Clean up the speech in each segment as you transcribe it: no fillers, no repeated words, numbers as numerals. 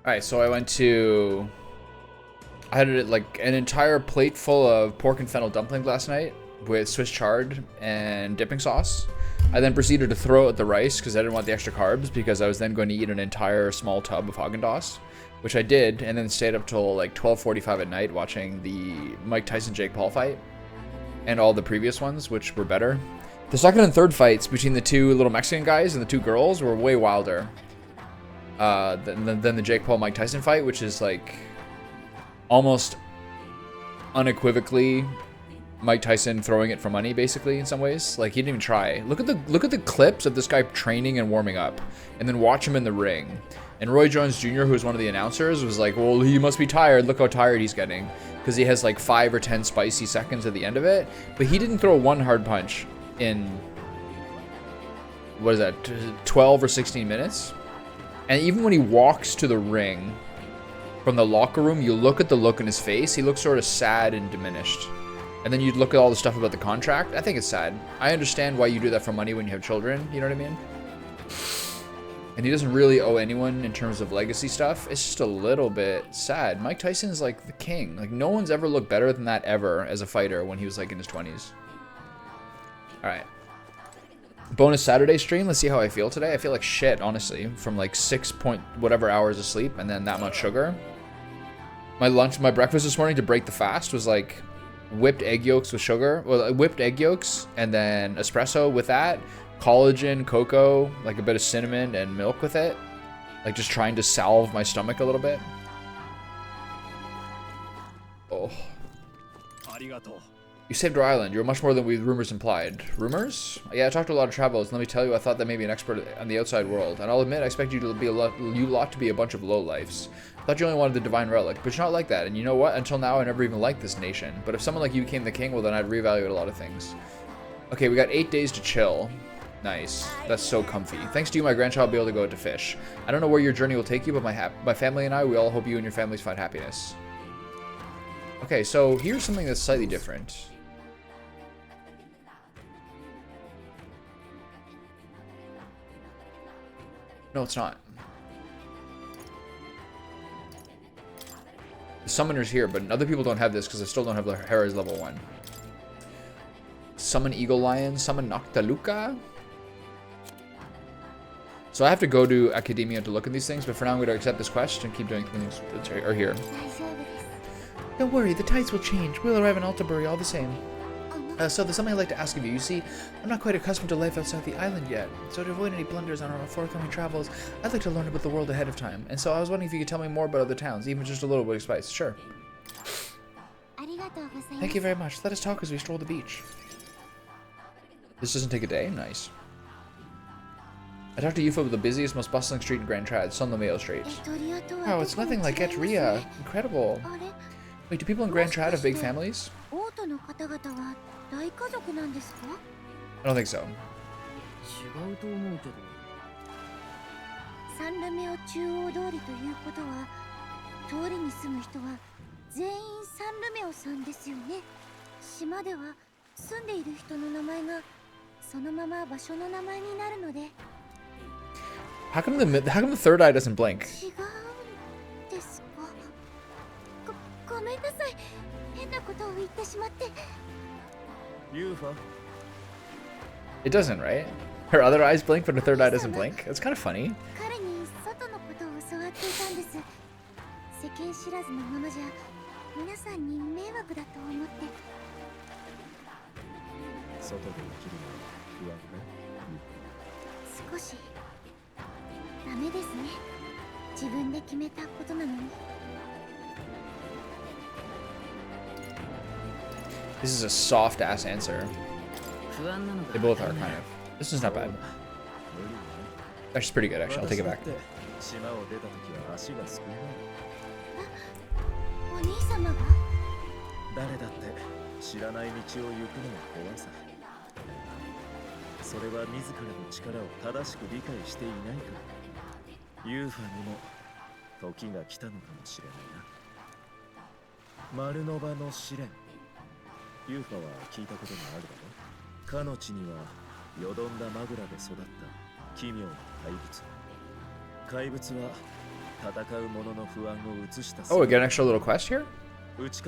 Alright, so I had like an entire plate full of pork and fennel dumplings last night with Swiss chard and dipping sauce. I then proceeded to throw out the rice because I didn't want the extra carbs because I was then going to eat an entire small tub of Haagen-Dazs, which I did, and then stayed up till like 12:45 at night watching the Mike Tyson-Jake Paul fight and all the previous ones, which were better. The second and third fights between the two little Mexican guys and the two girls were way wilder than the Jake Paul Mike Tyson fight, which is like almost unequivocally Mike Tyson throwing it for money, basically, in some ways. Like, he didn't even try. Look at the clips of this guy training and warming up, and then watch him in the ring. And Roy Jones Jr., who was one of the announcers, was like, well, he must be tired. Look how tired he's getting. Because he has like 5 or 10 spicy seconds at the end of it. But he didn't throw one hard punch in, what is that, 12 or 16 minutes? And even when he walks to the ring from the locker room, you look at the look in his face. He looks sort of sad and diminished. And then you look at all the stuff about the contract. I think it's sad. I understand why you do that for money when you have children. You know what I mean? And he doesn't really owe anyone in terms of legacy stuff. It's just a little bit sad. Mike Tyson is like the king. Like, no one's ever looked better than that ever as a fighter when he was like in his 20s. All right. Bonus Saturday stream. Let's see how I feel today. I feel like shit, honestly, from like 6 point whatever hours of sleep and then that much sugar. My breakfast this morning to break the fast was like whipped egg yolks with sugar. Well, whipped egg yolks and then espresso with that. Collagen, cocoa, like a bit of cinnamon and milk with it. Like just trying to salve my stomach a little bit. Oh. You saved our island. You're much more than we rumors implied. Rumors? Yeah, I talked to a lot of travelers. Let me tell you, I thought that may be an expert on the outside world. And I'll admit, I expect you to be to be a bunch of lowlifes. I thought you only wanted the divine relic, but you're not like that. And you know what? Until now, I never even liked this nation. But if someone like you became the king, well, then I'd reevaluate a lot of things. Okay, we got 8 days to chill. Nice. That's so comfy. Thanks to you, my grandchild will be able to go out to fish. I don't know where your journey will take you, but my family and I, we all hope you and your families find happiness. Okay, so here's something that's slightly different. No, it's not. The summoner's here, but other people don't have this because I still don't have the Hera's level 1. Summon Eagle Lion, summon Noctaluca. So I have to go to Academia to look at these things, but for now I'm going to accept this quest and keep doing things that are here. Don't worry, the tides will change. We'll arrive in Altabury all the same. So there's something I'd like to ask of you. You see, I'm not quite accustomed to life outside the island yet. So to avoid any blunders on our forthcoming travels, I'd like to learn about the world ahead of time. And so I was wondering if you could tell me more about other towns, even just a little bit of spice. Sure. Thank you very much. Let us talk as we stroll the beach. This doesn't take a day? Nice. I talked to Yufa about the busiest, most bustling street in Grand Trad, San Lomeo Street. Wow, it's nothing like Etria. Incredible. Wait, do people in Grand Trad have big families? I don't think so. How come the third eye doesn't blink? It doesn't, right? Her other eyes blink, but her third eye doesn't blink. It's kind of funny. This is a soft-ass answer. They both are, kind of. This is not bad. That's pretty good, actually. I'll take it back. Oh, we get an extra little quest here? Let's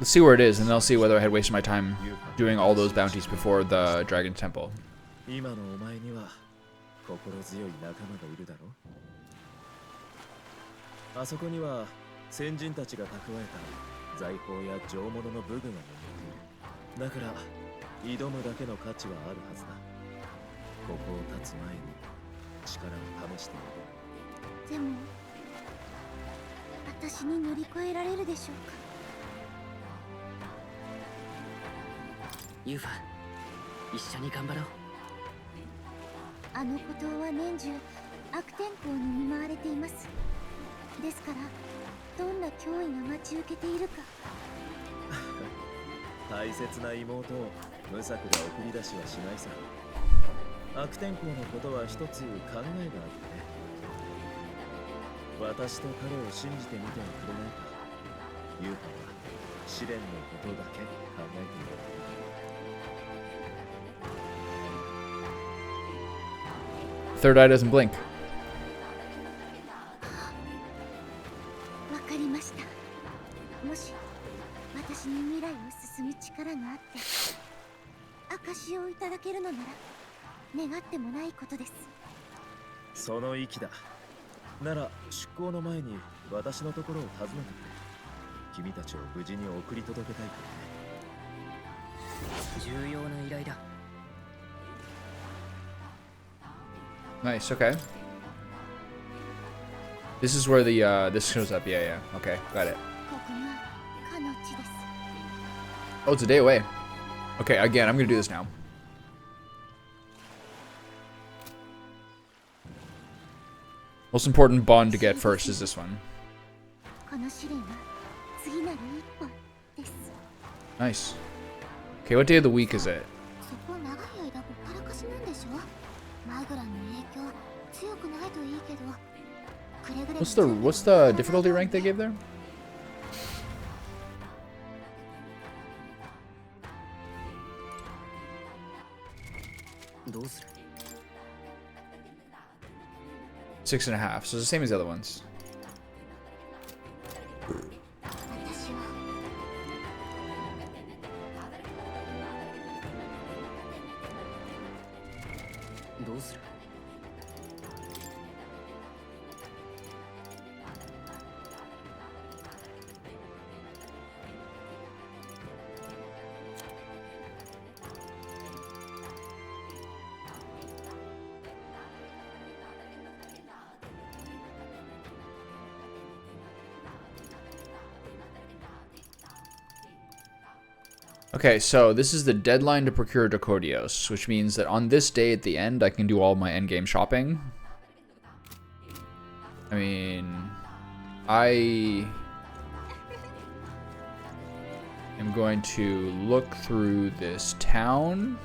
see where it is, and then I'll see whether I had wasted my time doing all those bounties before the Dragon Temple. あそこには先人たちが蓄えた財宝や上物の武具が眠っている。だから挑むだけの価値はあるはずだ。ここを立つ前に力を試してみる。でも私に乗り越えられるでしょうか。ユーファ、一緒に頑張ろう。あの孤島は年中悪天候に見舞われています。ですからどんな脅威が待ち受けているか。大切な妹を無策で送り出しはしないさ。悪天候のことは一つ考えがあってね。私と彼を信じてみてはくれないか。ユーファは試練のことだけ考えている。Third eye doesn't blink. わかりました。もし私に未来を進む力があって証をいただけるのなら願ってもないことです。その息だ。なら出航の前に私のところを訪ねてくれ。君たちを無事に送り届けたいからね。重要な依頼だ。Nice, okay. This is where the, this shows up. Yeah, yeah. Okay, got it. Oh, it's a day away. Okay, again, I'm gonna do this now. Most important bond to get first is this one. Nice. Okay, what day of the week is it? What's the difficulty rank they gave there? Those 6.5, so it's the same as the other ones. Okay, so this is the deadline to procure Decodios, which means that on this day at the end, I can do all my endgame shopping. I mean, I am going to look through this town,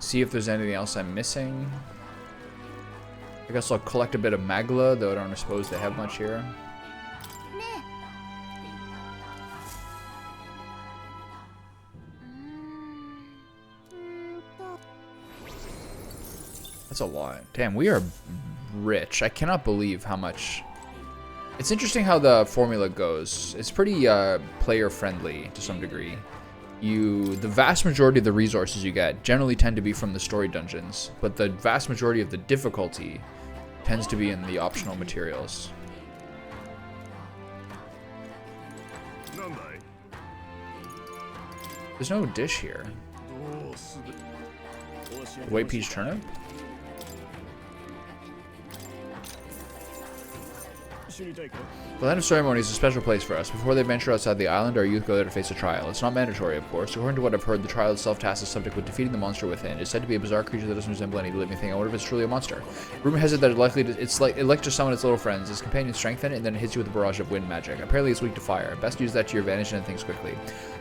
see if there's anything else I'm missing. I guess I'll collect a bit of Magla, though I don't suppose they have much here. That's a lot. Damn, we are rich. I cannot believe how much. It's interesting how the formula goes. It's pretty player friendly to some degree. The vast majority of the resources you get generally tend to be from the story dungeons, but the vast majority of the difficulty tends to be in the optional materials. There's no dish here. White peach turnip? The Land of Ceremony is a special place for us. Before they venture outside the island, our youth go there to face a trial. It's not mandatory, of course. According to what I've heard, the trial itself tasks the subject with defeating the monster within. It is said to be a bizarre creature that doesn't resemble any living thing. I wonder if it's truly a monster. Rumor has it that it likes to summon its little friends. Its companions strengthen it, and then it hits you with a barrage of wind magic. Apparently, it's weak to fire. Best use that to your advantage and things quickly.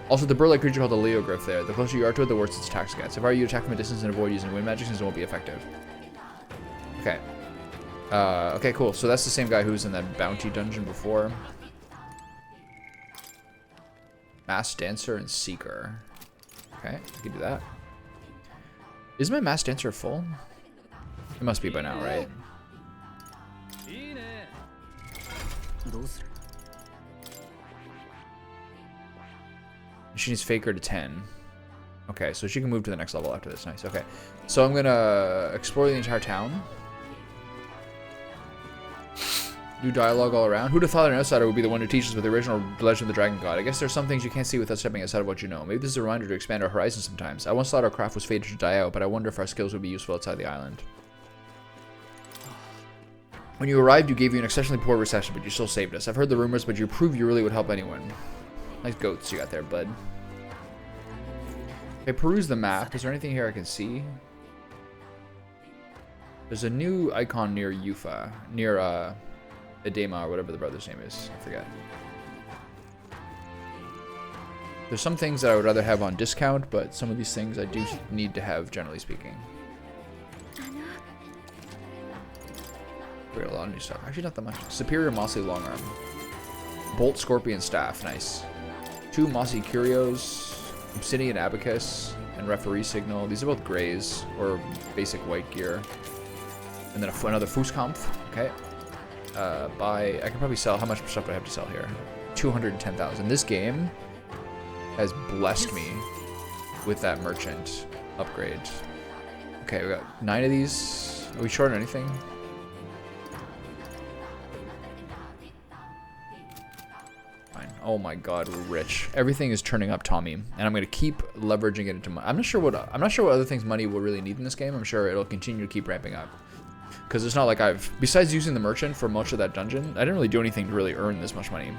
Also, the bird-like creature called the Leogryph there. The closer you are to it, the worse its attacks gets. If I were you, attack from a distance and avoid using wind magic, since it won't be effective. Okay. Okay, cool. So that's the same guy who was in that bounty dungeon before. Mass Dancer and Seeker. Okay, I can do that. Is my mass dancer full? It must be by now, right? She needs Faker to 10. Okay, so she can move to the next level after this. Nice, okay. So I'm gonna explore the entire town. New dialogue all around. Who'd have thought an outsider would be the one who teaches with the original Legend of the Dragon God? I guess there's some things you can't see without stepping outside of what you know. Maybe this is a reminder to expand our horizons sometimes. I once thought our craft was fated to die out, but I wonder if our skills would be useful outside the island. When you arrived, you gave you an exceptionally poor reception, but you still saved us. I've heard the rumors, but you proved you really would help anyone. Nice goats you got there, bud. Okay, peruse the map. Is there anything here I can see? There's a new icon near Yufa. Near, Edema or whatever the brother's name is. I forget. There's some things that I would rather have on discount, but some of these things I do need to have, generally speaking. We got a lot of new stuff. Actually, not that much. Superior Mossy Long Arm. Bolt Scorpion Staff. Nice. 2 Mossy Curios. Obsidian Abacus. And Referee Signal. These are both grays or basic white gear. And then another Fußkampf. Okay. I can probably sell. How much stuff do I have to sell here? 210,000. This game has blessed me with that merchant upgrade. Okay, we got 9 of these. Are we short on anything? Fine. Oh my God, we're rich. Everything is turning up Tommy, and I'm gonna keep leveraging it into money. I'm not sure what other things money will really need in this game. I'm sure it'll continue to keep ramping up. Because it's not like besides using the merchant for most of that dungeon, I didn't really do anything to really earn this much money.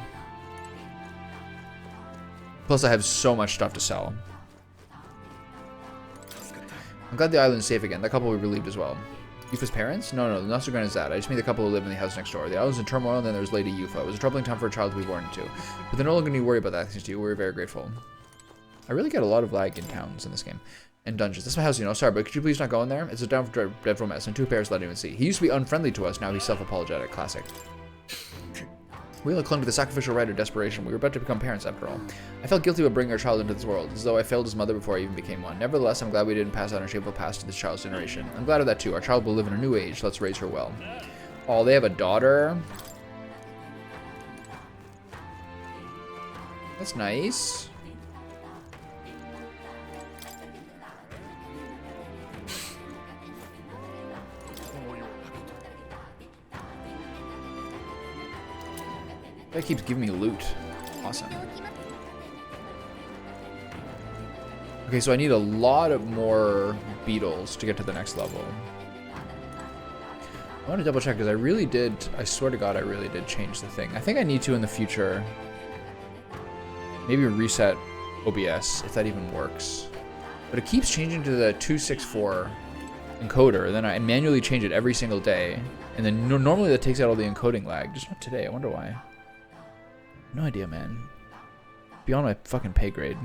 Plus, I have so much stuff to sell. I'm glad the island's safe again. That couple we relieved as well. Yufa's parents? No, not so grand as that. I just mean the couple who live in the house next door. The island's in turmoil, and then there's Lady Yufa. It was a troubling time for a child to be born into. But they're no longer going to worry about that thanks to you. We're very grateful. I really get a lot of lag in towns in this game. And dungeons. That's my house, you know. Sorry, but could you please not go in there? It's a down for dreadful mess, and 2 pairs let anyone see. He used to be unfriendly to us, now he's self-apologetic. Classic. We only clung to the sacrificial rite of desperation. We were about to become parents, after all. I felt guilty about bringing our child into this world, as though I failed his mother before I even became one. Nevertheless, I'm glad we didn't pass on our shameful past to this child's generation. I'm glad of that, too. Our child will live in a new age. Let's raise her well. Oh, they have a daughter. That's nice. That keeps giving me loot. Awesome. Okay, so I need a lot of more beetles to get to the next level. I want to double check because I swear to God, I really did change the thing. I think I need to in the future. Maybe reset OBS if that even works. But it keeps changing to the 264 encoder, and then I manually change it every single day. And then normally that takes out all the encoding lag. Just not today. I wonder why. No idea, man. Beyond my fucking pay grade.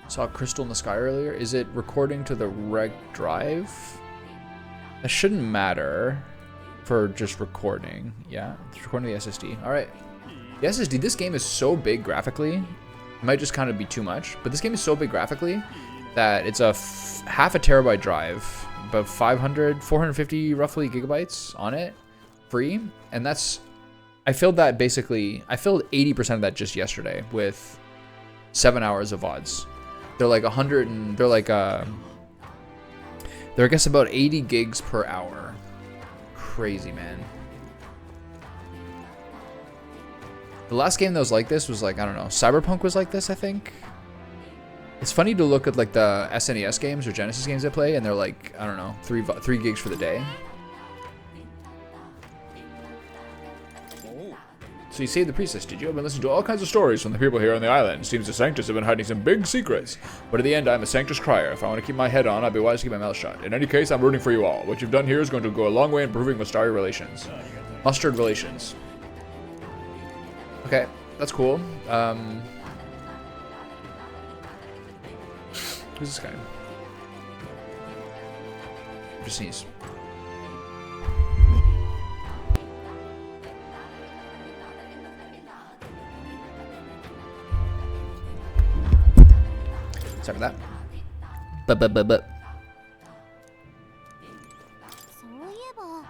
Saw a crystal in the sky earlier. Is it recording to the reg drive? That shouldn't matter for just recording. Yeah, it's recording the SSD. All right. The SSD, this game is so big graphically. It might just kind of be too much, but this game is so big graphically that it's a half a terabyte drive. About 450 roughly gigabytes on it, free, and that's, I filled 80% of that just yesterday with 7 hours of VODs. They're like they're I guess about 80 gigs per hour. Crazy, man. The last game that was like this was like, I don't know, Cyberpunk was like this, I think. It's funny to look at like the SNES games or Genesis games I play, and they're like, I don't know, 3 gigs for the day. So you saved the priestess, did you? I've been listening to all kinds of stories from the people here on the island. Seems the Sanctus have been hiding some big secrets. But at the end, I'm a Sanctus crier. If I want to keep my head on, I'd be wise to keep my mouth shut. In any case, I'm rooting for you all. What you've done here is going to go a long way in improving Mustard relations. Mustard relations. Okay, that's cool. Who's this guy? Just sneeze. Sorry for that. But. そういえば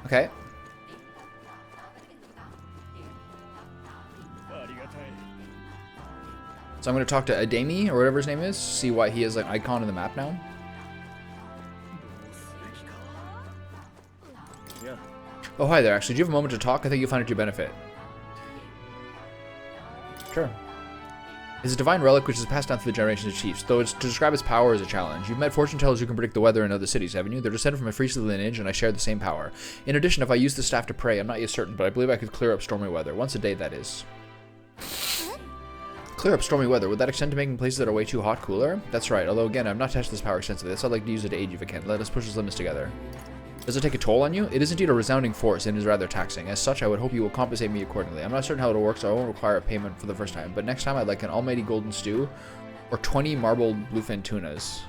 Okay. So I'm going to talk to Ademi, or whatever his name is, see why he has an icon in the map now. Oh, hi there, actually. Do you have a moment to talk? I think you'll find it to your benefit. Sure. It's a divine relic which is passed down through the generations of chiefs, though to describe its power is a challenge. You've met fortune tellers who can predict the weather in other cities, haven't you? They're descended from a priestly lineage, and I share the same power. In addition, if I use the staff to pray, I'm not yet certain, but I believe I could clear up stormy weather. Once a day, that is. Clear up stormy weather. Would that extend to making places that are way too hot cooler? That's right, although again, I've not tested this power extensively. That's why I'd like to use it to aid you if I can. Let us push its limits together. Does it take a toll on you? It is indeed a resounding force and is rather taxing. As such, I would hope you will compensate me accordingly. I'm not certain how it'll work, so I won't require a payment for the first time. But next time, I'd like an almighty golden stew or 20 marbled bluefin tunas.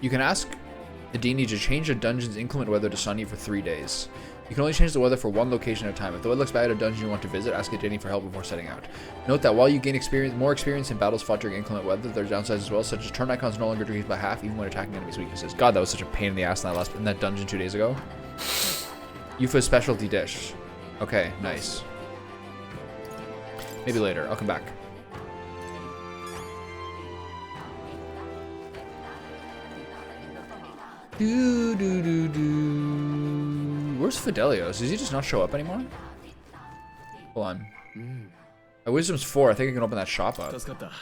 You can ask the Dini to change a dungeon's inclement weather to sunny for 3 days. You can only change the weather for one location at a time. If the weather looks bad at a dungeon you want to visit, ask a Dini for help before setting out. Note that while you gain more experience in battles fought during inclement weather, there are downsides as well, such as turn icons no longer decrease by half even when attacking enemies' weaknesses. God, that was such a pain in the ass in that dungeon 2 days ago. Yufa's specialty dish. Okay, nice. Maybe later. I'll come back. Where's Fidelios? Does he just not show up anymore? Hold on. My wisdom's 4. I think I can open that shop up.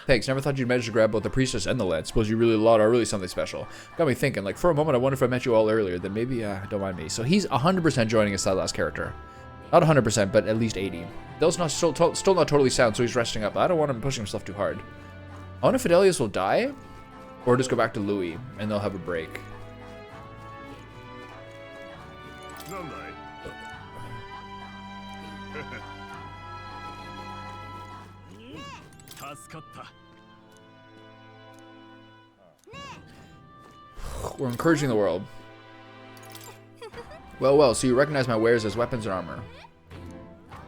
Thanks. Never thought you'd manage to grab both the priestess and the lad. Suppose you are really something special. Got me thinking. Like, for a moment, I wonder if I met you all earlier. Then maybe, don't mind me. So he's 100% joining us that last character. Not 100%, but at least 80. Dell's not still not totally sound, so he's resting up. I don't want him pushing himself too hard. I wonder if Fidelios will die, or just go back to Louis, and they'll have a break. We're encouraging the world. Well, so you recognize my wares as weapons and armor.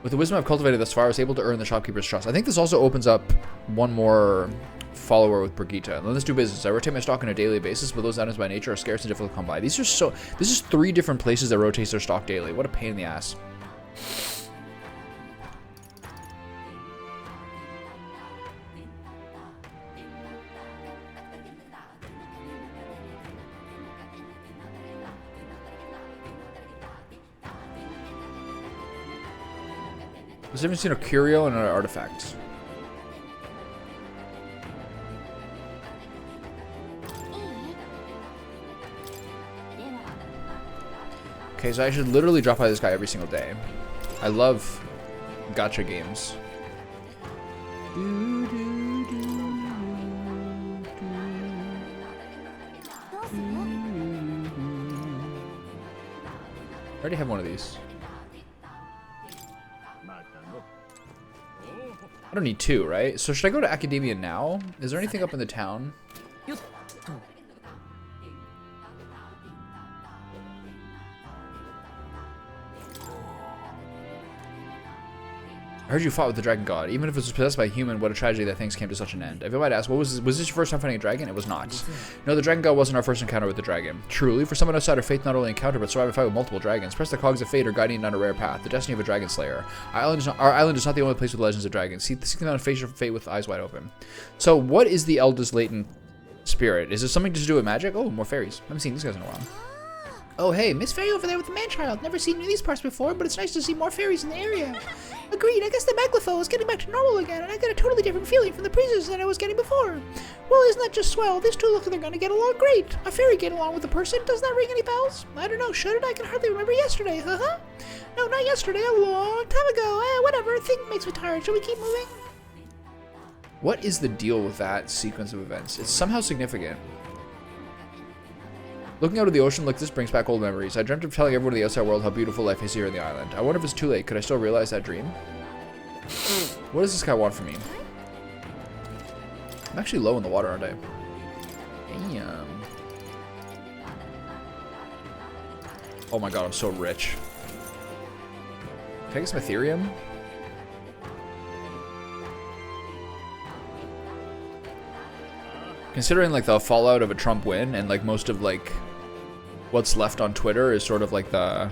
With the wisdom I've cultivated thus far, I was able to earn the shopkeeper's trust. I think this also opens up one more follower with Brigitte. Let's do business. I rotate my stock on a daily basis, but those items by nature are scarce and difficult to come by. This is 3 different places that rotates their stock daily. What a pain in the ass. I've never seen a curio and an artifact. Okay, so I should literally drop by this guy every single day. I love gacha games. I already have one of these. I don't need 2, right? So should I go to Academia now? Is there anything up in the town? I heard you fought with the dragon god. Even if it was possessed by a human, what a tragedy that things came to such an end. If I might ask, was this your first time fighting a dragon? It was not. No, the dragon god wasn't our first encounter with the dragon. Truly, for someone outside of faith, not only encounter but survive a fight with multiple dragons. Press the cogs of fate or guiding down a rare path. The destiny of a dragon slayer. Our island is not the only place with legends of dragons. Seek them out and face your fate with eyes wide open. So, what is the eldest latent spirit? Is it something to do with magic? Oh, more fairies. I haven't seen these guys in a while. Oh, hey, Miss Fairy over there with the man-child. Never seen these parts before, but it's nice to see more fairies in the area. Agreed, I guess the Maglafo is getting back to normal again, and I got a totally different feeling from the priestess than I was getting before. Well, isn't that just swell? These two look like they're gonna get along great. A fairy get along with a person? Doesn't that ring any bells? I don't know, should it? I can hardly remember yesterday, No, not yesterday, a long time ago. Whatever, thing makes me tired. Shall we keep moving? What is the deal with that sequence of events? It's somehow significant. Looking out of the ocean like this brings back old memories. I dreamt of telling everyone in the outside world how beautiful life is here in the island. I wonder if it's too late. Could I still realize that dream? What does this guy want from me? I'm actually low in the water, aren't I? Damn. Oh my god, I'm so rich. Can I get some Ethereum? Considering like the fallout of a Trump win and like most of like what's left on Twitter is sort of like the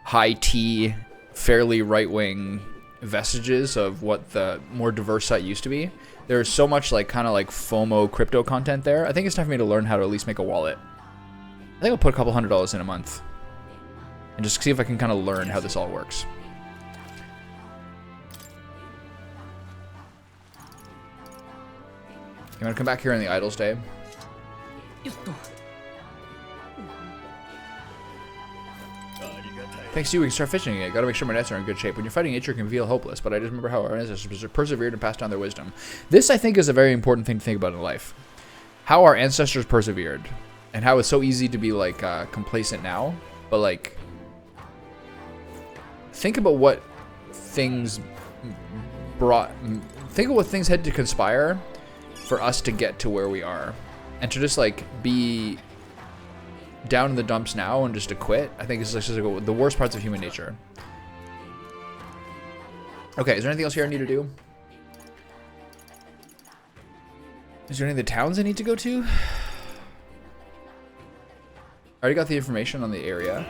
high T, fairly right-wing vestiges of what the more diverse site used to be. There's so much like kind of like FOMO crypto content there. I think it's time for me to learn how to at least make a wallet. I think I'll put a couple $100s in a month and just see if I can kind of learn how this all works. You want to come back here on the Idols Day? Thanks to you, we can start fishing again. Gotta make sure my nets are in good shape. When you're fighting nature, it can feel hopeless, but I just remember how our ancestors persevered and passed down their wisdom. This, I think, is a very important thing to think about in life. How our ancestors persevered, and how it's so easy to be, like, complacent now, but, like, think about what things think of what things had to conspire for us to get to where we are. And to just, like, be down in the dumps now and just to quit, I think it's just like the worst parts of human nature. Okay, is there anything else here I need to do? Is there any of the towns I need to go to? I already got the information on the area.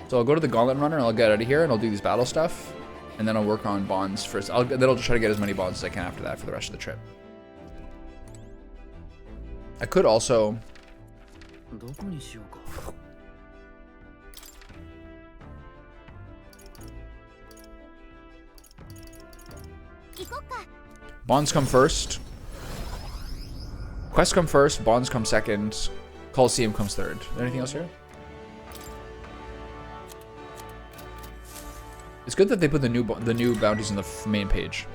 So I'll go to the Gauntlet Runner and I'll get out of here and I'll do these battle stuff. And then I'll work on bonds first. Then I'll just try to get as many bonds as I can after that for the rest of the trip. I could also... Bonds come first. Quests come first. Bonds come second. Coliseum comes third. Is there anything else here? It's good that they put the new bounties on the main page,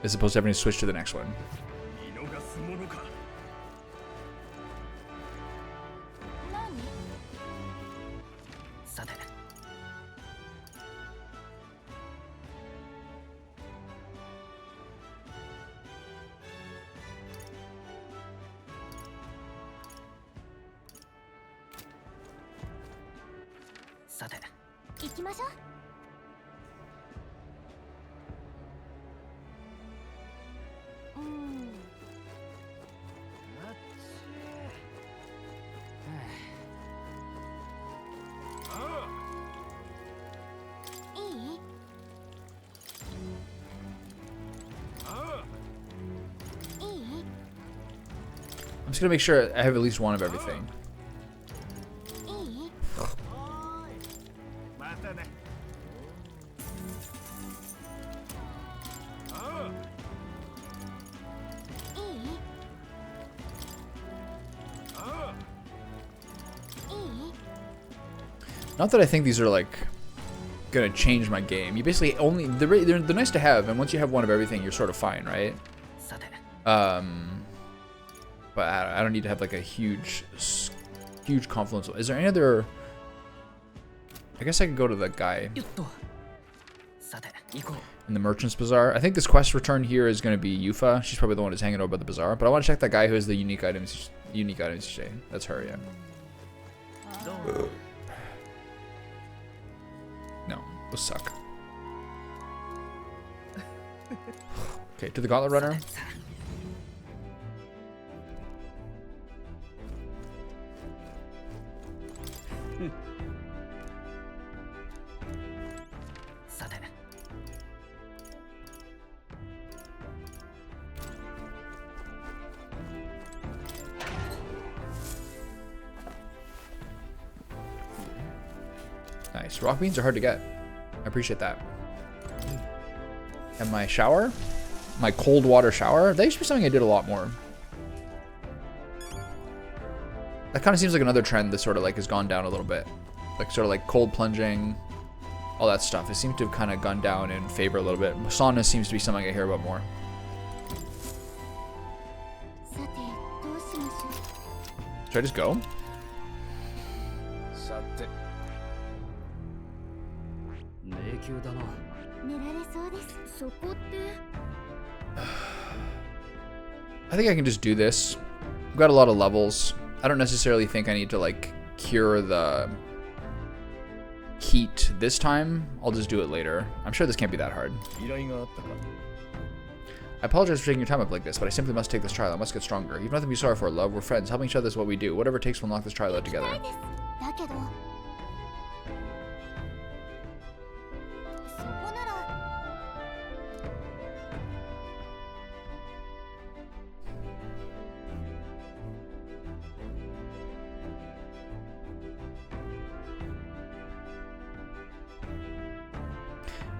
as opposed to having to switch to the next one. I'm just gonna make sure I have at least one of everything. Not that I think these are like gonna change my game. You basically only they're nice to have, and once you have one of everything, you're sort of fine, right? But I don't need to have like a huge confluence. Is there any other? I guess I could go to the guy in the Merchant's Bazaar. I think this quest return here is going to be Yufa. She's probably the one who's hanging over by the bazaar. But I want to check that guy who has the unique items. Today. That's her, yeah. No, those suck. Okay, to the Gauntlet Runner. Nice. Rock beans are hard to get. I appreciate that. And my shower? My cold water shower? That used to be something I did a lot more. That kind of seems like another trend that sort of like has gone down a little bit. Like sort of like cold plunging, all that stuff. It seems to have kind of gone down in favor a little bit. Sauna seems to be something I hear about more. Should I just go? I think I can just do this. I've got a lot of levels. I don't necessarily think I need to like cure the heat this time, I'll just do it later. I'm sure this can't be that hard. I apologize for taking your time up like this, but I simply must take this trial. I must get stronger. You've nothing to be sorry for, love. We're friends. Helping each other is what we do. Whatever it takes, we'll knock this trial out together. だけどそこなら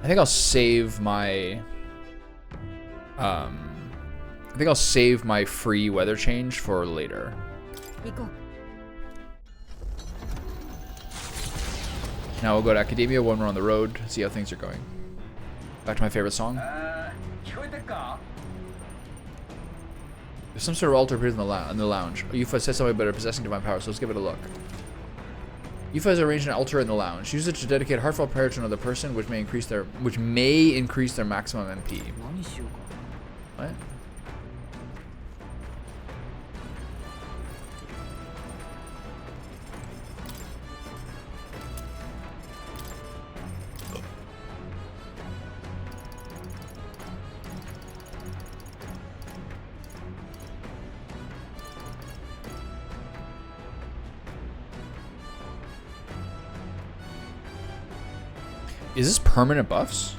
I think I'll save my free weather change for later. 行こう Now we'll go to Academia when we're on the road, see how things are going. Back to my favorite song. There's some sort of altar appears in the lounge. Yufa said something about possessing divine power, so let's give it a look. Yufa has arranged an altar in the lounge. Use it to dedicate heartfelt prayer to another person, which may increase their maximum MP. What? Is this permanent buffs?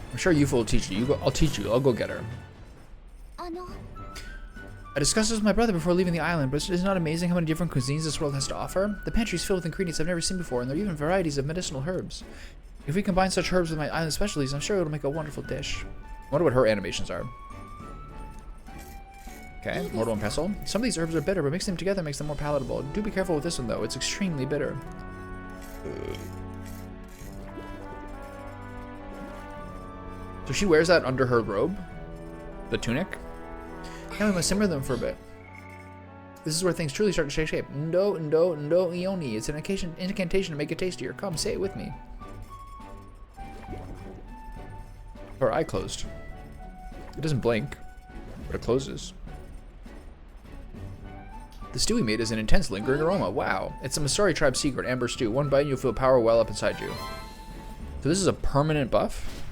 I'm sure Yufa will teach you. I'll teach you. I'll go get her. I discussed this with my brother before leaving the island, but isn't it amazing how many different cuisines this world has to offer? The pantry is filled with ingredients I've never seen before, and there are even varieties of medicinal herbs. If we combine such herbs with my island specialties, I'm sure it'll make a wonderful dish. I wonder what her animations are. Okay, Mortal and Pestle. Some of these herbs are bitter, but mixing them together makes them more palatable. Do be careful with this one, though. It's extremely bitter. So she wears that under her robe? The tunic? Now we must simmer them for a bit. This is where things truly start to take shape. Ndo ioni. It's an incantation to make it tastier. Come, say it with me. Her eye closed. It doesn't blink, but it closes. The stew we made is an intense, lingering aroma. Wow. It's a Masari tribe secret, amber stew. One bite and you'll feel power well up inside you. So this is a permanent buff?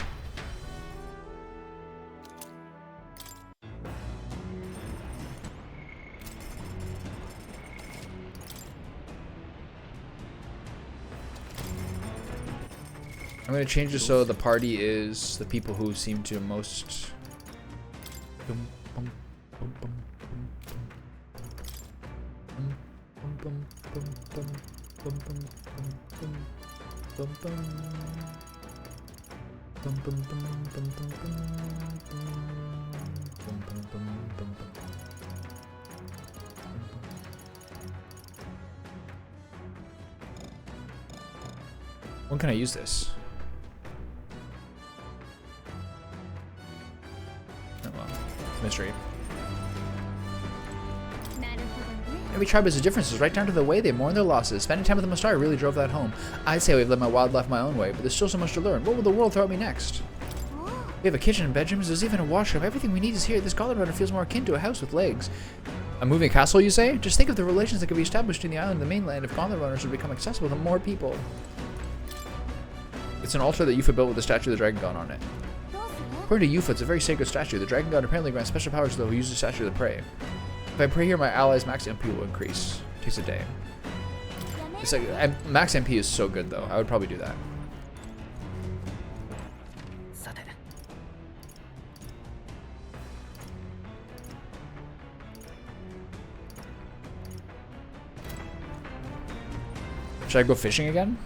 I'm going to change it so the party is the people who seem to most... When can I use this? Oh well, mystery. Every tribe has its differences, right down to the way they mourn their losses. Spending time with the Mustari really drove that home. I'd say we've led my wildlife my own way, but there's still so much to learn. What will the world throw at me next? We have a kitchen and bedrooms, there's even a washroom. Everything we need is here. This Gauntlet Runner feels more akin to a house with legs. A moving castle, you say? Just think of the relations that could be established between the island and the mainland if Gauntlet Runners would become accessible to more people. It's an altar that Yufa built with the statue of the Dragon God on it. According to Yufa, it's a very sacred statue. The Dragon God apparently grants special powers to those who use the statue to pray. If I pray here, my allies' max MP will increase. Takes a day. It's like max MP is so good though. I would probably do that. Should I go fishing again?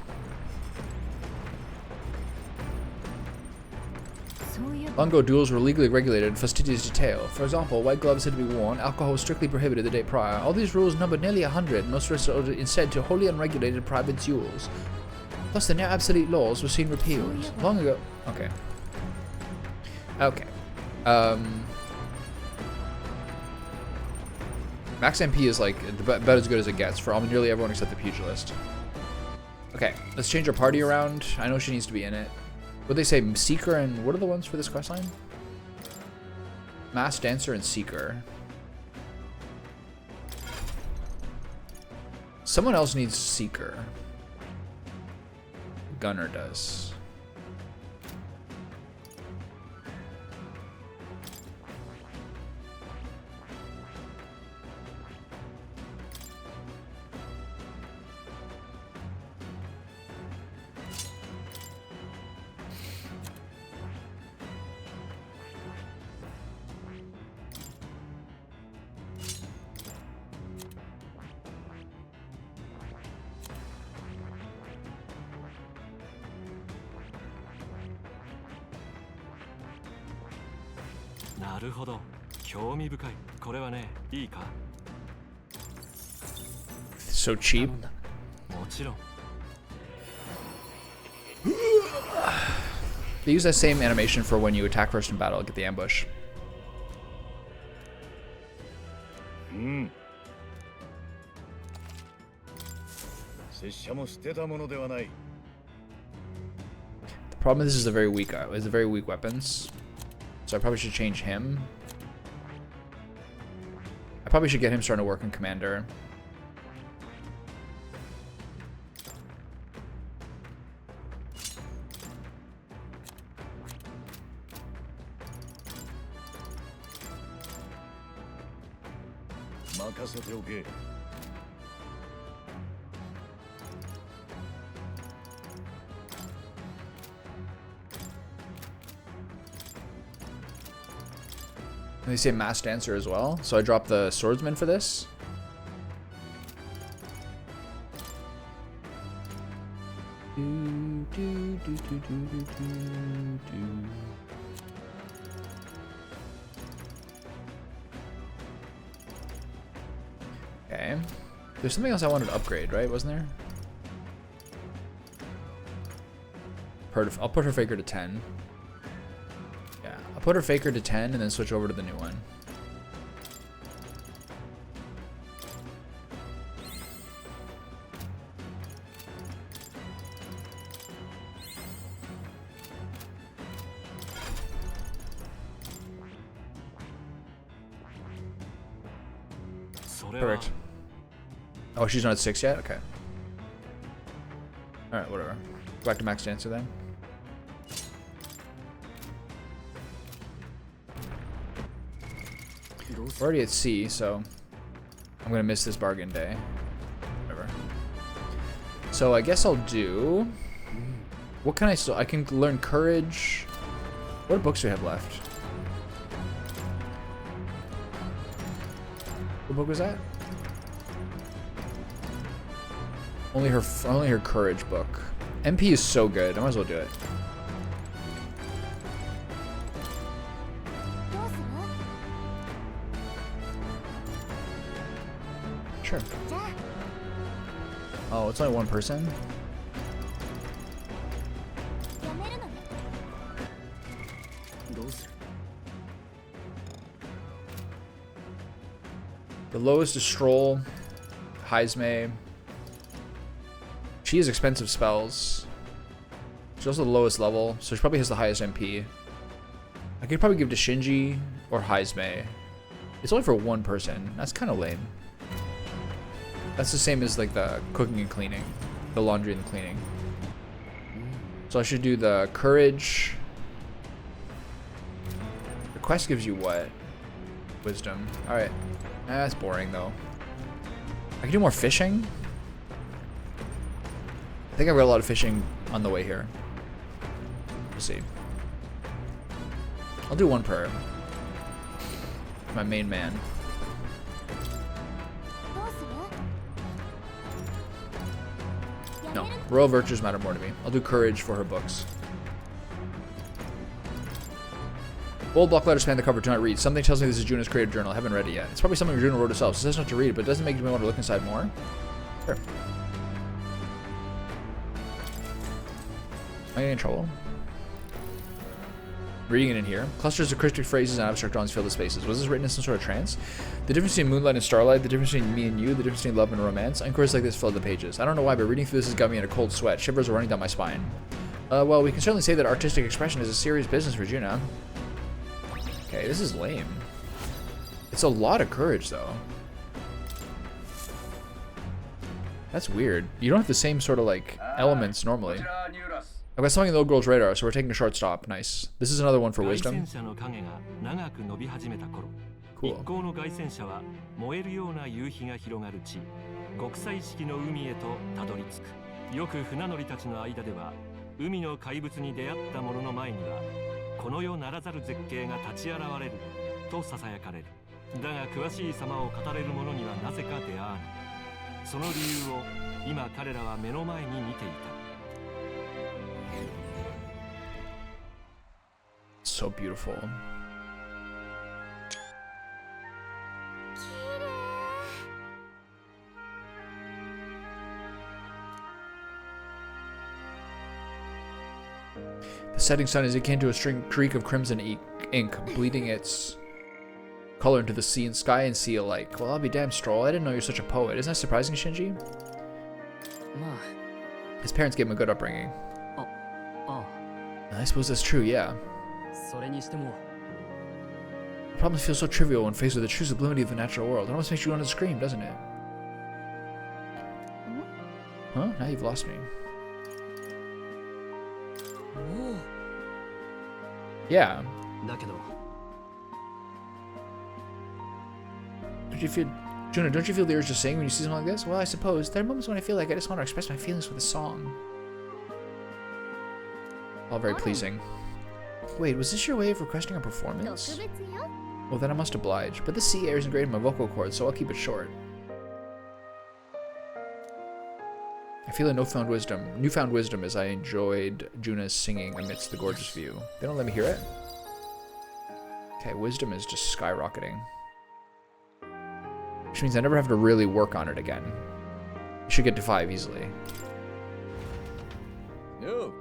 Long ago, duels were legally regulated in fastidious detail. For example, white gloves had to be worn, alcohol was strictly prohibited the day prior. All these rules numbered nearly 100, most resorted instead to wholly unregulated private duels. Thus, the now obsolete laws were soon repealed. Long ago... Okay. Okay. Max MP is like about as good as it gets for nearly everyone except the pugilist. Okay, let's change our party around. I know she needs to be in it. What they say, Seeker and what are the ones for this questline? Mass Dancer and Seeker. Someone else needs Seeker. Gunner does. So cheap. They use that same animation for when you attack first in battle, get the ambush. The problem is this is a very weak weapons. So I probably should change him. I probably should get him starting to work in Commander. They say Mass Dancer as well, so I dropped the Swordsman for this. Okay. There's something else I wanted to upgrade, right? Wasn't there? I'll put her Faker to 10. Yeah, I'll put her Faker to 10 and then switch over to the new one. Perfect. Oh, she's not at 6 yet? Okay. Alright, whatever. Go back to Max Dancer then. We're already at C, so I'm gonna miss this bargain day. Whatever. So I guess I'll do... What can I still... I can learn Courage. What books do we have left? What book was that? Only her Courage book. MP is so good. I might as well do it. Sure. Oh, it's only one person? The lowest is Stroll, Heizme. She has expensive spells. She's also the lowest level, so she probably has the highest MP. I could probably give to Shinji or Heizme. It's only for one person. That's kind of lame. That's the same as like the cooking and cleaning, the laundry and the cleaning. So I should do the Courage. The quest gives you what? Wisdom. All right. That's boring though. I can do more fishing. I think I've got a lot of fishing on the way here. We'll see. I'll do one per. My main man. No, Royal Virtues matter more to me. I'll do Courage for her books. Bold block letters span the cover. Do not read. Something tells me this is Juna's creative journal. I haven't read it yet. It's probably something Juna wrote herself. It says not to read it, but it doesn't make me want to look inside more. Sure. Am I getting in trouble? Reading it in here. Clusters of cryptic phrases and abstract drawings fill the spaces. Was this written in some sort of trance? The difference between moonlight and starlight, the difference between me and you, the difference between love and romance. Inquiries like this fill the pages. I don't know why, but reading through this has got me in a cold sweat. Shivers are running down my spine. Well, we can certainly say that artistic expression is a serious business for Juna. Okay, this is lame. It's a lot of courage, though. That's weird. You don't have the same sort of, like, elements normally. I've got something on the old girl's radar, so we're taking a short stop. Nice. This is another one for wisdom. Cool. So beautiful. The setting sun is akin to a streak of crimson ink, bleeding its color into the sea and sky and sea alike. Well, I'll be damn, Stroll. I didn't know you're such a poet. Isn't that surprising, Shinji? His parents gave him a good upbringing. I suppose that's true, yeah. Problems feel so trivial when faced with the true sublimity of the natural world. It almost makes you want to scream, doesn't it? Huh? Now you've lost me. Yeah. Don't you feel, Juna, don't you feel the urge to sing when you see something like this? Well, I suppose. There are moments when I feel like I just want to express my feelings with a song. All very pleasing. Wait, was this your way of requesting a performance? Well, then I must oblige. But the sea air isn't great in my vocal cords, so I'll keep it short. I feel a newfound wisdom as I enjoyed Juna's singing amidst the gorgeous view. They don't let me hear it? Okay, wisdom is just skyrocketing. Which means I never have to really work on it again. I should get to 5 easily. No.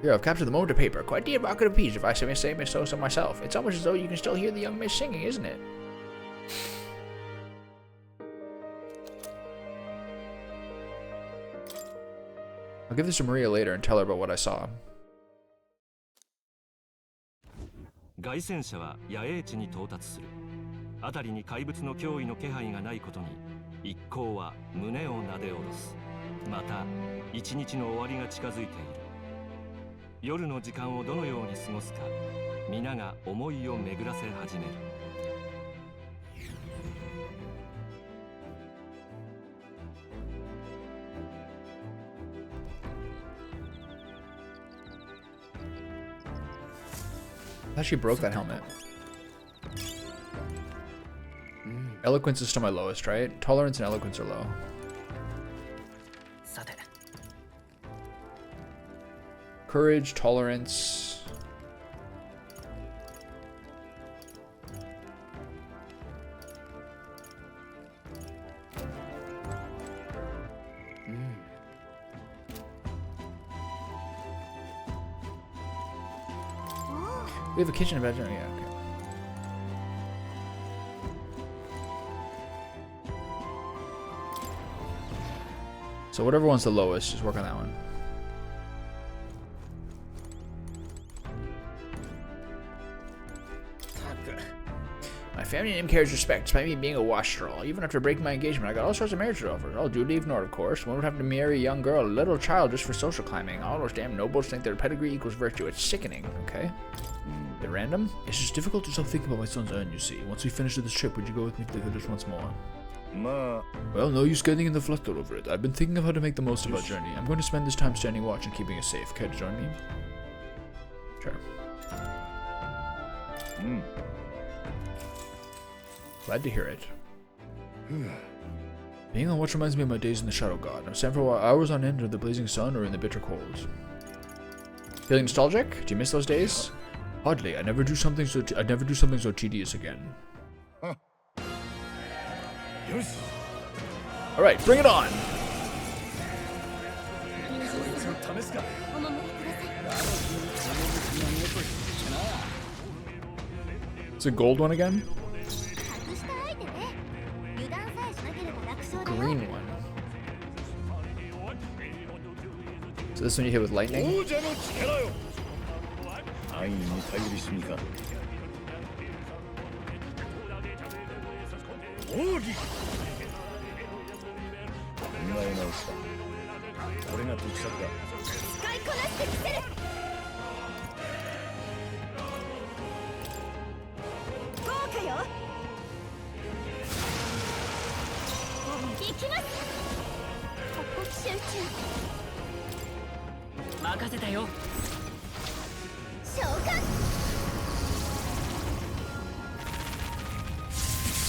Here, I've captured the moment of paper. Quite the evocative piece, if I may say so myself. It's almost as though you can still hear the young miss singing, isn't it? I'll give this to Maria later and tell her about what I saw. 凱旋者は野営地に到達する。辺りに怪物の脅威の気配がないことに、一行は胸をなで下ろす。また、一日の終わりが近づいている。夜の時間をどのように過ごすか、皆が思いを巡らせ始める。I thought she broke that helmet. Eloquence is still my lowest, right? Tolerance and eloquence are low. Courage, tolerance. We have a kitchen and bedroom. Yeah, okay. So whatever one's the lowest, just work on that one. My family name carries respect, despite me being a wastrel. Even after breaking my engagement, I got all sorts of marriage offers. All duly ignored, of course. One would have to marry a young girl, a little child, just for social climbing. All those damn nobles think their pedigree equals virtue. It's sickening, okay? Bit random. It's just difficult to stop thinking about my son's urn, you see. Once we finish this trip, would you go with me to the village once more? Well, no use getting in the flutter over it. I've been thinking of how to make the most of our journey. I'm going to spend this time standing watch and keeping us safe. Care to join me? Sure. Glad to hear it. Being on watch reminds me of my days in the Shadow God. I'm standing for hours on end under the blazing sun or in the bitter cold. Feeling nostalgic? Do you miss those days? Hardly. I never do something so tedious again. All right, bring it on. It's a gold one again. Green one. So this one you hit with lightning. This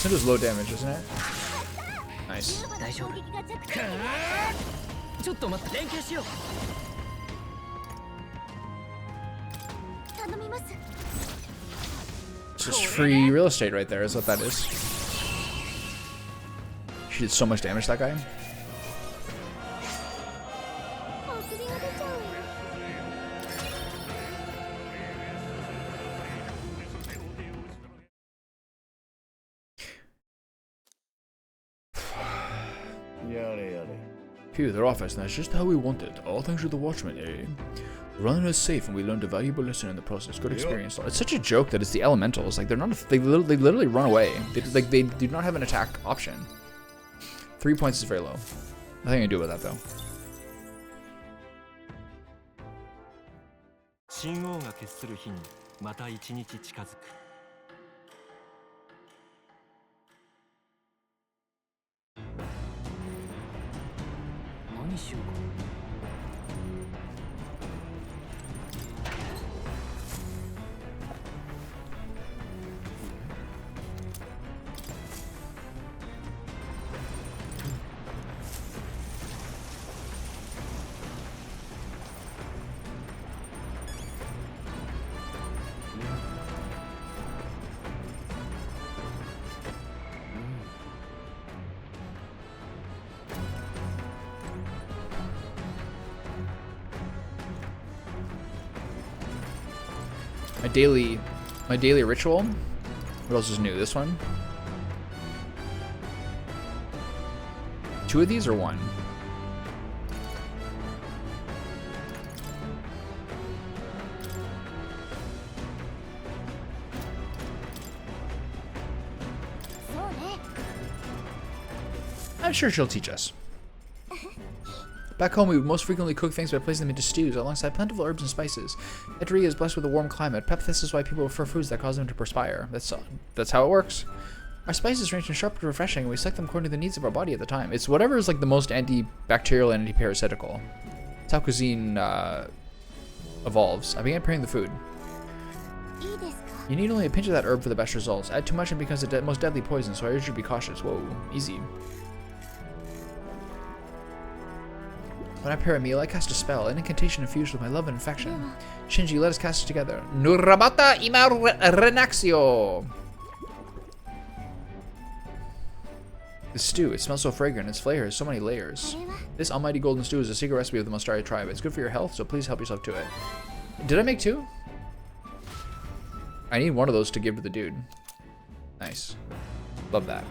one does low damage, isn't it? Nice. It's just free real estate right there is what that is. She did so much damage, that guy. Phew, they're off us, and that's just how we want it. All thanks to the Watchmen, eh? Running is safe, and we learned a valuable lesson in the process. Good experience. It's such a joke that it's the elementals. Like, they're not. They literally run away. They do not have an attack option. 3 points is very low. Nothing I can do with that though. 神王が決する日にまた一日近づく。何しようか。My daily ritual. What else is new? This one? 2 of these or 1? I'm sure she'll teach us. Back home, we would most frequently cook things by placing them into stews alongside plentiful herbs and spices. Eteria is blessed with a warm climate. Perhaps this is why people prefer foods that cause them to perspire. That's how it works. Our spices range from sharp to refreshing, and we select them according to the needs of our body at the time. It's whatever is like the most antibacterial and antiparasitical. That's how cuisine evolves. I began preparing the food. You need only a pinch of that herb for the best results. Add too much and it becomes the most deadly poison, so I urge you to be cautious. Whoa, easy. When I prepare a meal, I cast a spell, an incantation infused with my love and affection. Shinji, let us cast it together. Nurabata ima renaxio. The stew, it smells so fragrant, its flavor has so many layers. This almighty golden stew is a secret recipe of the Mostari tribe. It's good for your health, so please help yourself to it. Did I make 2? I need 1 of those to give to the dude. Nice. Love that.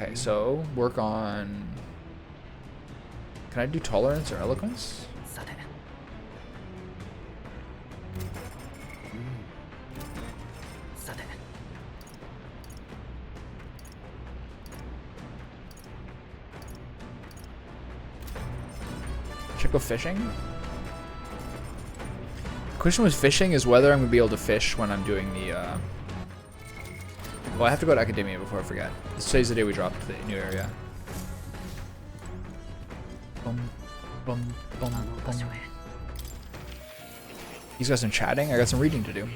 Okay, so work on... Can I do tolerance or eloquence? Should I go fishing? The question with fishing is whether I'm going to be able to fish when I'm doing the... Well, I have to go to Academia before I forget. Today's the day we dropped to the new area. He's got some chatting. I got some reading to do.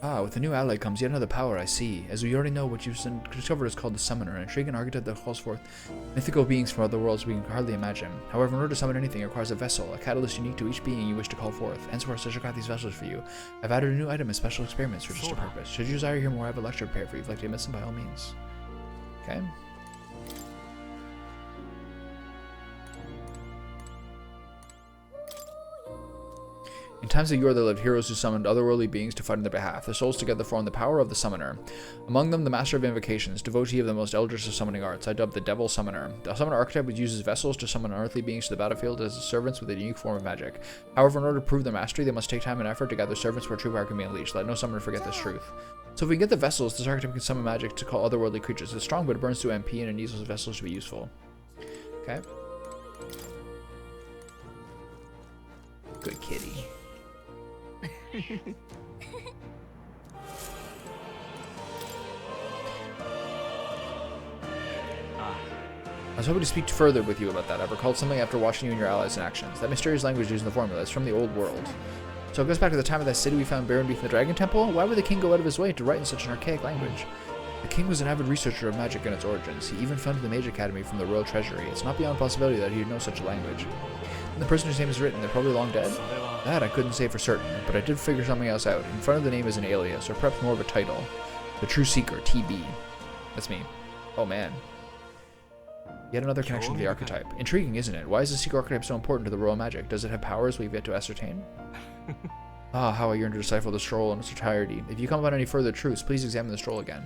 Ah, with the new ally comes yet another power, I see. As we already know, what you've discovered is called the Summoner, an intriguing archetype that calls forth mythical beings from other worlds we can hardly imagine. However, in order to summon anything, it requires a vessel, a catalyst unique to each being you wish to call forth. Henceforth, I shall got these vessels for you. I've added a new item and special experiments for just a purpose. Should you desire to hear more, I have a lecture prepared for you. If you'd like to listen, by all means. Okay. In times of yore there lived heroes who summoned otherworldly beings to fight on their behalf. Their souls together formed the power of the Summoner. Among them, the Master of Invocations, devotee of the most eldritch of summoning arts, I dubbed the Devil Summoner. The Summoner archetype uses vessels to summon unearthly beings to the battlefield as servants with a unique form of magic. However, in order to prove their mastery, they must take time and effort to gather servants where true power can be unleashed. Let no summoner forget this truth. So if we get the vessels, this archetype can summon magic to call otherworldly creatures. It's strong, but it burns through MP and it needs those vessels to be useful. Okay. Good kitty. I was hoping to speak further with you about that. I've recalled something after watching you and your allies in actions. That mysterious language used in the formula is from the old world. So it goes back to the time of that city we found Baron Beef in the Dragon Temple? Why would the king go out of his way to write in such an archaic language? The king was an avid researcher of magic and its origins. He even funded the Mage Academy from the royal treasury. It's not beyond possibility that he'd know such a language. And the person whose name is written, they're probably long dead? That I couldn't say for certain, but I did figure something else out. In front of the name is an alias, or perhaps more of a title. The True Seeker, TB. That's me. Oh man. Yet another connection to the archetype. Intriguing, isn't it? Why is the Seeker archetype so important to the royal magic? Does it have powers we've yet to ascertain? Ah, how I yearn to decipher the scroll in its entirety. If you come upon any further truths, please examine the scroll again.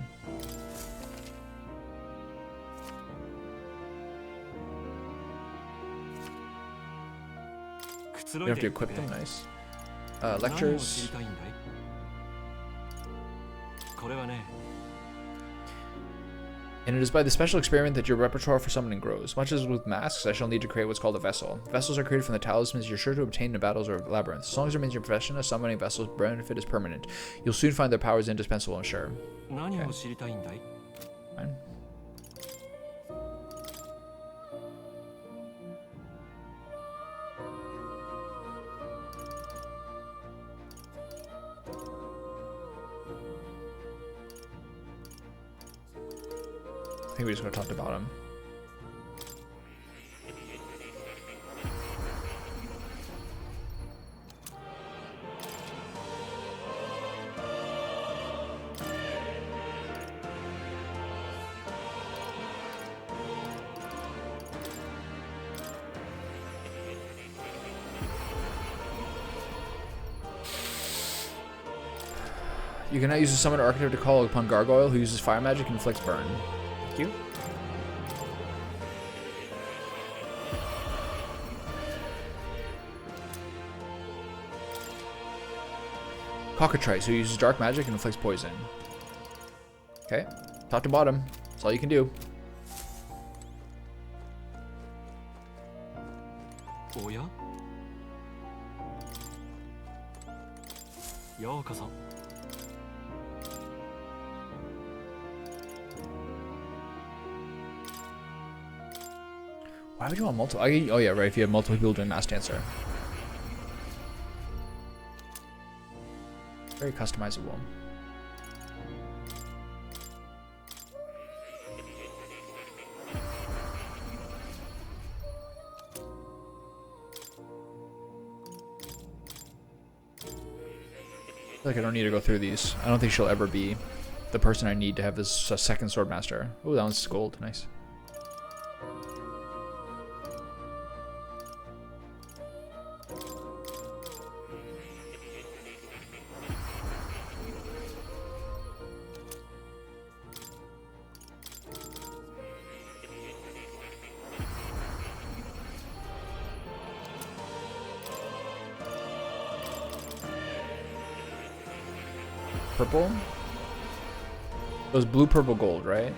You have to equip them, nice. Lectures. And it is by the special experiment that your repertoire for summoning grows. Much as with masks, I shall need to create what's called a vessel. Vessels are created from the talismans you're sure to obtain in battles or labyrinths. As long as it remains your profession, a summoning vessel's benefit is permanent. You'll soon find their powers indispensable, I'm sure. Okay. Fine. I think we just go top to bottom. You cannot use a summoner archetype to call upon Gargoyle, who uses fire magic and inflicts burn. Thank you. Cockatrice, who uses dark magic and inflicts poison. Okay, top to bottom. That's all you can do. Oya? Yokoso. Why would you want multiple? Oh yeah, right, if you have multiple people doing Mass Dancer. Very customizable. I feel like I don't need to go through these. I don't think she'll ever be the person I need to have this second Sword Master. Oh, that one's gold. Nice. Purple? It was blue, purple, gold, right?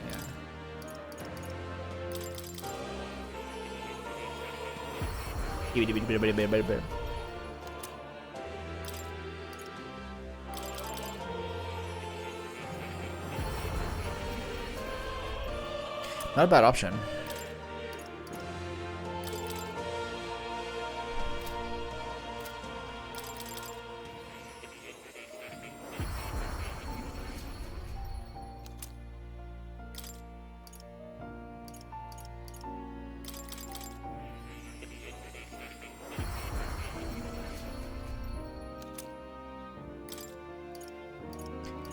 Yeah. Not a bad option.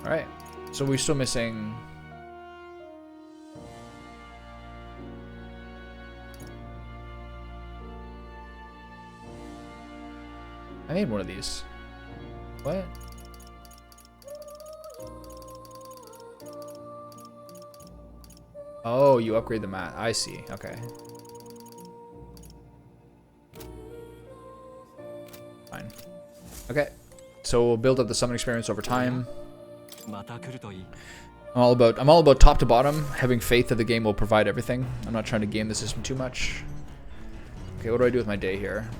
Alright. So we're still missing... I made one of these. What? Oh, you upgrade the mat. I see. Okay. Fine. Okay. So we'll build up the summon experience over time. I'm all about top to bottom, having faith that the game will provide everything. I'm not trying to game the system too much. Okay, what do I do with my day here?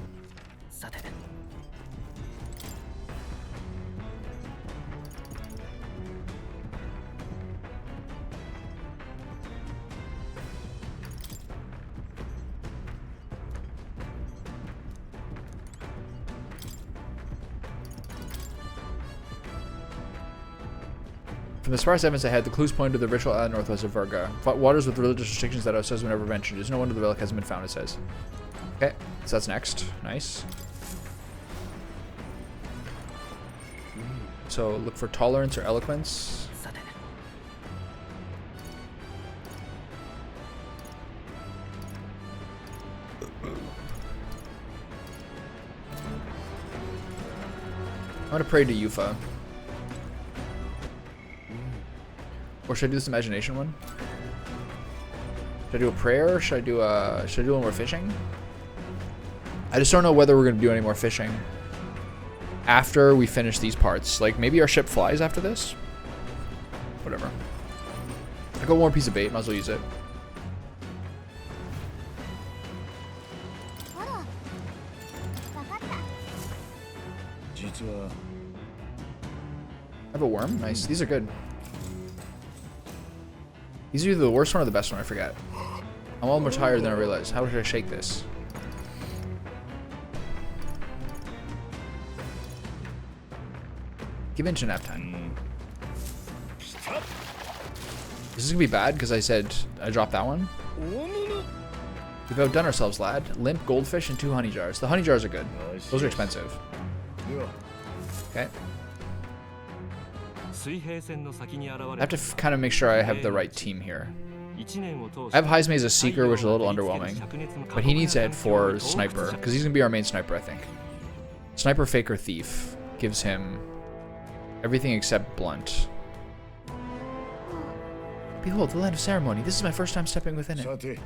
From the sparse evidence ahead, the clues point to the ritual island northwest of Virga. Waters with religious restrictions that says were never ventured. There's no wonder the relic hasn't been found, it says. Okay, so that's next. Nice. So look for tolerance or eloquence. I'm gonna pray to Yufa. Or should I do this imagination one? Should I do a prayer? Should I do one more fishing? I just don't know whether we're gonna do any more fishing after we finish these parts. Like maybe our ship flies after this. Whatever. I got one more piece of bait. Might as well use it. I have a worm. Nice. These are good. These are either the worst one or the best one, I forget. I'm all more tired than I realized. How should I shake this? Give in to nap time. This is gonna be bad because I said I dropped that one. We've outdone ourselves, lad. Limp, goldfish, and 2 honey jars. The honey jars are good. Those are expensive. Okay. I have to kind of make sure I have the right team here. I have Heisme as a seeker, which is a little underwhelming. But he needs to head for sniper, because he's going to be our main sniper, I think. Sniper, faker, thief gives him everything except blunt. Behold, the land of ceremony. This is my first time stepping within it.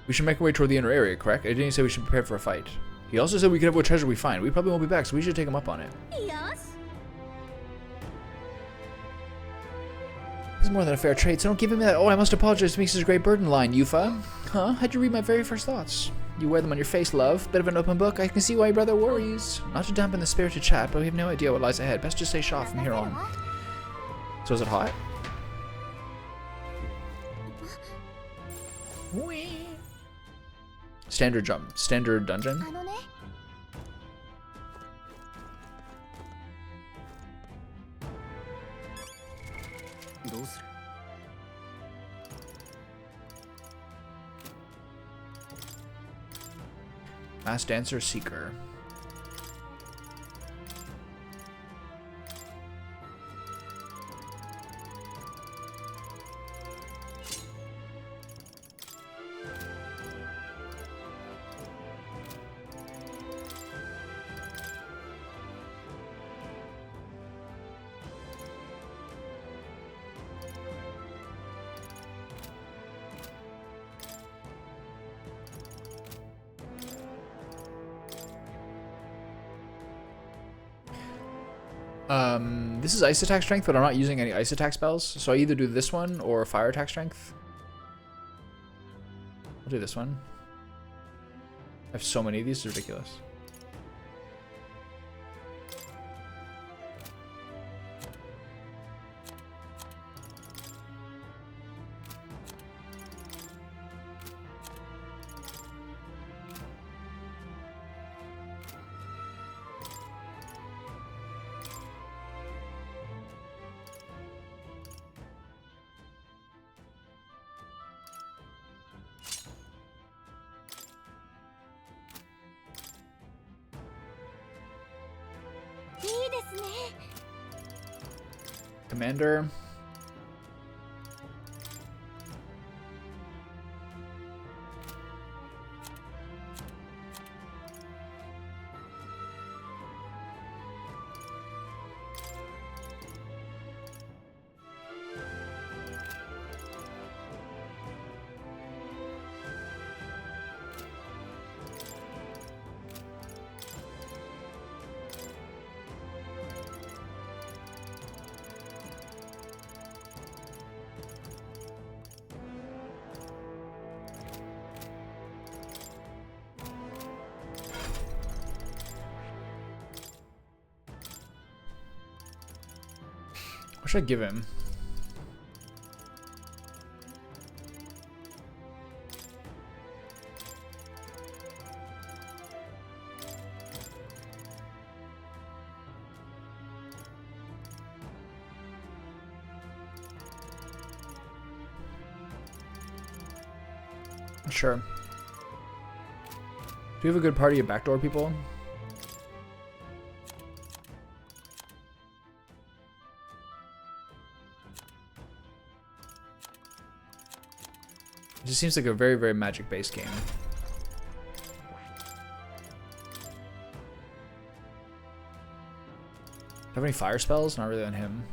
We should make our way toward the inner area, correct? I didn't say we should prepare for a fight. He also said we could have what treasure we find. We probably won't be back, so we should take him up on it. This is more than a fair trade, so don't give him that, oh, I must apologize, makes us a great burden line, Yufa. Huh? How'd you read my very first thoughts? You wear them on your face, love. Bit of an open book. I can see why your brother worries. Not to dampen the spirited chat, but we have no idea what lies ahead. Best just stay sharp from here on. So is it hot? Standard jump. Standard dungeon. Mass Dancer Seeker. This is ice attack strength, but I'm not using any ice attack spells, so I either do this one or fire attack strength. I'll do this one. I have so many of these, it's ridiculous. Commander. What should I give him? Sure. Do we have a good party of backdoor people? It just seems like a very, very magic-based game. Have any fire spells? Not really on him.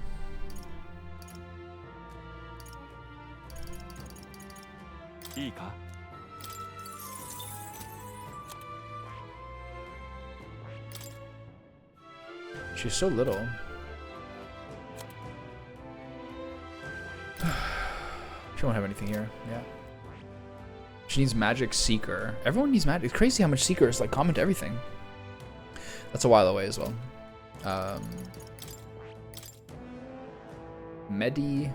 She's so little. She won't have anything here. Yeah. She needs Magic Seeker. Everyone needs Magic. It's crazy how much Seekers like comment everything. That's a while away as well. Medi.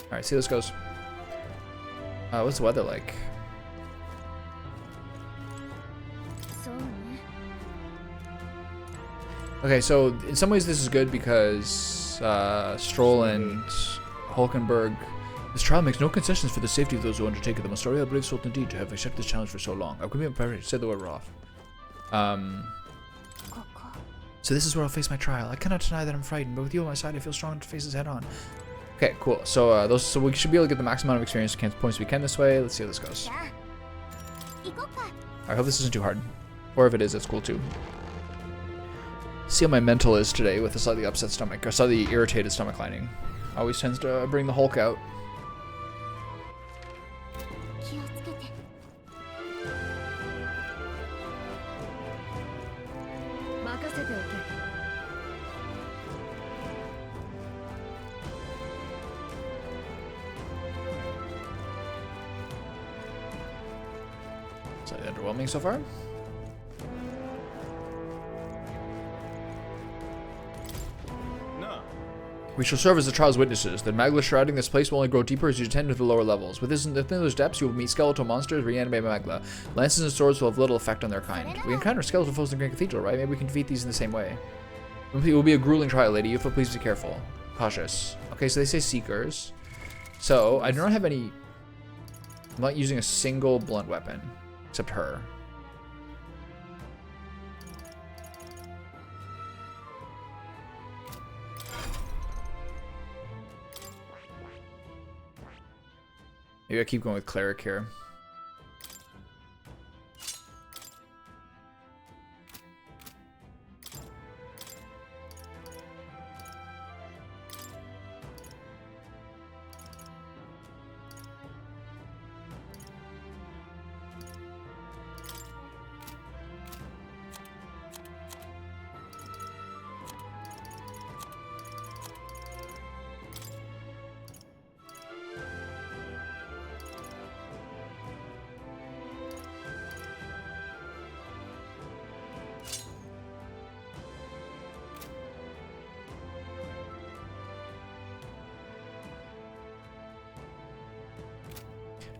Alright, see how this goes. What's the weather like? Okay, so in some ways this is good because Stroll and Hulkenberg. This trial makes no concessions for the safety of those who undertake it. The most brave soul indeed to have accepted this challenge for so long. I've been prepared to say the word we're off. So this is where I'll face my trial. I cannot deny that I'm frightened, but with you on my side, I feel strong to face this head on. Okay, cool. So so we should be able to get the maximum amount of experience points we can this way. Let's see how this goes. I hope this isn't too hard. Or if it is, it's cool too. See how my mental is today with a slightly upset stomach, or slightly irritated stomach lining. Always tends to bring the Hulk out. Slightly underwhelming so far. We shall serve as the trial's witnesses. The magma shrouding this place will only grow deeper as you descend to the lower levels. Within those depths, you will meet skeletal monsters, reanimate magma. Lances and swords will have little effect on their kind. We encounter skeletal foes in the Grand Cathedral, right? Maybe we can defeat these in the same way. It will be a grueling trial, lady. You feel please be careful. Cautious. Okay, so they say seekers. So, I do not have any... I'm not using a single blunt weapon. Except her. Maybe I keep going with cleric here.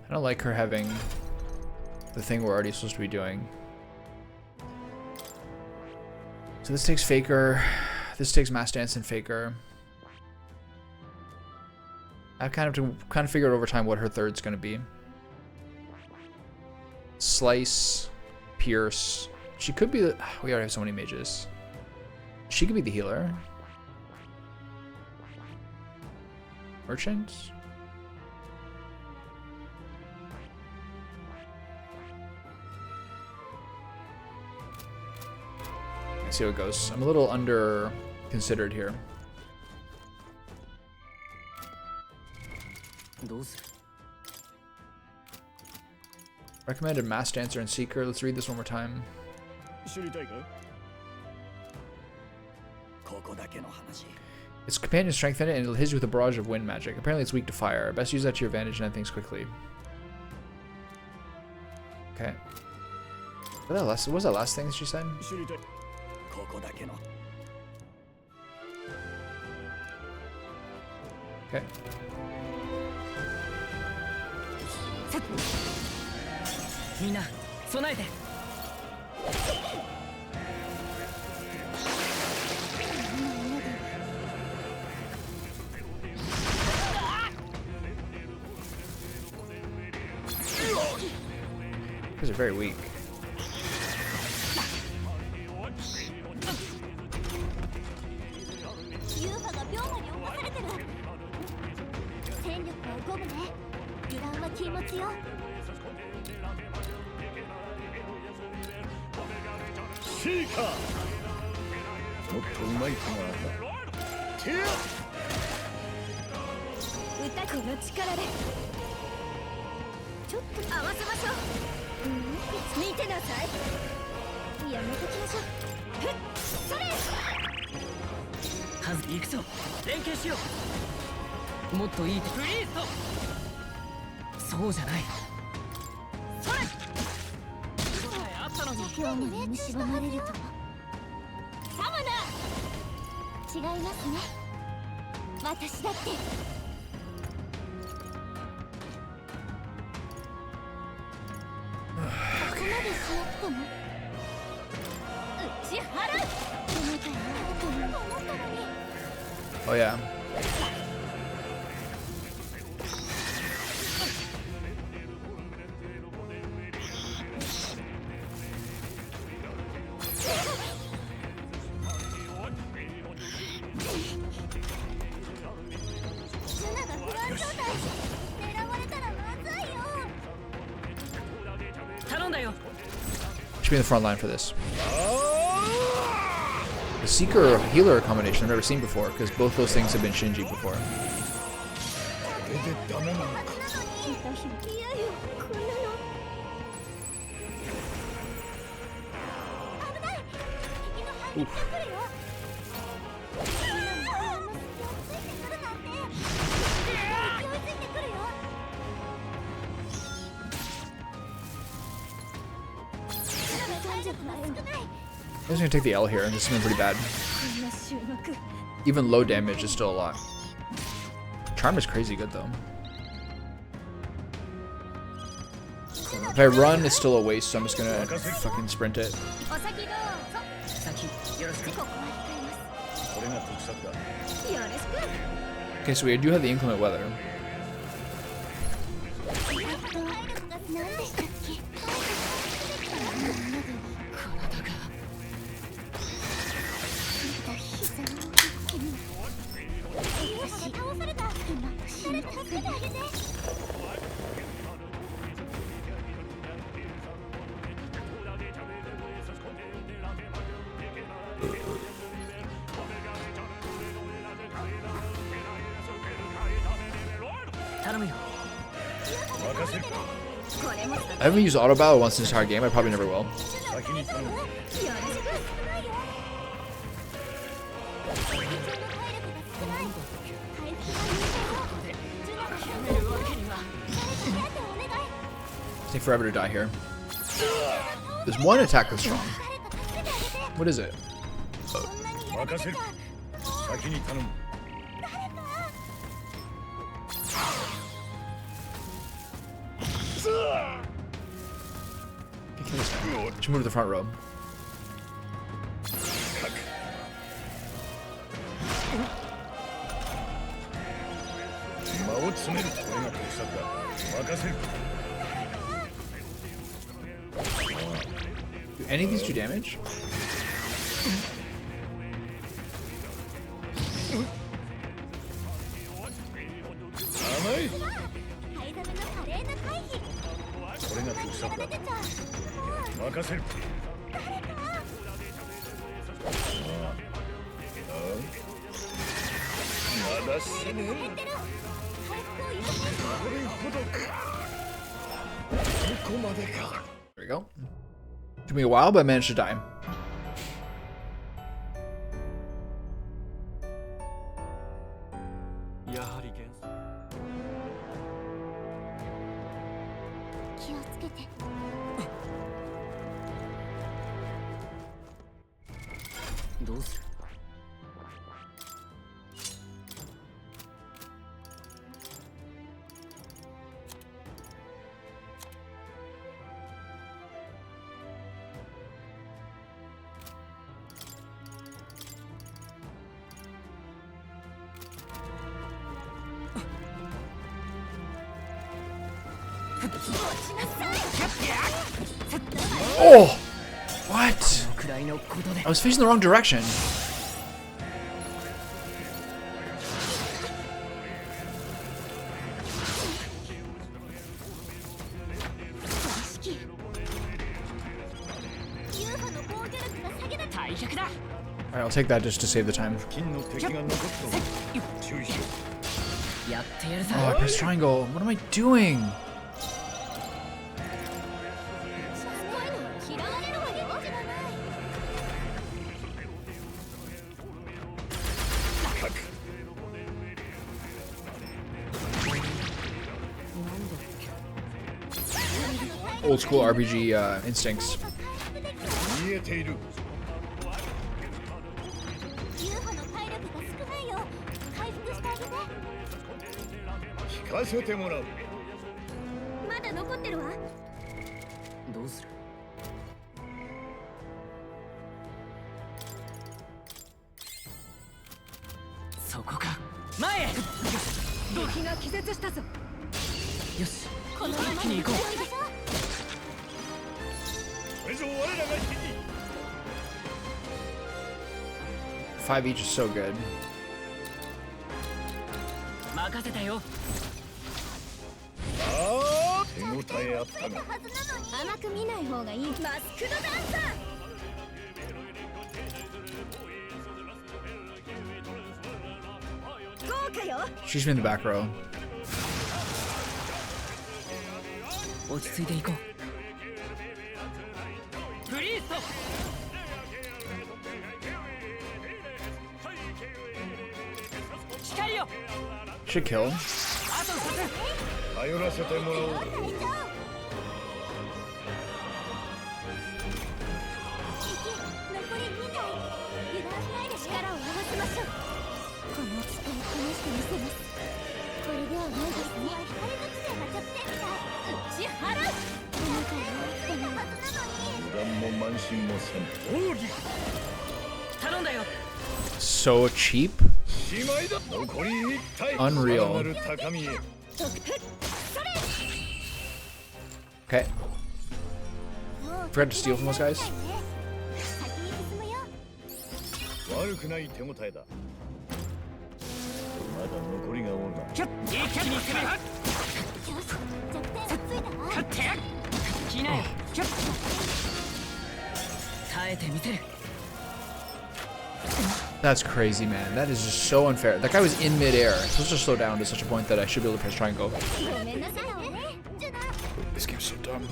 I don't like her having the thing we're already supposed to be doing. So this takes Faker. This takes Mass Dance and Faker. I've kind of figured over time what her third's gonna be. Slice, Pierce. She could be the... We already have so many mages. She could be the healer. Merchant? Let's see how it goes. I'm a little under considered here. Recommended Mass Dancer and Seeker. Let's read this one more time. Its companion strengthen it and it'll hit you with a barrage of wind magic. Apparently it's weak to fire. Best use that to your advantage and end things quickly. Okay. What was that last thing she said? Okay. These are very weak. Oh yeah. Should be in the front line for this. The Seeker healer combination I've never seen before, because both those things have been Shinji before. Oof. I'm just gonna take the L here. This has been pretty bad. Even low damage is still a lot. Charm is crazy good though. If I run, it's still a waste, so I'm just gonna fucking sprint it. Okay, so we do have the inclement weather. I haven't used auto battle once in this entire game. I probably never will. Take forever to die here. There's one attack that's strong. What is it? Oh. Should move to the front row. Do any of these do damage? There we go. Took me a while, but I managed to die. Oh! What? I was facing the wrong direction. Alright, I'll take that just to save the time. Oh, I pressed triangle. What am I doing? Old school RPG instincts. Five each is so good. She's in the back row. Should kill him. So cheap. Unreal. Okay. Forgot to steal from those guys. That's crazy, man. That is just so unfair. That guy was in midair. It's supposed to slow down to such a point that I should be able to press triangle. This game's so dumb.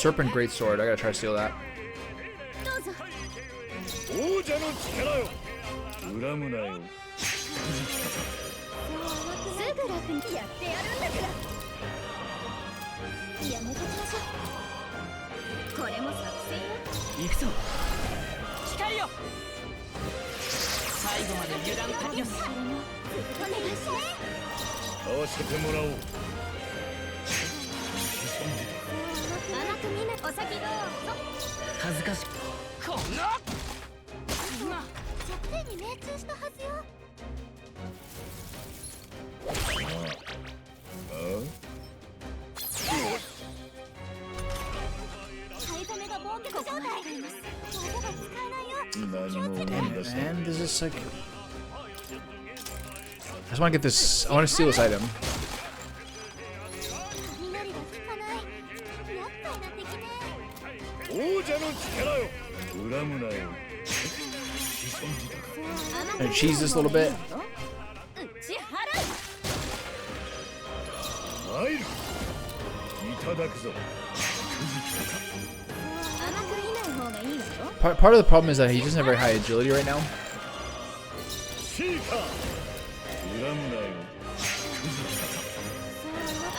Serpent Greatsword. I gotta try to steal that. どうぞ。王者の力よ恨むなよすぐ楽にやってやるんだから。やめときましょう。これも作戦よ。行くぞ光よ最後まで油断かけよしそれもお願いします。合わせてもらおう甘く見な。お先どうぞ。恥ずかしいこんな弱点に命中したはずよ。買い染めが防御状態。技が使えないよ。何も Damn it, man. This is like. I just want to get this. I want to steal this item. 雷が効かない。厄介な敵ね。王者の力よ恨むなよ I'm gonna cheese this a little bit. 打ち払う。参るいただくぞ 甘く見ない方がいいわよ。Part of the problem is that he doesn't have very high agility right now. シーカー恨むなよ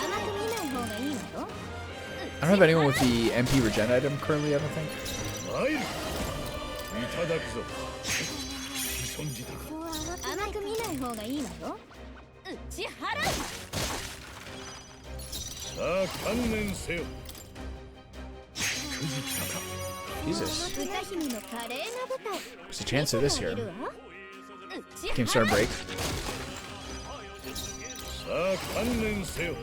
甘く見ない方がいいわよ。 I don't have anyone with the MP regen item currently, I don't think. 参るいただくぞ潜んじたか甘く見ない方がいいわよ。打ち払う。さあ観念せよ Jesus. 歌姫の華麗な舞台。 There's a chance of this here. 打ち Game 払 starting to break. さあ観念せよ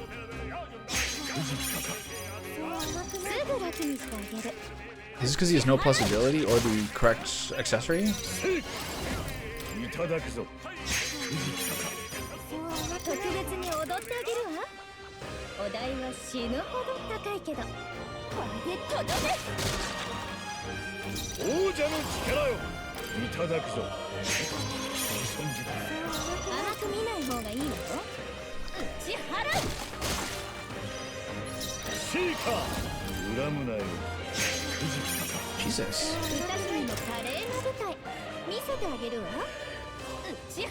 すぐ楽にしてあげる。 Is this because he has no plus agility or the correct accessory? いただくぞ特別に踊ってあげるわ。お代は死ぬほど高いけど、これでとどめ。王者の力よいただくぞ潜んじた甘く見ない方がいいわよ。打ち払う。シーカー恨むなよ Jesus. 歌姫の華麗な舞台見せてあげるわ。打ち払う。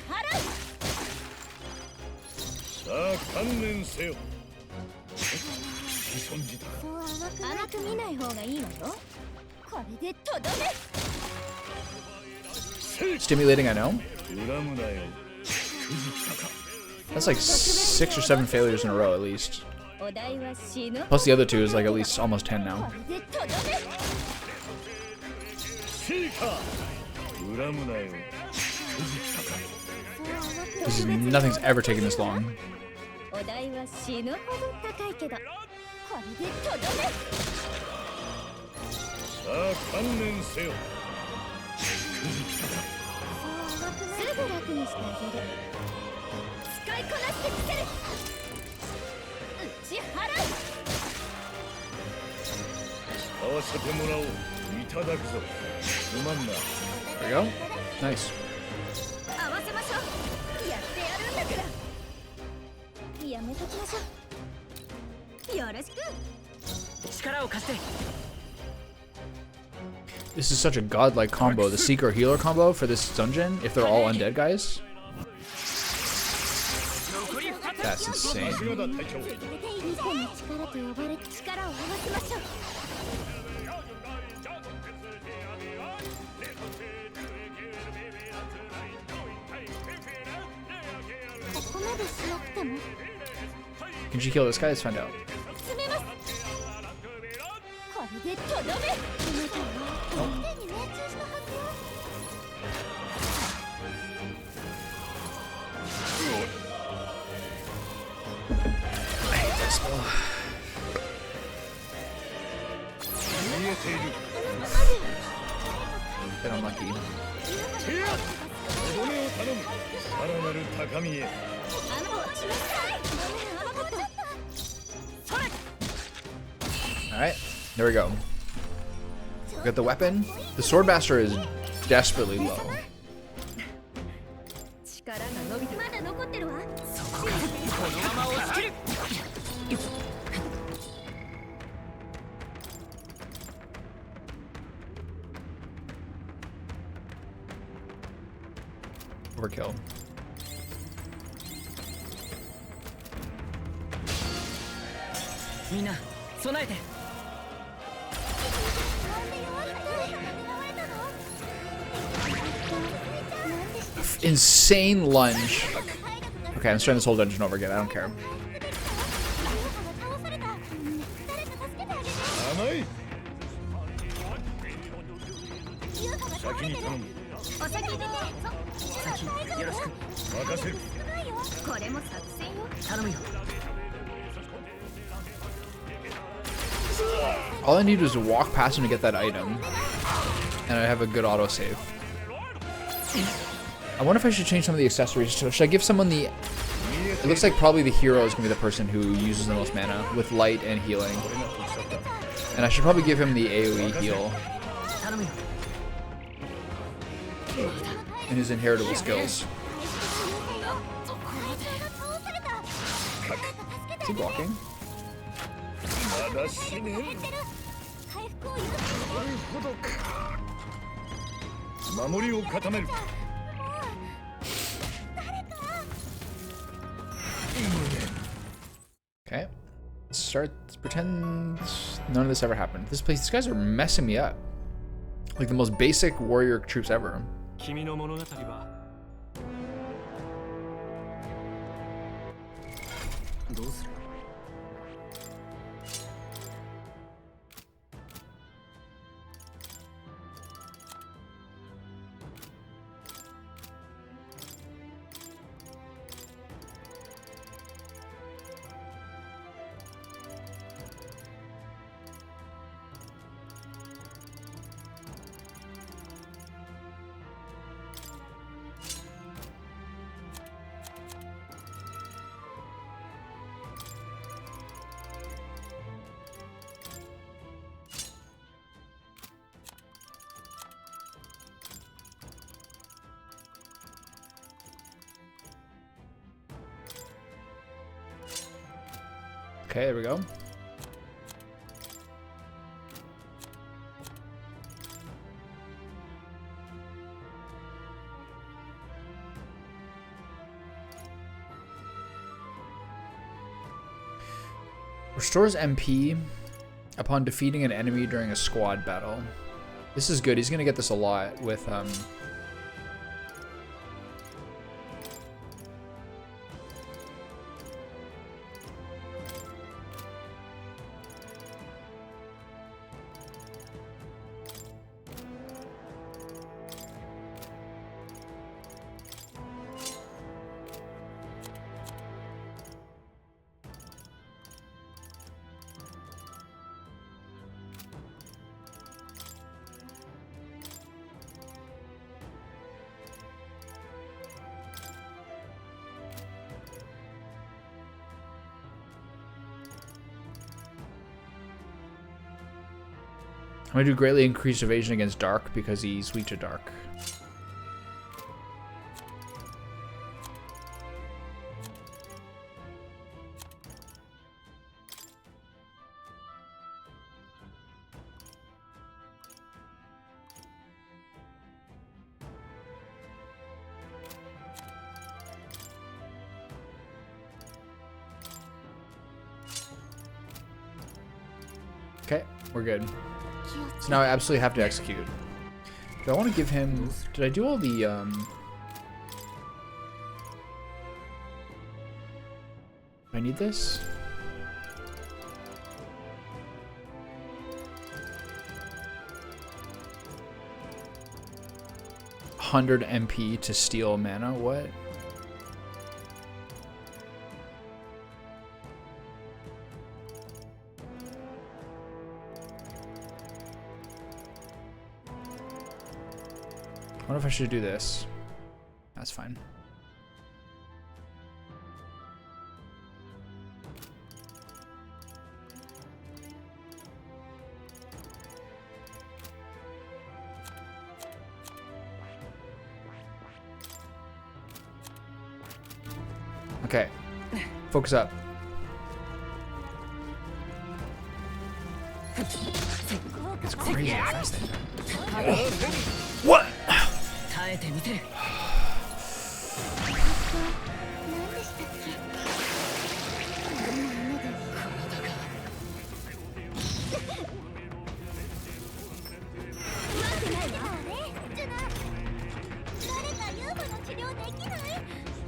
さあ観念せよ潜んじたか甘く見ない方がいいわよ。これでとどめ。 Stimulating, I know. 恨むなよ That's like 6 or 7 failures in a row at least. お代は死ぬ。 Plus the other two is like at least almost 10 now. これでとどめ。シーカー恨むなよ Because nothing's ever taken this long. お代は死ぬほど高いけど、これでとどめ。さあ観念せよすぐ楽にしてあげる。使いこなしてみせる。打ち払う。合わせてもらおういただくぞすまんな There you go. Nice. 合わせましょう。やってやるんだから。やめときましょう。よろしく。力を貸して This is such a godlike combo. The Seeker Healer combo for this dungeon, if they're all undead guys. That's insane. さすがだ隊長ニコの力と呼ばれ力を合わせましょう。ここまでしなくても Can she kill this guy? Let's find out. 進めます。これでとどめ。あなたは得点に命中したはずよ。I hate this spell. 見えている Bit unlucky. 手やとどめを頼むさらなる高みへ Alright, there we go. We got the weapon. The Swordmaster is desperately low. 力が伸びてまだ残ってるわ。このまま押し切る Overkill. Mina, 備えて。 Insane lunge. Okay, I'm starting this whole dungeon over again. I don't care. 甘い先に頼むお先に先よろしく。任せるこれも作戦よ。頼むよ。 All I need was to walk past him to get that item, and I have a good autosave. I wonder if I should change some of the accessories. Should I give someone the... It looks like probably the hero is going to be the person who uses the most mana with light and healing. And I should probably give him the AoE heal 頼むよ。 and his inheritable skills. Is he blocking? まだ死ねん回復を許す。なるほどか守りを固める Okay. Let's pretend none of this ever happened. These guys are messing me up. Like the most basic warrior troops ever. 君の物語はどうする？ Okay, there we go. Restores MP upon defeating an enemy during a squad battle. This is good. He's gonna get this a lot with I'm gonna do greatly increased evasion against dark because he's weak to dark. Okay, we're good. So now I absolutely have to execute. Do I want to give him... Did I do all the, I need this? $100 MP to steal mana? What? I wonder if I should do this. That's fine. Okay. Focus up. It's crazy how fast they are. What? 耐えてみてる。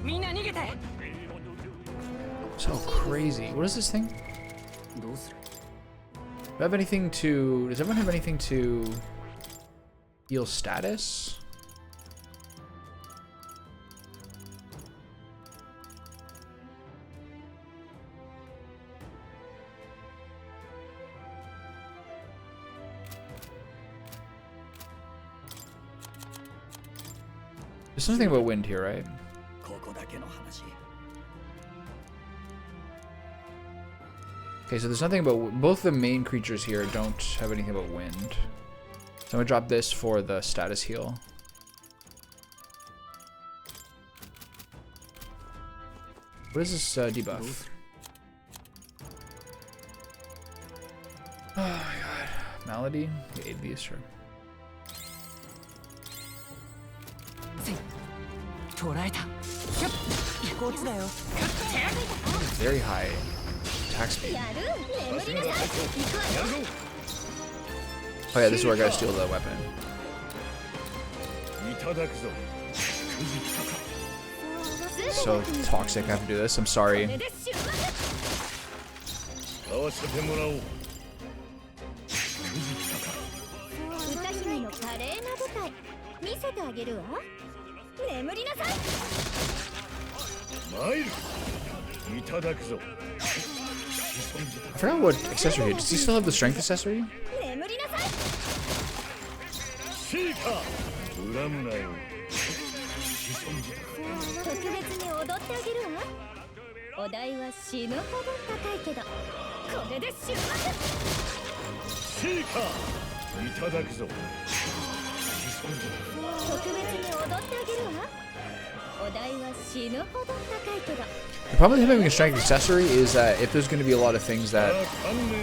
みんな逃げて。 So crazy. What is this thing? どうする？ Do I have anything to... Does everyone have anything to heal status? There's something about wind here, right? ここだけの話。 Okay, so there's nothing about... Both the main creatures here don't have anything about wind. So I'm gonna drop this for the status heal. What is this debuff? Oh my god. Malady? The 8 these, sure. 捕らえた。ひょっ、こっちだよ。 Very high attack speed. やる眠りなさい。行くわよ。 Oh yeah, this is where I gotta steal the weapon. いただくぞ。 So toxic, I have to do this. I'm sorry. これで終幕。使わせてもらおう。歌姫の華麗な舞台見せてあげるわ。眠りなさい。参る。いただくぞ。 I forgot what accessory he had. Does he still have the strength accessory? 眠りなさい。シーカー。恨むなよ。特別に踊ってあげるわ。お代は死ぬほど高いけど、これで終幕。シーカー。いただくぞ。特別に踊ってあげるわ。お代は死ぬほど高いけど。 The problem with him having a strength accessory is that if there's going to be a lot of things that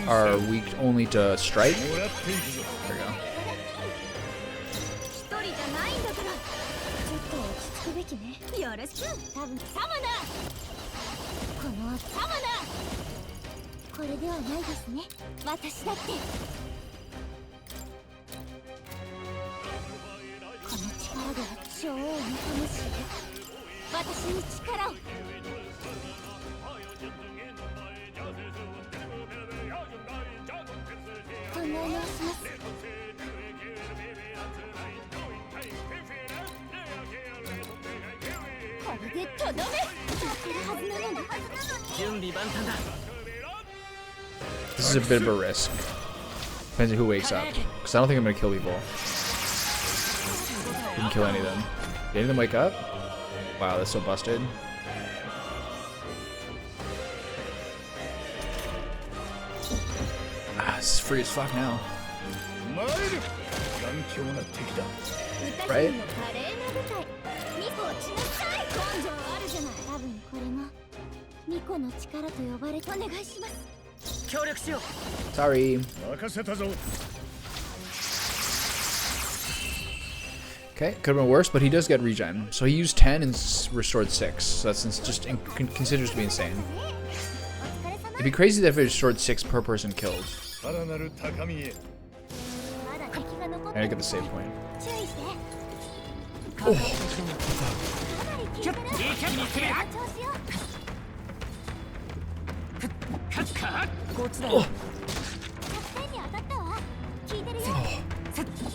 are weak only to strike, もらっていくぞ。 there we go. 一人じゃないんだから。ちょっと落ち着くべきね。よろしく。多分サマだ。このサマだ。これではないですね。私だって。この力で女王の魂よ。私に力を。考え直します。これでとどめ。やってるはずなのに。準備万端だ。 This is a bit of a risk. Depends on who wakes up. Because I don't think I'm going to kill people. Didn't kill any of them. Did any of them wake up? Wow, that's so busted. Ah, this is free as fuck now. 参る。頑強な敵だ。歌姫の華麗な舞台。ミコ落ちなさい。根性あるじゃない。多分これもミコの力と呼ばれてお願いします。協力しよう。 Sorry. 任せたぞ。 Okay, could have been worse, but he does get regen. So he used 10 and restored 6. So that's just considers to be insane. お疲れ様。 It'd be crazy that if it restored 6 per person killed. さらなる高みへ。まだ敵が残っ And I て get the save point. 注意して。かなり効いてる。調子よ。こっちだよ。 100点に当たったわ。効いてるよ。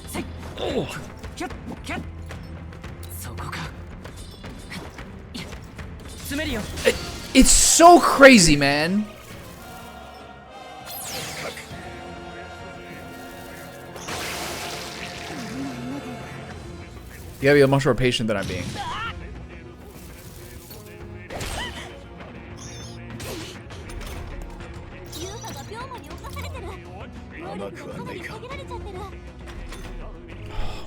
せい。キュッキュッ。そこか。詰めるよ。 It's so crazy, man. You gotta be much more patient than I'm being. 優香が病魔に侵されてる。能力がかなり限られちゃってる。 Oh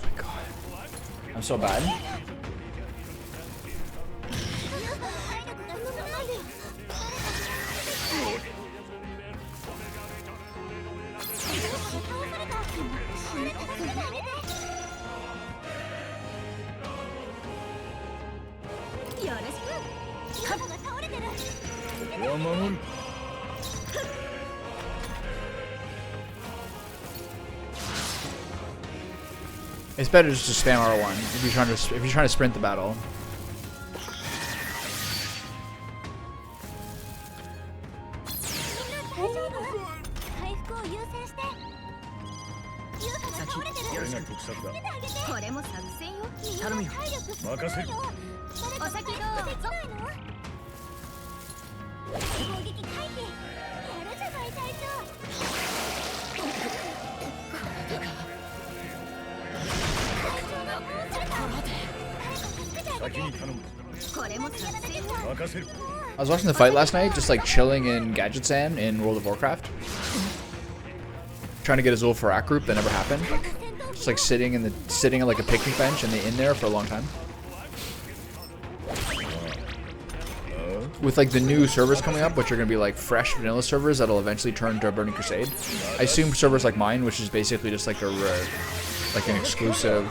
my god. I'm so bad. 体力が進まないで。優香が倒された。誰か助けてあげて。よろしく。優香が倒れてる。ここは守る。 It's better just to spam R1 if you're trying to sprint the battle. 大丈夫。回復を優先して。優香が倒れてる。俺が得策だ。助けてあげて。これも作戦よ。頼むよ。体力少ないよ。任せる。お先どうぞ。攻撃回避。やるじゃない隊長。先に頼む。これも作戦よ。任せる。I was watching the fight last night, just like chilling in Gadget-san in World of Warcraft. Trying to get a Zul'Farrak group that never happened. Just like sitting on like a picnic bench and they in there for a long time. With like the new servers coming up, which are gonna be like fresh vanilla servers that'll eventually turn to a Burning Crusade. I assume servers like mine, which is basically just like like an exclusive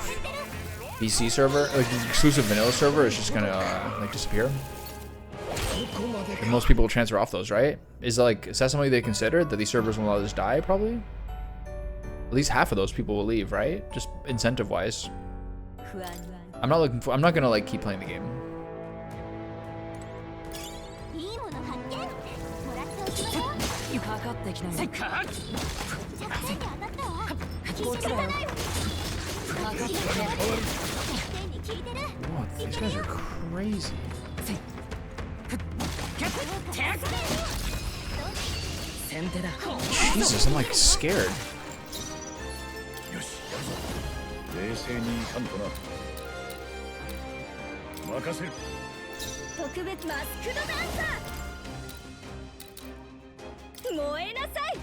BC server, like an exclusive vanilla server, is just gonna like disappear. And most people will transfer off those, right? Is that something they considered, that these servers will all just die? Probably. At least half of those people will leave, right? Just incentive wise. I'm not gonna like keep playing the game. Oh, these guys are crazy. Jesus, I'm like scared. 冷静にいかんとな。任せる。特別マスクドダンサー。燃えなさい。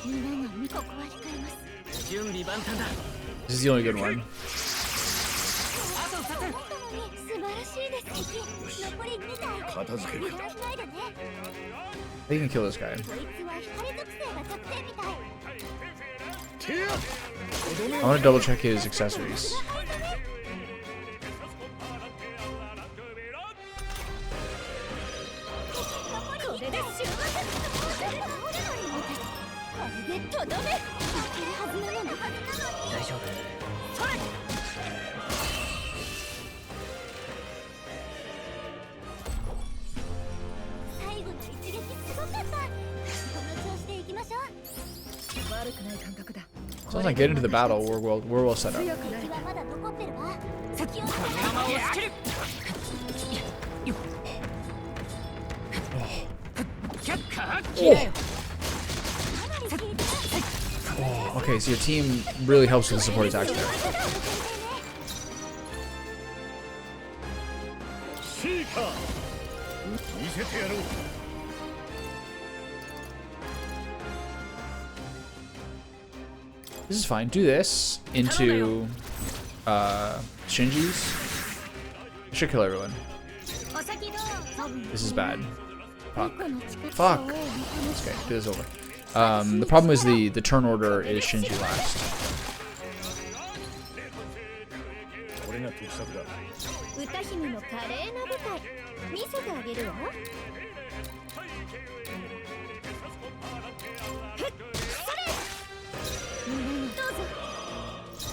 皆が見ここは控えます。準備万端だ。This is the only good one. 素晴らしいです。残り2体。片付ける。 They can kill this guy. こいつは光属性が弱点みたい。 I want to double check his accessories. これで終末。これでとどめ。いけるはずなのに。大丈夫。それ。最後の一撃すごかった。この調子でいきましょう。悪くない感覚だ。 As long as I get into the battle, we're well set up. 敵はまだ残ってるわ。先をつけて。 Oh, okay, so your team really helps with the support attacks there. シーカー見せてやろう。 This is fine. Do this into Shinji's. It should kill everyone. This is bad. Fuck. Fuck. Okay, do this over. The problem is the turn order is Shinji last. これが得策だ。歌姫の華麗な舞台見せてあげるわ。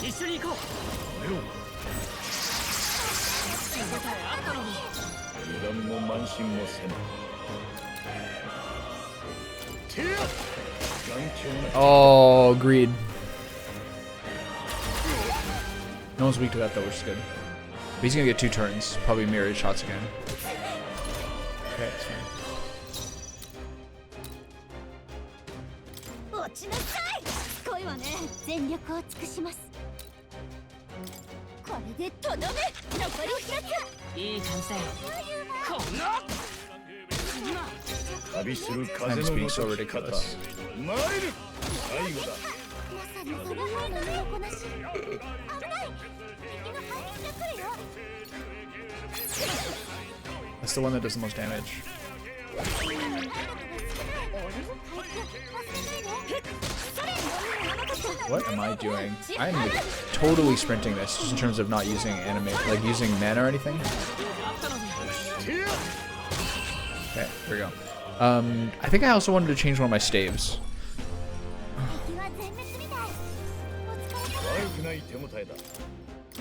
一緒に行こう。油断も慢心もせぬ。Oh, greed. No one's weak to that though, which is good. But he's gonna get 2 turns. Probably mirrored shots again. Okay, it's fine. 落ちなさい。恋はね、全力を尽くします。これでとどめ。残り1つ。いい感じだよ。こんな。旅する風 I'm の just ご being so とき方。 ridiculous. 参る。最後だ。まさにその方の身をこなし。危ない。敵の反撃が来るよ。 That's the one that does the most damage. What am I doing? I'm like totally sprinting this just in terms of not using like using mana or anything. Okay, here we go. I think I also wanted to change one of my staves. 悪くない手応えだ。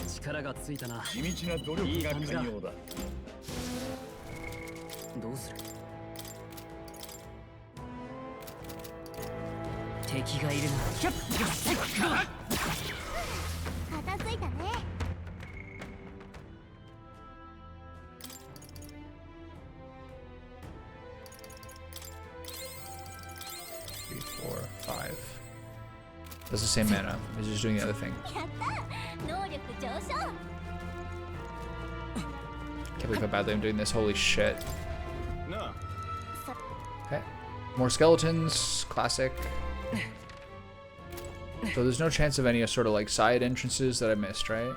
力がついたな。地道な努力が寛容だ。どうする？敵がいるな。キャッ片付いたね。 3, 4, 5. That's the same mana. He's just doing the other thing. やった能力上昇。 Can't believe how badly I'm doing this. Holy shit. なあ Okay. More skeletons. Classic. So there's no chance of any sort of like side entrances that I missed, right?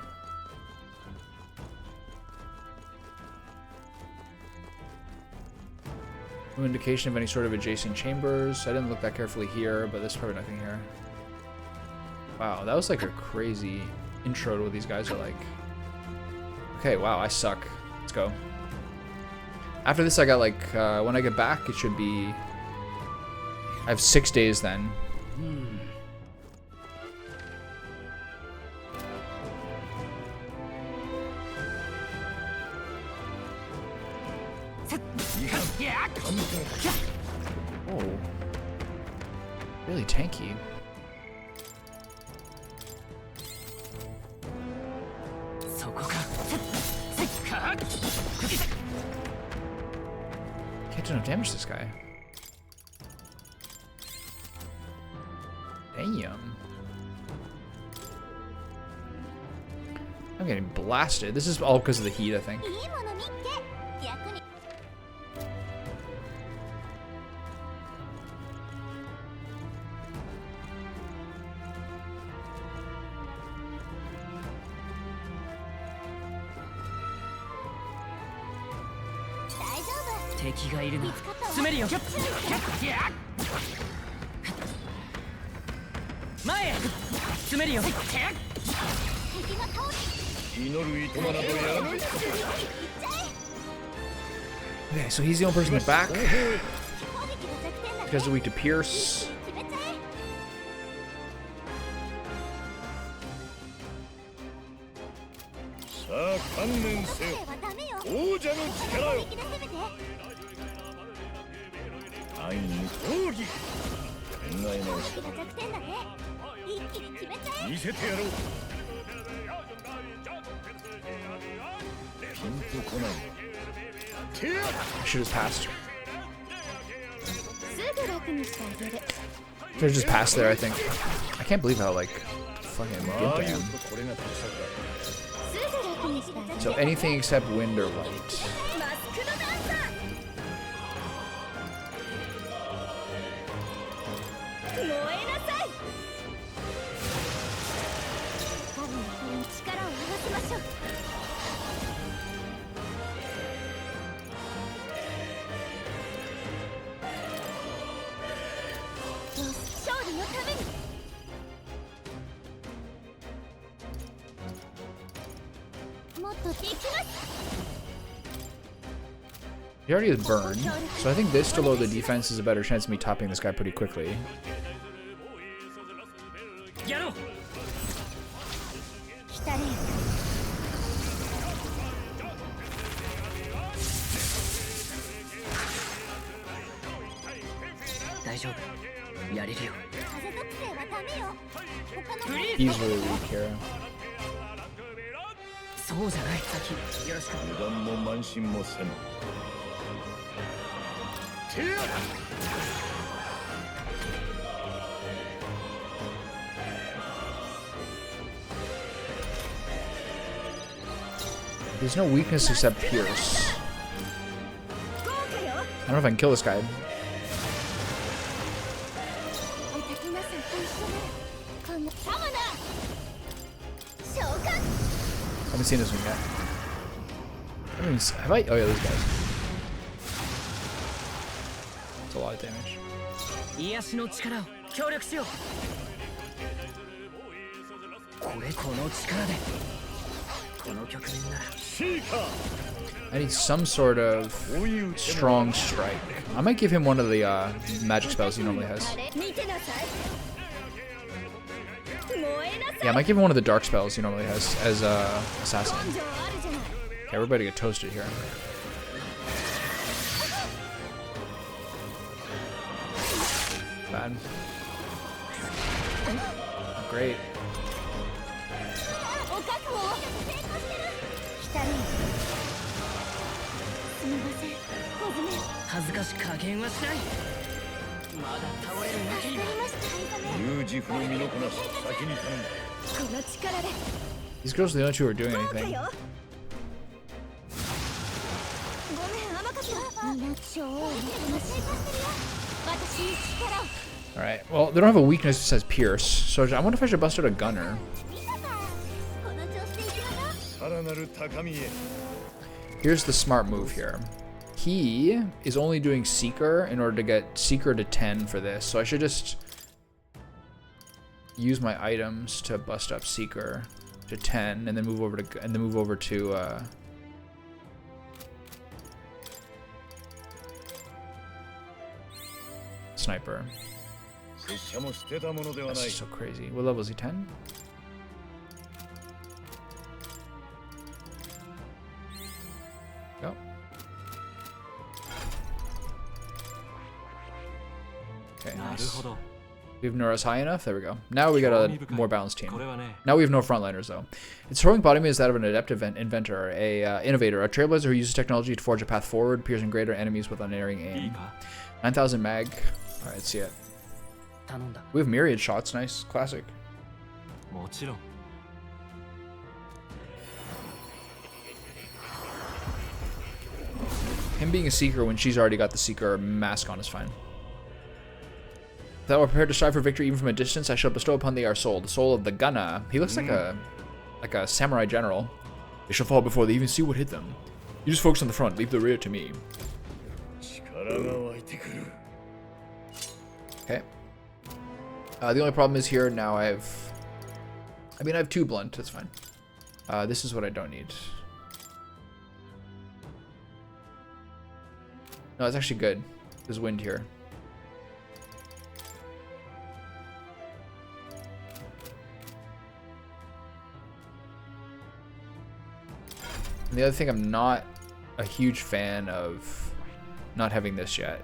No indication of any sort of adjacent chambers. I didn't look that carefully here, but there's probably nothing here. Wow, that was like a crazy intro to what these guys are like. Okay, wow, I suck. Let's go. After this, I got like, when I get back, it should be... I have 6 days then. Oh. Really tanky. Can't do enough damage to this guy. Damn. I'm getting blasted. This is all because of the heat, I think. いいもの見っけ。役に。 大丈夫。敵がいるな。見つかったわ。詰めるよ。前へ詰めるよ。敵が倒れ。祈るいとまなどやらない。 Okay, so he's the only person in the back. 攻撃の弱点だ You guys are weak to Pierce. 決めちゃえ。さあ観念せよ。はダメよ。王者の力よ。攻撃で攻めて。愛に抗議。考え直し攻撃の弱点だね。一気に決めちゃえ。見せてやろう。ピンとこない。てや。 I should have passed. すぐ楽にしてあげる。 Should have just passed there, I think. I can't believe how, like, fucking ああ gimped I いう am. とこれが得策だ。すぐ楽にしてあげる。 So anything except wind or light. マスクのダンサー。燃えなさい。多分これに力を合わせましょう。勝利のために。 もっとできます。 He already has burn, so I think this to lower the defense is a better chance of me topping this guy pretty quickly. やろう。来たれよ。大丈夫。やれるよ。風属性はダメよ。他の He's really weak here. そうじゃない。先よろしく。油断も慢心もせぬ。てや。 There's no weakness except Pierce. I don't know if I can kill this guy. おたけなさんと一緒ならこんなサマナ召喚。 I haven't seen this one yet. Have I? Oh yeah, these guys. That's a lot of damage. 癒しの力を協力しよう。この力でこの局面なら。 I need some sort of strong strike. I might give him one of the magic spells he normally has. 見てなさい。燃えなさい。 Yeah, I might give him one of the dark spells he normally has as assassin. 根性あるじゃない。 Okay, everybody get toasted here. Bad. Great. お覚悟を来たね。すみませんコズメ。恥ずかし加減はしない。まだ倒れる抜けに助かりました。ユージフの身のこなし先に頼む。この力で These girls are the only two who are doing 豪華 anything. よ。ごめん甘かった。みんな超を持ってます。私に力を。Alright, well, they don't have a weakness that says Pierce, so I wonder if I should bust out a gunner. この調子でいきましょう。さらなる高みへ。 Here's the smart move here. He is only doing Seeker in order to get Seeker to 10 for this, so I should just use my items to bust up Seeker to 10 and then move over to Sniper. 拙者も捨てたものではない。 That's so crazy. What level is he? 10? Go. Okay, なる nice. ほど。 We have Nora's high enough. There we go. Now we got a more balanced team. これはね、 Now we have no frontliners though. Its heroic bottom is that of an adept inventor, a innovator, a trailblazer who uses technology to forge a path forward, piercing greater enemies with unerring いい aim. か。 9,000 mag. All right, let's see it. 頼んだ。 We have myriad shots. Nice, classic. もちろん。 Him being a seeker when she's already got the seeker mask on is fine. That we're prepared to strive for victory even from a distance, I shall bestow upon thee our soul, the soul of the gunna. He looks like a samurai general. They shall fall before they even see what hit them. You just focus on the front, leave the rear to me. 力が湧いてくる。 Okay. The only problem is here now I have 2 blunt, that's fine. This is what I don't need. No, it's actually good. There's wind here. And the other thing, I'm not a huge fan of not having this yet.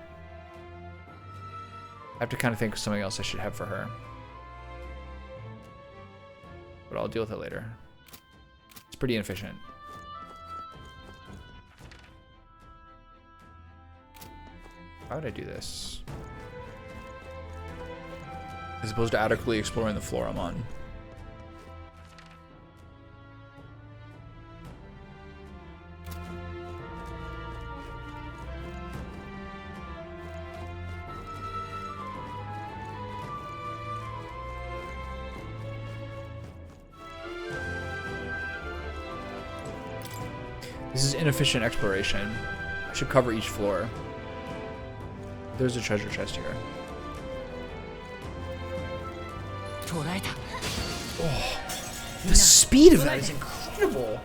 I have to kind of think of something else I should have for her. But I'll deal with it later. It's pretty inefficient. How would I do this? As opposed to adequately exploring the floor I'm on. This is inefficient exploration. I should cover each floor. There's a treasure chest here. 捉えた。 The speed of that is incredible.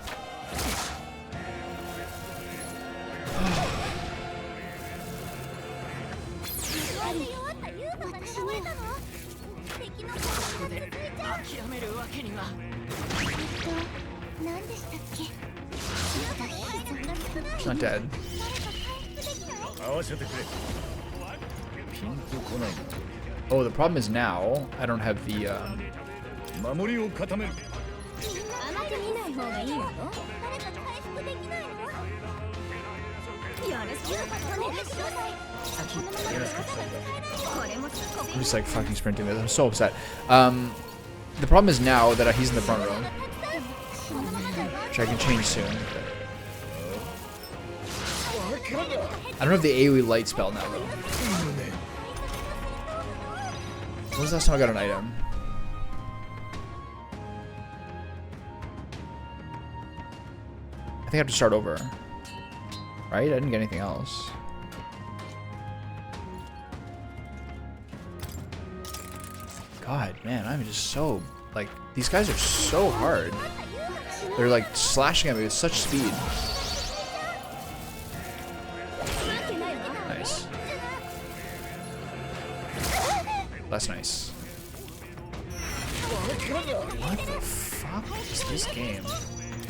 She's not dead. 合わせてくれ。ピンとこない。 Oh, the problem is now I don't have the 守りを固める。甘く見ない方がいいの？誰か回復できないの？よろしくお願いします。先よろしく。これも I'm just like fucking sprinting with it. I'm so upset. The problem is now that he's in the front row, which I can change soon. I don't have the AoE light spell now though. When was the last time I got an item? I think I have to start over. Right? I didn't get anything else. God, man, I'm just so... Like, these guys are so hard. They're like slashing at me with such speed. Nice. That's nice. What the fuck is this game?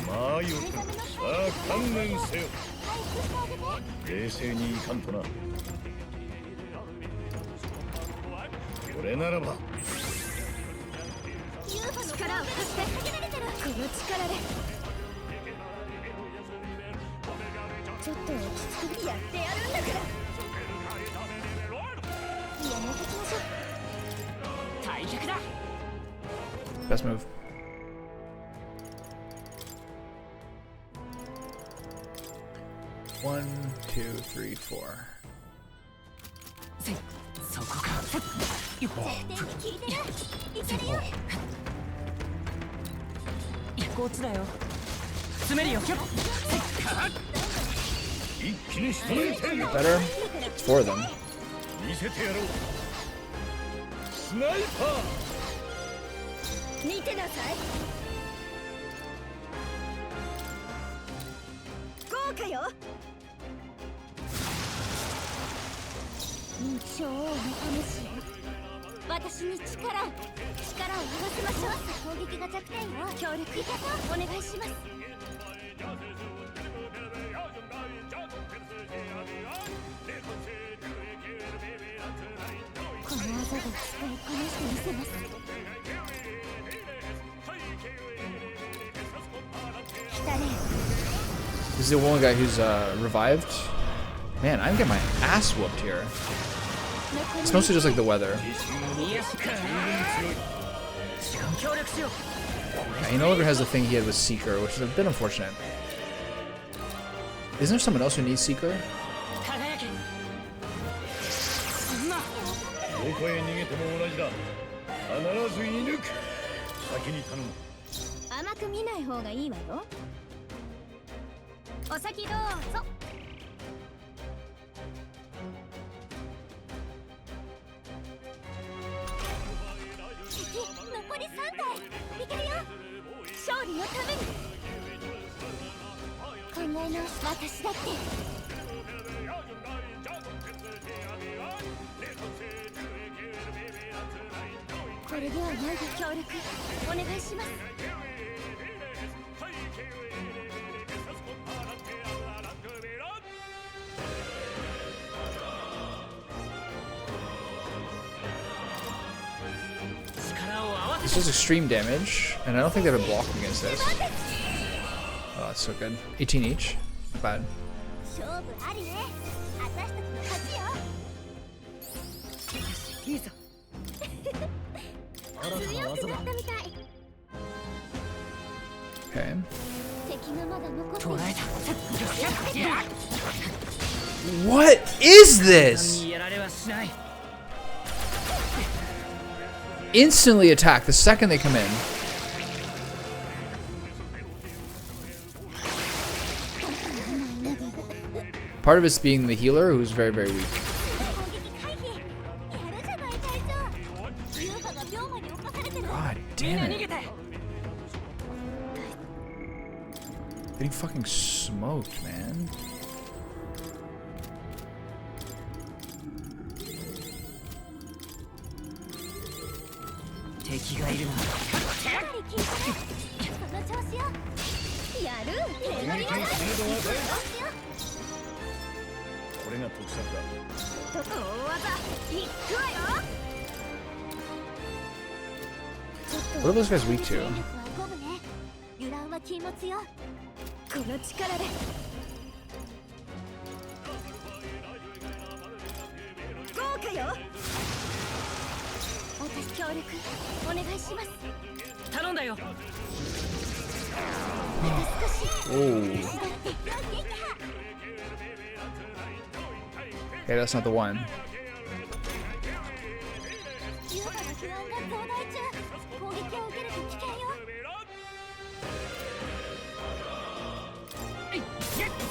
まあよく。さあ観念せよ。冷静にいかんとな。これならば。力を貸してこの力でちょっと落ち着くやってやるんだからやめてきましょう退却だ Best move. One, two, three, four. そこかよ聞いてるいけるよこっちだよ詰めるよ一気に仕留めて Better? It's four of them. 見せてやろうスナイパー見てなさい豪華よ超お試しよ私に力を合わせましょう攻撃が弱点よ協力いけそうお願いしますこの技で使いこなしてみせます This is the one guy who's revived. Man, I'm getting my ass whooped here. It's mostly just like the weather. Yeah, he no longer has the thing he had with Seeker, which is a bit unfortunate. Isn't there someone else who needs Seeker? どこへ逃げても同じだ必ず射抜く先に頼む甘く見ない方がいいわよお先どうぞ残り3台いけるよ勝利のために考え直し私だってこれではない協力お願いします This does extreme damage, and I don't think they have a block against this. Oh, that's so good. 18 each. Not bad. 勝負ありね私たちの勝ちよいいぞ強くなったみたい Okay. 敵がまだ残っている What is this? Instantly attack the second they come in. Part of it's being the healer, who's very, very weak. God damn it. Getting fucking smoked, man. What are those guys weak to? 油断は禁物よこの力で豪華よ私協力お願いします頼んだよ Oh. Okay, that's not the one. ユーガの不安が増大中攻撃を受けると危険よ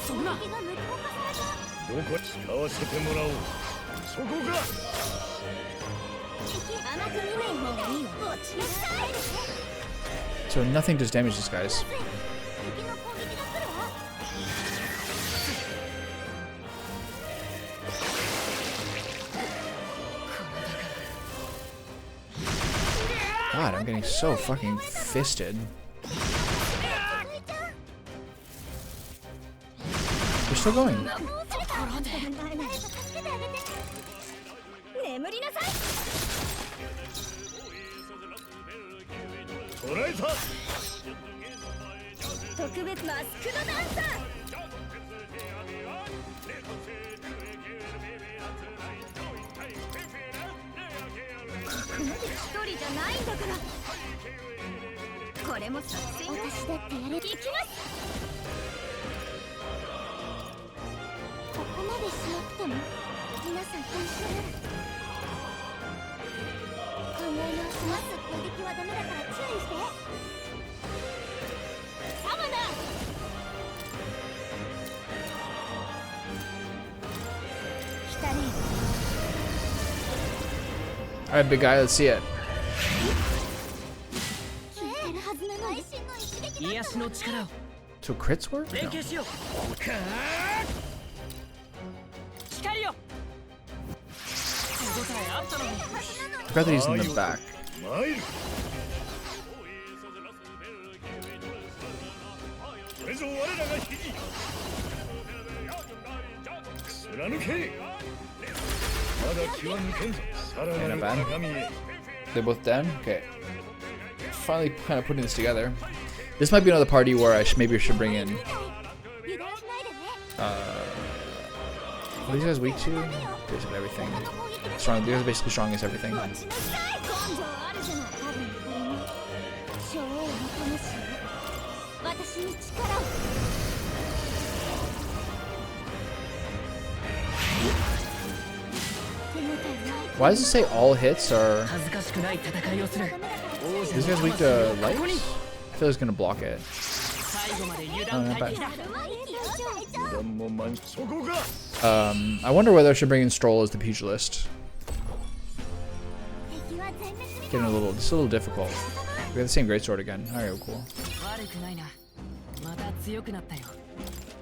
そんな攻撃が無効化されたどこ使わせてもらおうそこか敵甘く見ない方がいいわ落ちなさい So nothing does damage these guys. 敵の攻撃が来るわ God, I'm getting so fucking fisted. They're still going. 眠りなさいトライえた。特別なスクロダンサー。ここまで一人じゃないんだから。これも作戦。私だってやれ。行きます。ここまでしなくても皆さんと一緒なら。考え直します。攻撃はダメだから注意して。サマナ来たね。 All right, big guy, let's see it. 効いてるはずなのに。最新の一撃だ。癒しの力を So crits work? 連 No. 携しよう。光よ。手応えあったのに。 I forgot that he's in the back. 参る。これぞ我らが秘技。貫け。まだ気は抜けんぞ。さらなる高みへ。 They're both dead? Okay. Finally kind of putting this together. This might be another party where maybe I should bring in... 油断しないでね。 What are these guys weak to? Basically everything. Strong. These guys are basically strong against everything. 根性あるじゃない。多分これも小王の魂よ。私に力を。 Why does it say all hits are... 恥ずかしくない戦いをする。 These guys weak to light? I feel like it's gonna block it. 最後まで油断大敵だ。油断も満そこか。I wonder whether I should bring in Stroll as the pugilist. Getting it's a little difficult. We have the same greatsword again. Alright, cool. 悪くないな。また強くなったよ。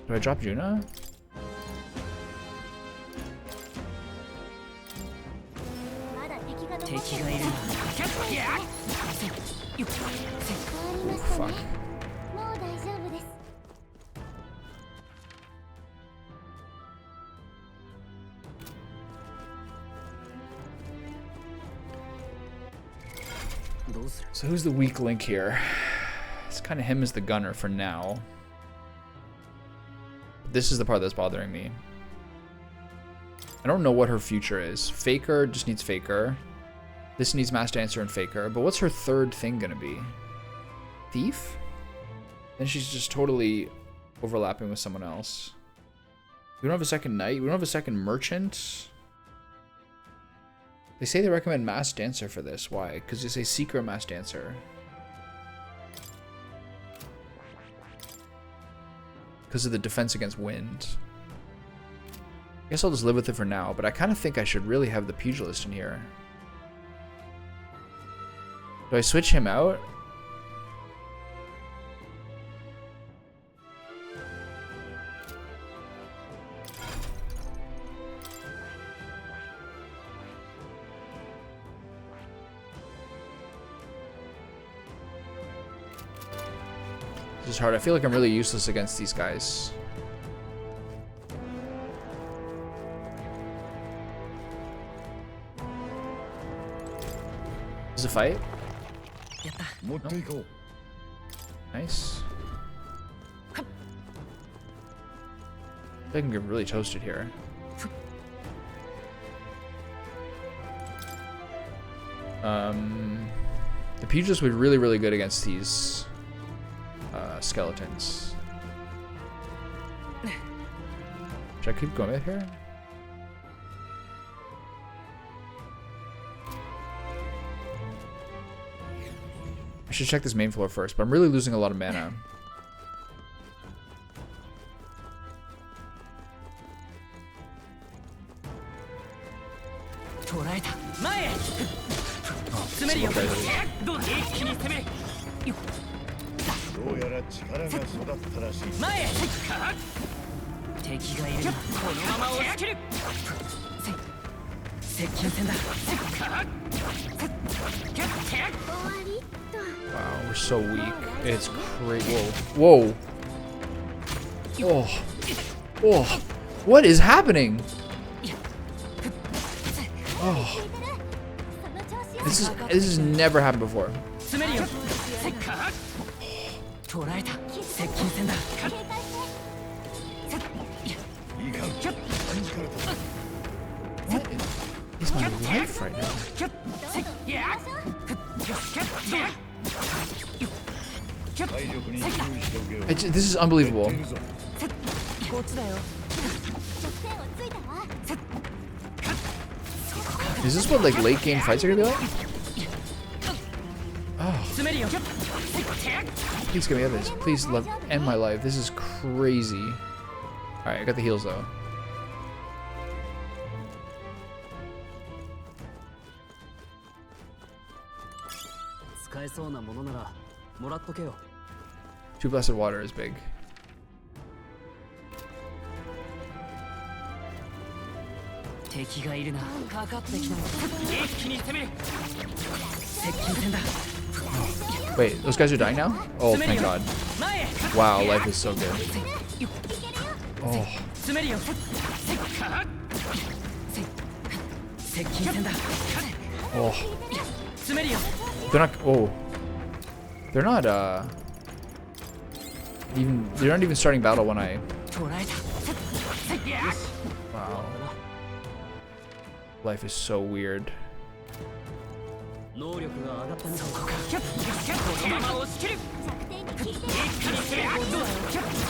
Do I drop Juna? 敵がいるな。 Fuck. もう大丈夫です。 どうする？ So who's the weak link here? It's kind of him as the gunner for now. This is the part that's bothering me. I don't know what her future is. Faker just needs Faker. This needs Mass Dancer and Faker. But what's her third thing gonna be? Thief? Then she's just totally overlapping with someone else. We don't have a second knight. We don't have a second merchant. They say they recommend Mass Dancer for this. Why? Because they say Seeker Mass Dancer. Because of the defense against wind. I guess I'll just live with it for now, but I kind of think I should really have the pugilist in here. Do I switch him out? This is hard. I feel like I'm really useless against these guys. Is this a fight? やった。持っていこう。 Nice. I can get really toasted here. The pugilist would be really, really good against these skeletons. Should I keep going here? I should check this main floor first, but I'm really losing a lot of mana. Oh, どうやら力が育ったらしい。前へ。敵がいるな。このまま押し切る。接近戦だ。 wow, we're so weak. It's crazy. Whoa. Whoa. Oh. Oh. What is happening? Oh. This has never happened before. 詰めるよせっか捉えた接近戦だ警戒していかん兄からだ What is my life right now? 体力に注意しておけよ This is unbelievable. 出るぞこっちだよ弱点をついたわ Is this what like late game fights are gonna be like? 詰めるよ Please get me out of this. Please end my life. This is crazy. Alright, I got the heals though. Two blessed water is big. 敵がいるなかかってきた一気に攻める接近戦だ Wait, those guys are dying now? Oh, thank God. 前へ Wow, life is so good. Oh, 詰めるよせっか接近戦だ oh. 詰めるよ They're not. Oh, they're not. Even they're not even starting battle when I. 捉えたWow. Life is so weird. 能力が上がったんだそこかこのまま押し切る弱点に効いてる一気に攻める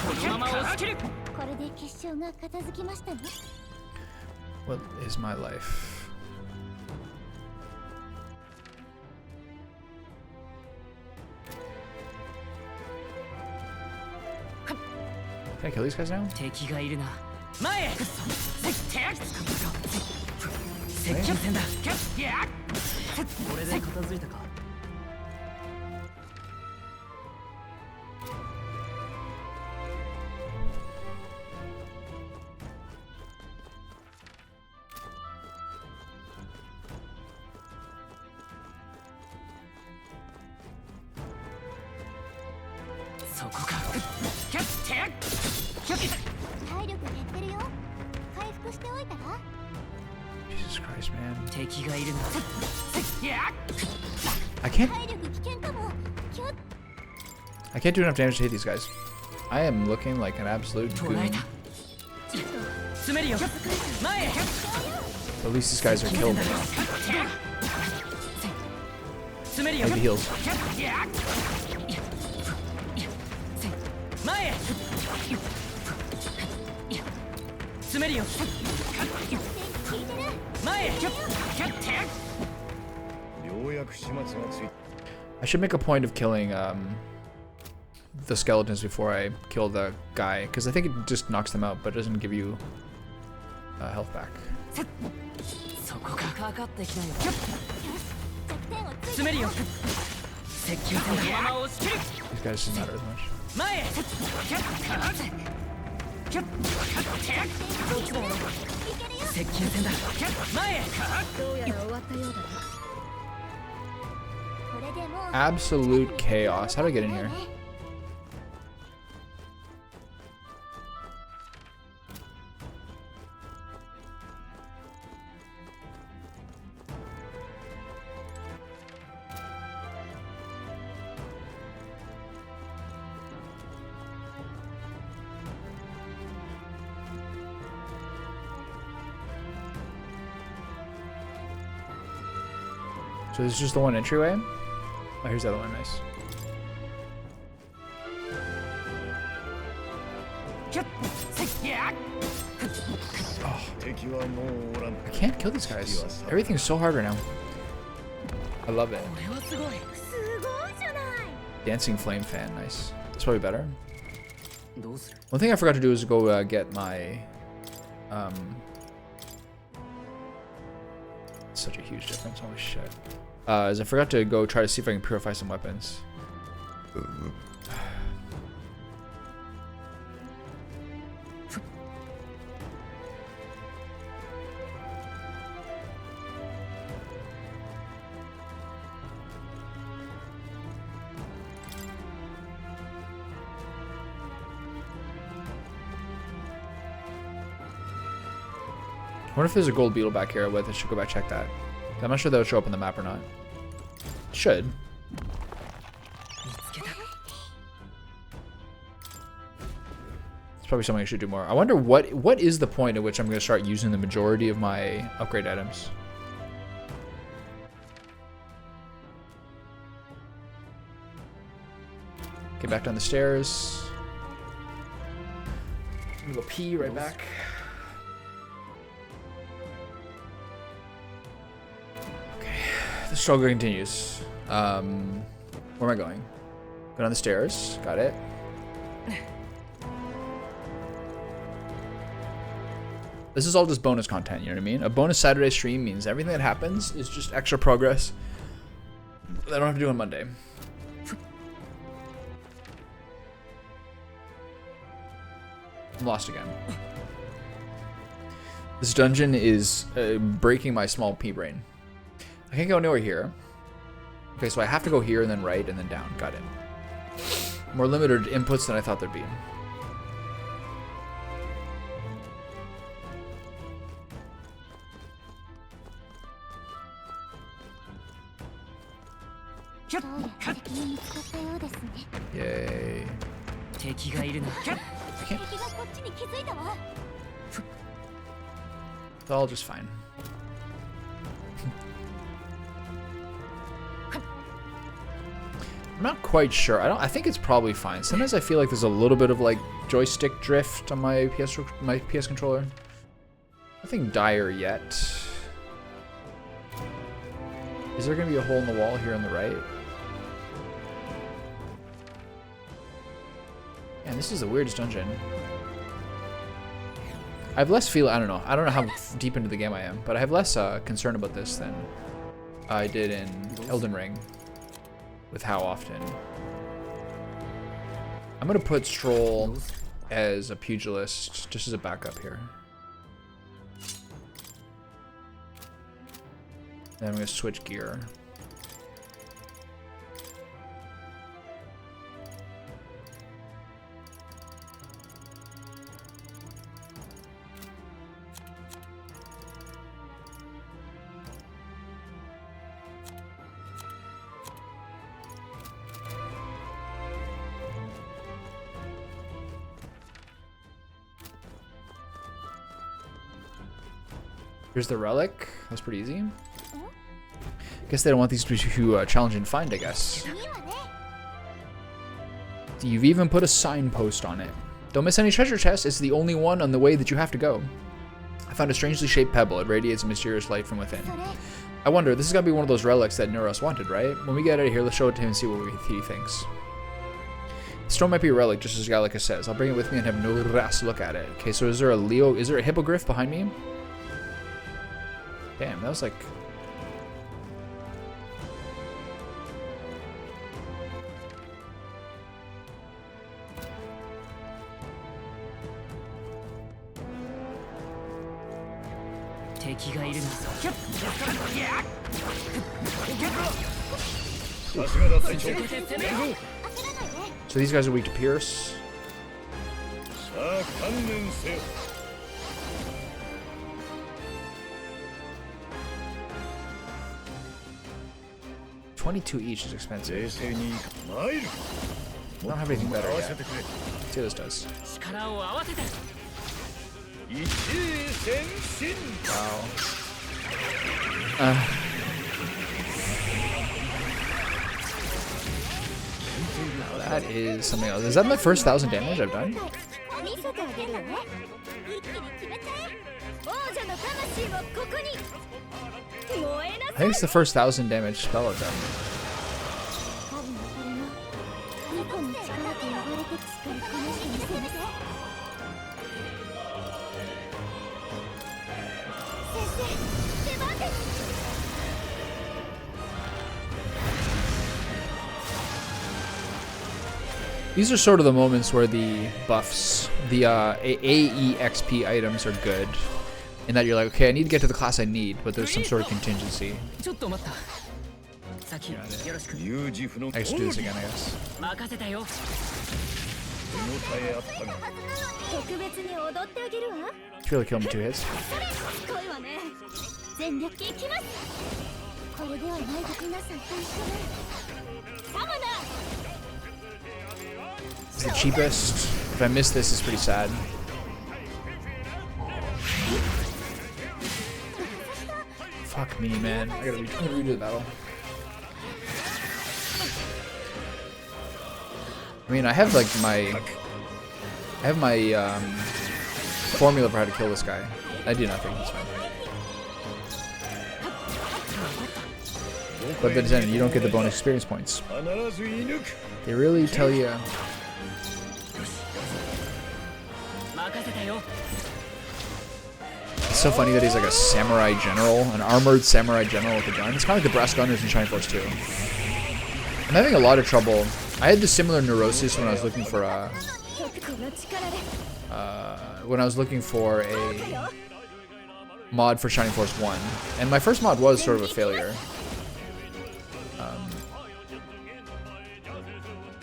このまま押し切るこれで決勝が片付きましたね What is my life? Can I kill these guys now? 敵がいるな前へ接近戦だこれで片付いたかそこか体力減ってるよ回復しておいたら Jesus Christ, man. 敵がいるな I can't. 体力危険かも気を I can't do enough damage to hit these guys. I am looking like an absolute 捉 goon. えた詰めるよ前へ At least these guys are killed. 詰めるよ Maybe heals. 前へ詰めるよ前へようやく始末がつい I should make a point of killing the skeletons before I kill the guy, because I think it just knocks them out, but it doesn't give you health back. そこかかかってきなよ弱点をつい詰めるよ接近戦だこのまま押し切る These guys doesn't matter as much. 前へこっちだよ接近戦だ前へどうやら終わったようだなこれでもう Absolute chaos. How do I get in here? So this is just the one entryway? Oh, here's the other one. Nice. 敵はもうおらん I can't kill these guys. Everything's so hard right now. I love it. これはすごいすごいじゃない Dancing flame fan. Nice. That's probably better. どうする One thing I forgot to do is go get my... Such a huge difference. Holy shit. Is I forgot to go try to see if I can purify some weapons. I wonder if there's a gold beetle back here with. I should go back check that. I'm not sure that'll show up on the map or not. It should. probably something I should do more. I wonder what is the point at which I'm going to start using the majority of my upgrade items. Get back down the stairs. I'm gonna go pee right back. Okay, the struggle continues. Where am I going? Go down the stairs. Got it. This is all just bonus content, you know what I mean? A bonus Saturday stream means everything that happens is just extra progress that I don't have to do on Monday. I'm lost again. This dungeon is breaking my small pea brain. I can't go anywhere here. Okay, so I have to go here and then right and then down. Got it. More limited inputs than I thought there'd be. Yay. It's all just fine. I'm not quite sure. I think it's probably fine. Sometimes I feel like there's a little bit of like joystick drift on my PS controller. Nothing dire yet. Is there gonna be a hole in the wall here on the right? Man, this is the weirdest dungeon. I have less feel. I don't know how deep into the game I am, but I have less concern about this than I did in Elden Ring. With how often. I'm gonna put Stroll as a pugilist, just as a backup here. Then I'm gonna switch gear. Here's the relic. That's pretty easy. Guess they don't want these to be too challenging to find, I guess. You've even put a signpost on it. Don't miss any treasure chests. It's the only one on the way that you have to go. I found a strangely shaped pebble. It radiates a mysterious light from within. I wonder, this is gotta be one of those relics that Neuros wanted, right? When we get out of here, let's show it to him and see what he thinks. The stone might be a relic, just as Gallica says. I'll bring it with me and have no last look at it. Okay, so is there a hippogriff behind me? Damn, that was like... So these guys are weak to Pierce. 22 each is expensive. I don't have anything better yet. Let's see what this does. Wow. Now that is something else. Is that my first 1,000 damage I've done? I think it's the first 1,000 damage spell I've done. These are sort of the moments where the buffs, the AEXP items are good. In that you're like, okay, I need to get to the class I need, but there's some sort of contingency. I guess do this again, I guess. It's really killed me 2 hits. It's the cheapest. If I miss this, it's pretty sad. Fuck me, man. I gotta redo the battle. I mean, I have like my formula for how to kill this guy. I do nothing. It's fine. But then you don't get the bonus experience points. They really tell you. It's so funny that he's like a samurai general, an armored samurai general with a gun. It's kind of like the brass gunners in Shining Force 2. I'm having a lot of trouble. I had the similar neurosis when I was looking for a mod for Shining Force 1, and my first mod was sort of a failure.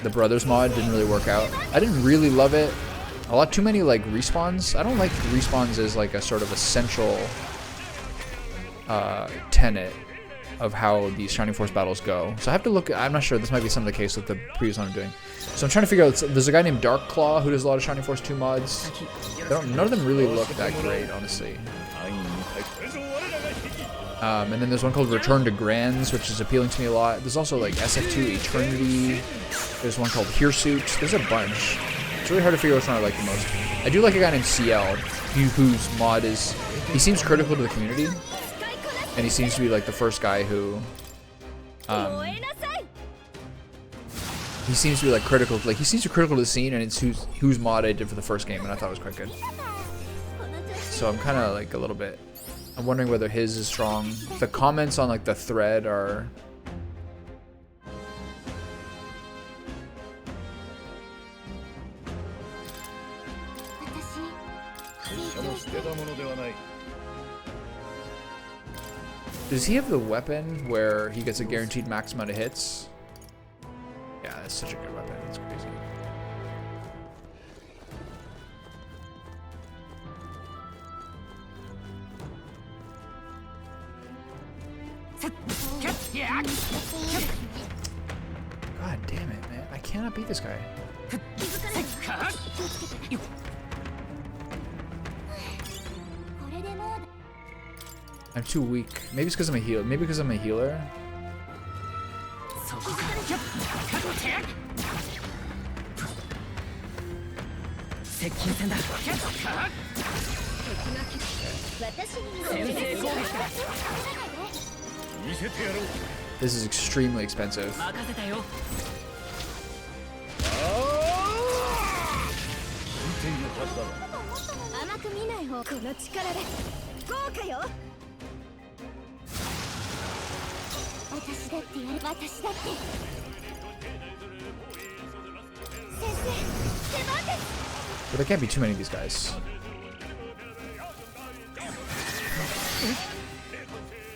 The Brothers mod didn't really work out. I didn't really love it. A lot too many like respawns. I don't like respawns as like a sort of essential tenet of how these Shining Force battles go. So I have to look. I'm not sure. This might be some of the case with the previous one I'm doing. So I'm trying to figure out. There's a guy named Dark Claw who does a lot of Shining Force 2 mods. None of them really look that great, honestly. And then there's one called Return to Grands, which is appealing to me a lot. There's also like SF2 Eternity. There's one called Hirsute. There's a bunch. It's really hard to figure which one I like the most. I do like a guy named CL, whose mod is... He seems critical to the community. And he seems to be like the first guy who... he seems to be like critical. Like he seems to be critical to the scene, and it's whose mod I did for the first game, and I thought it was quite good. So I'm kind of like a little bit... I'm wondering whether his is strong. The comments on like the thread are... Does he have the weapon where he gets a guaranteed max amount of hits? Yeah, that's such a good weapon. It's crazy. God damn it, man. I cannot beat this guy. I'm too weak. Maybe it's because I'm a healer. Maybe because I'm a healer. This is extremely expensive. But there can't be too many of these guys.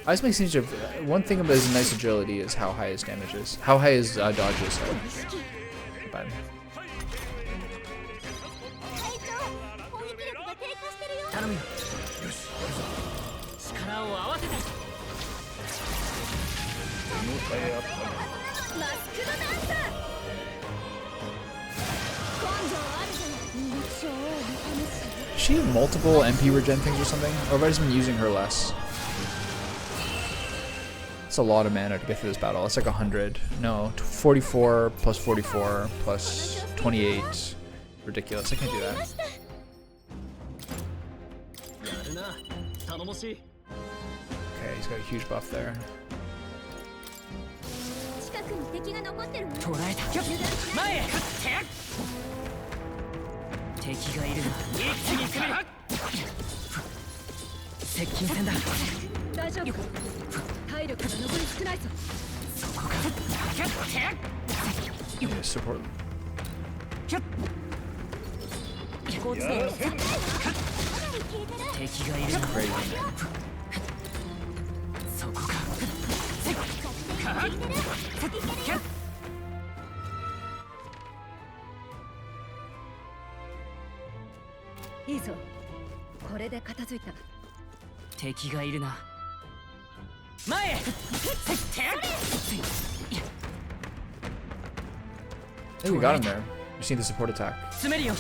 Ice makes seems to have, one thing about his nice agility is how high his damage is. How high his dodge is. So. Bad. Does she have multiple MP regen things or something? Or have I just been using her less? It's a lot of mana to get through this battle. It's like 100. No, 44 plus 44 plus 28. Ridiculous. I can't do that. Okay, he's got a huge buff there. Yeah, support. It's crazy. I think we got him there. Just need the support attack. 詰めるよ。こ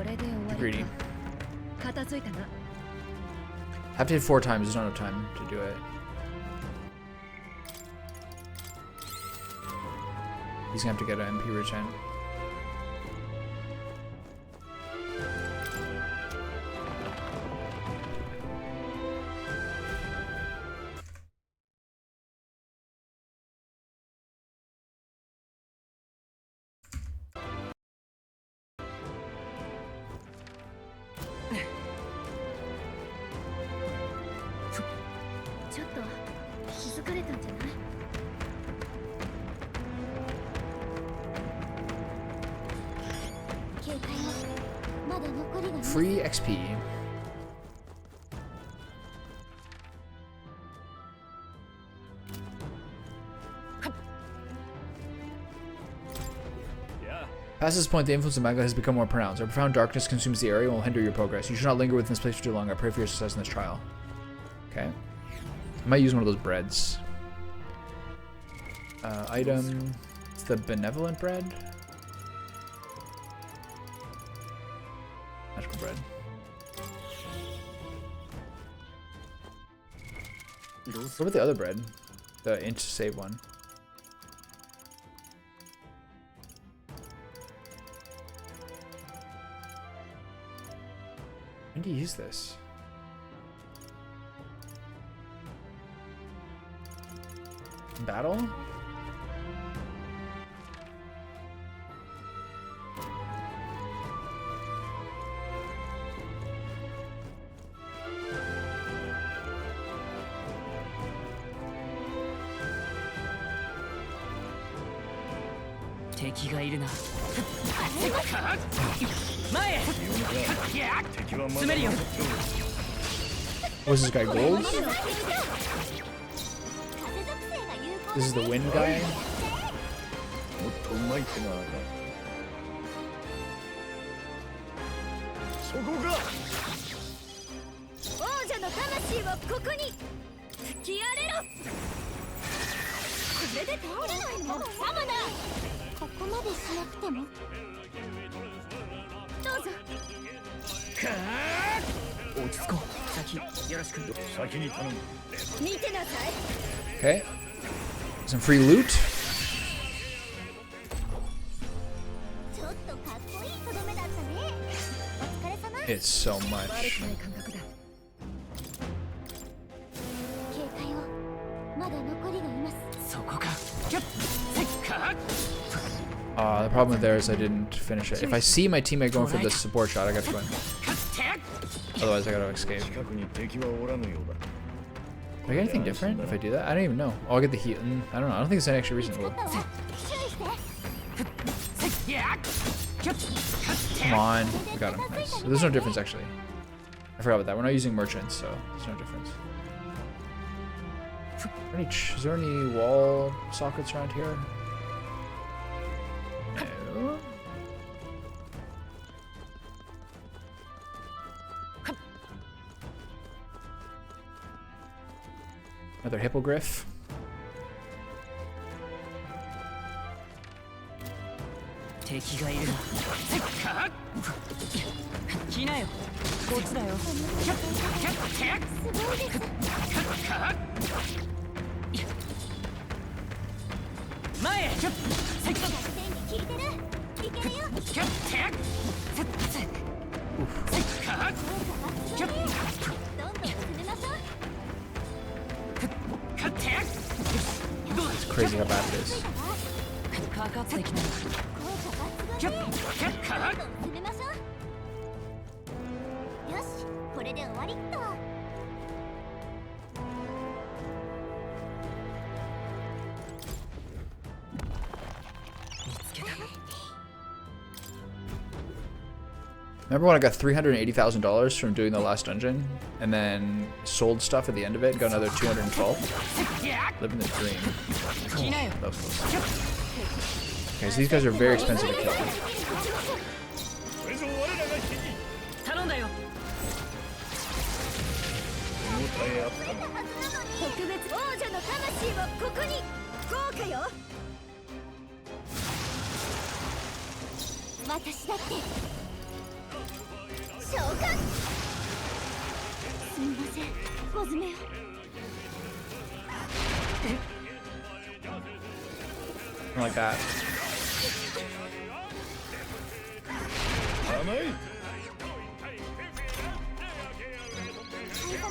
れで終わ Greedy. りか。片付いたな。 Have to hit 4 times. There's not enough time to do it. He's gonna have to get an MP regen. Free XP. Past this point, the influence of Magla has become more pronounced. A profound darkness consumes the area and will hinder your progress. You should not linger within this place for too long. I pray for your success in this trial. Okay. I might use one of those breads. Item. It's the benevolent bread. Magical bread. What about the other bread? The inch save one. When do you use this? Battle? Was this guy gold? This is the wind guy? Okay. Some free loot. It's so much. The problem with there is I didn't finish it. If I see my teammate going for the support shot, I gotta go in. Otherwise, I gotta escape. Do I get anything different if I do that? I don't even know. Oh, I'll get the heat. I don't know. I don't think it's any extra reasonable. Come on. We got him. Nice. So there's no difference, actually. I forgot about that. We're not using merchants, so there's no difference. Is there any wall sockets around here? No. Another hippogriff. It's crazy how bad it is. Remember when I got $380,000 from doing the last dungeon and then sold stuff at the end of it and got another 212? Living the dream. Oh, that was close. Okay, so these guys are very expensive to kill. 私だって召喚。すみませんモズメよ。Like that.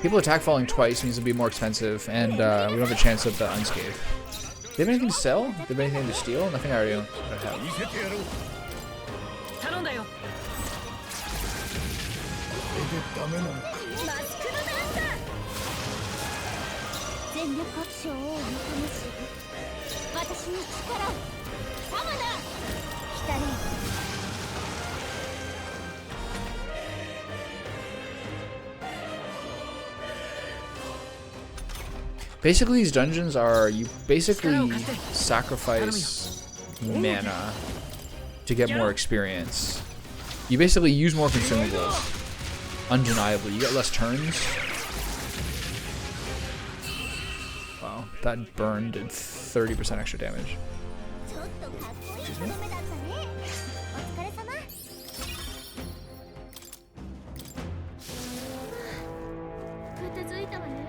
People attack falling twice means it'll be more expensive, and we don't have a chance of the unscathed. Do they have anything to sell? Do they have anything to steal? Nothing I already have. 頼んだよ。全力アクションをお求めし、私に力を。サマだ。来たね。Basically, these dungeons are you basically sacrifice mana to get more experience. You basically use more consumables. Undeniably, you get less turns. Wow, that burn did 30% extra damage. ちょっとかっこいいとどめだったね。お疲れ様。片付いたわね。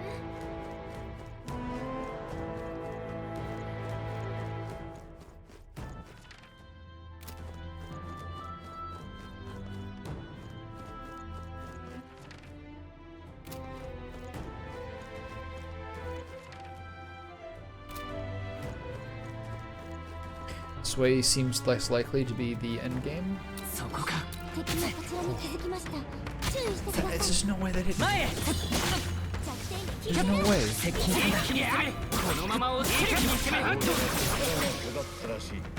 This way seems less likely to be the end game. そこか。敵のこちらに気づきました。注意してください。 It's just no way that hit me. 前へ。弱点に There's no way. 接近戦だ。このまま押し切る。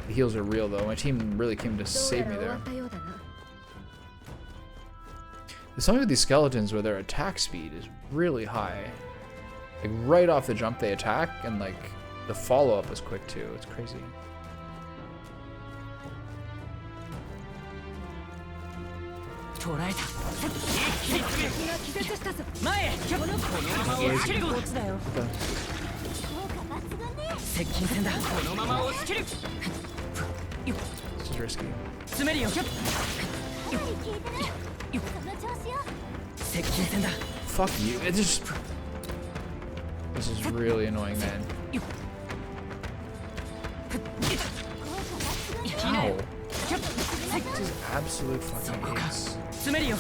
The heals are real though. My team really came to save me 終わ there. ったようだな。 There's something with these skeletons where their attack speed is really high. Like right off the jump they attack, and like the follow up is quick too. It's crazy. 捕らえた。一気に詰める。気絶したぞ。前へ。このまま押し切る。こっちだよ。効果抜群ね。接近戦だ。このまま押し切る。 This is risky. 詰めるよ。はい、聞いてる。その調子よ。接近戦だ。 Fuck you. It just. This is really annoying, man. 効果抜群ね。 Ow. This is absolute fucking ace. 詰めるよ。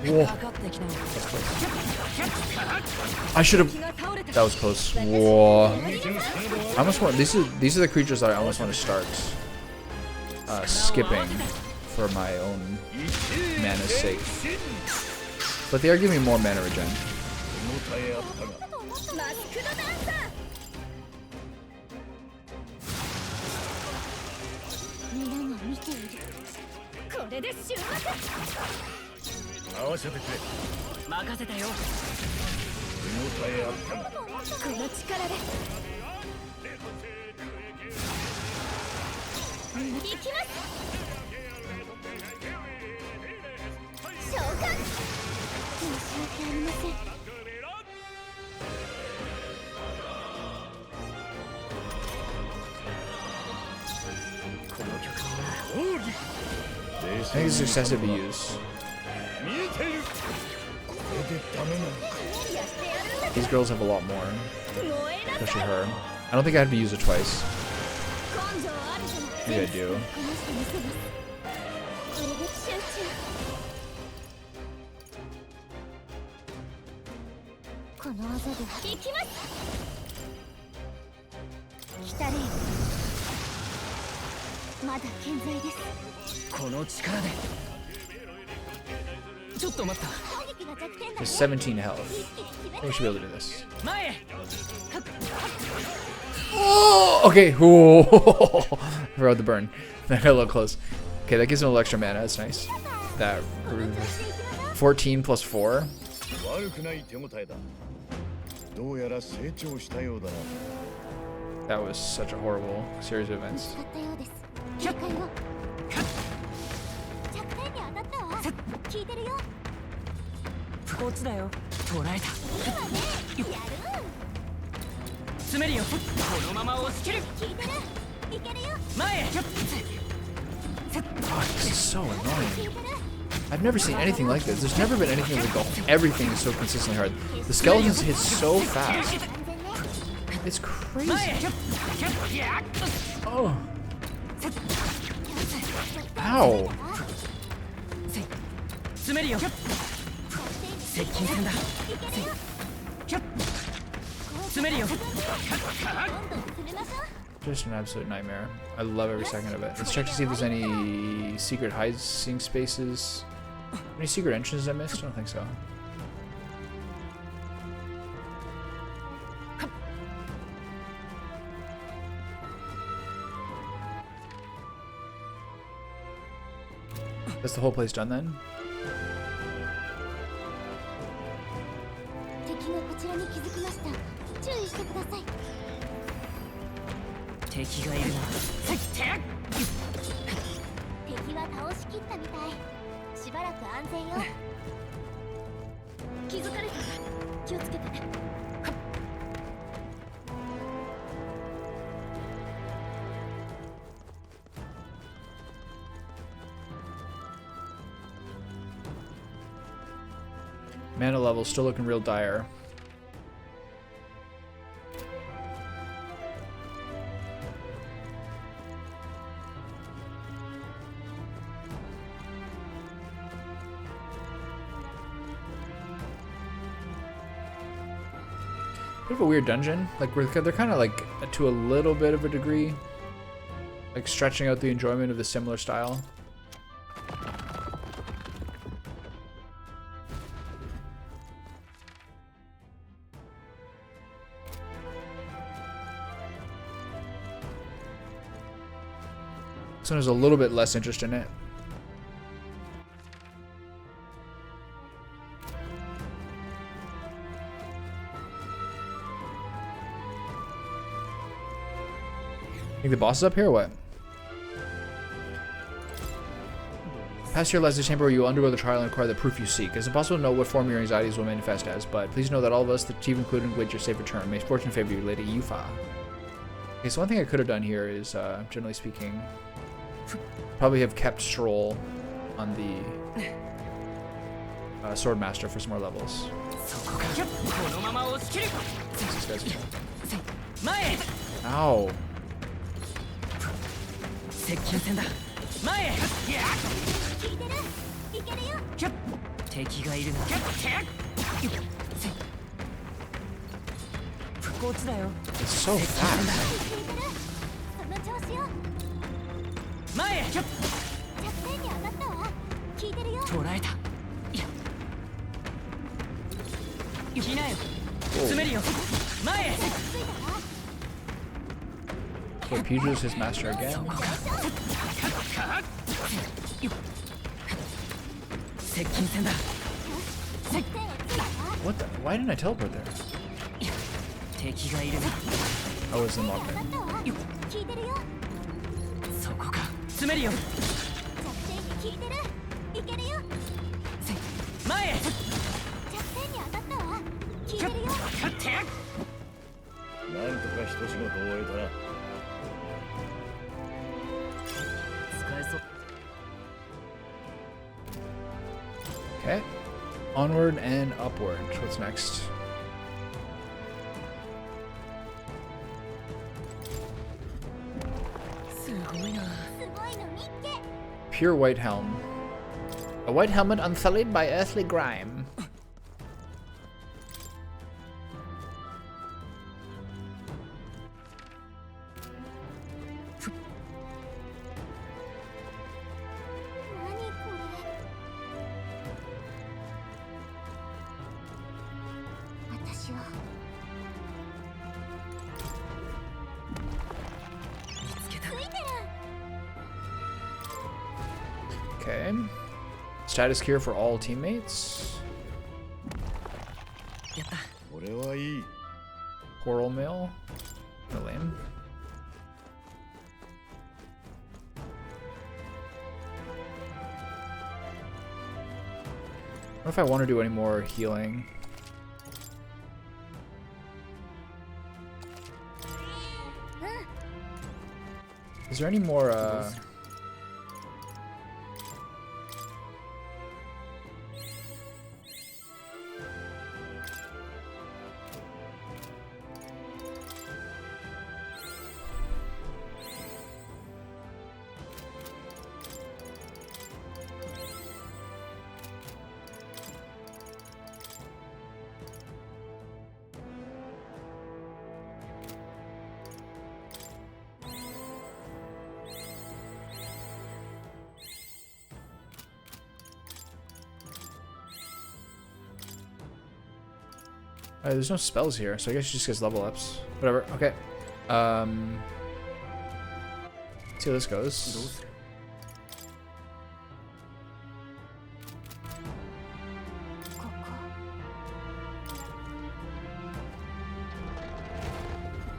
Whoa. かかってきなよ。 I should have. 気が倒れた。 That was close. Whoa. I almost want. These are the creatures that I almost want to start skipping for my own mana's sake. But they are giving me more mana regen. マスクドダンサー。皆が見ている。これで終幕。合わせてくれ。任せたよ。手応えあったが。この力で。行きます。召喚。申し訳ありません。 I think it's excessive use. 見えている。これでダメなのか。 These girls have a lot more, 燃えなさい。 especially her. I don't think I have to use it twice. 根性あるじゃない。 Maybe I do. こなしてみせます。これで集中。この技で行きます。来たれよ。まだ健在です。この力で。ちょっと待った。攻撃が弱点だね。 There's 17 health. 一気に決め I think we should be able to do this. 前へ。 Oh, okay. Whoa. I rode the burn. That got a little close. Okay, that gives him a little extra mana. That's nice. That 14 plus 4. 悪くない手応えだ。どうやら成長したようだな。 That was such a horrible series of 見 events. つかったようです。了解を。弱点に当たったわ。聞いてるよ。こっちだよ。捕らえた。いいわね。やる。詰めるよ。このまま押し切る。聞いてる。いけるよ。前へ。God, this is so annoying. I've never seen anything like this. There's never been anything like everything is so consistently hard. The skeletons hit so fast. It's crazy. Oh. Ow. 詰めるよ接近戦だ詰めるよ Just an absolute nightmare. I love every second of it. Let's check to see if there's any secret hiding spaces. Any secret entrances I missed? I don't think so. That's the whole place done then? 敵がこちらに気づきました。注意してください。敵がいるな敵は倒しきったみたい。しばらく安全よ。気づかれた。気をつけて。Mana level still looking real dire. Bit of a weird dungeon. Like they're kind of like to a little bit of a degree, like stretching out the enjoyment of the similar style. This one has a little bit less interest in it. Think the boss is up here or what? Pass your Leslie chamber where you will undergo the trial and acquire the proof you seek. It's impossible to know what form your anxieties will manifest as, but please know that all of us, the chief included, wait your safe return. May fortune favor you, Lady Yufa. Okay, so one thing I could have done here is, generally speaking, probably have kept Stroll on the Swordmaster for some more levels. These guys are... Ow. 接近戦だ前へ聞いてる。いけるよ。敵がいるなこっちだよ It's so fast. その調子よ。前へ弱点に当たったわ。聞いてるよ。捕らえた来なよ詰めるよ前へ Okay, Pugel's his master again. 接近戦だ What the? Why didn't I teleport there? 敵がいるな I was in locked in. 聞いてるよ。そこか詰めるよ弱点に聞いてる。いけるよ。前へ弱点に当たったわ。聞いてるよ。なんとか一仕事を終えたな。使えそう Okay. Onward and upward. What's next? Pure white helm. A white helmet unsullied by earthly grime. Okay. Status cure for all teammates. やった 俺はいい。 Coral mill. No lame. I don't know if I want to do any more healing. Is there any more There's no spells here, so I guess she just gets level ups. Whatever. Okay. See how this goes.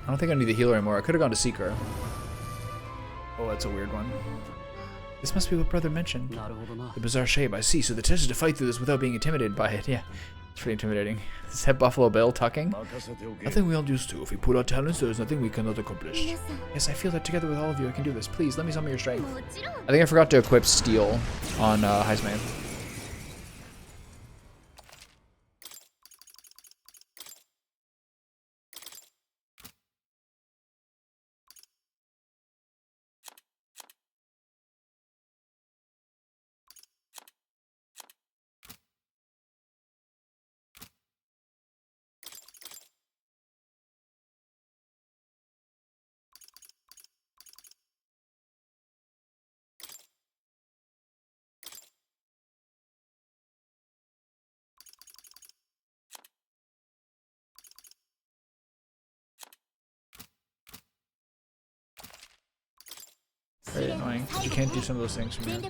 I don't think I need the healer anymore. I could have gone to Seeker. Oh, that's a weird one. This must be what brother mentioned. The bizarre shape, I see. So the test is to fight through this without being intimidated by it. Yeah, it's pretty intimidating. Is that Buffalo Bill tucking? Nothing we all used to. If we put our talents, there is nothing we cannot accomplish. Yes, I feel that together with all of you, I can do this. Please, let me summon your strength. I think I forgot to equip Steel on Heisman. Very annoying. You can't do some of those things from here.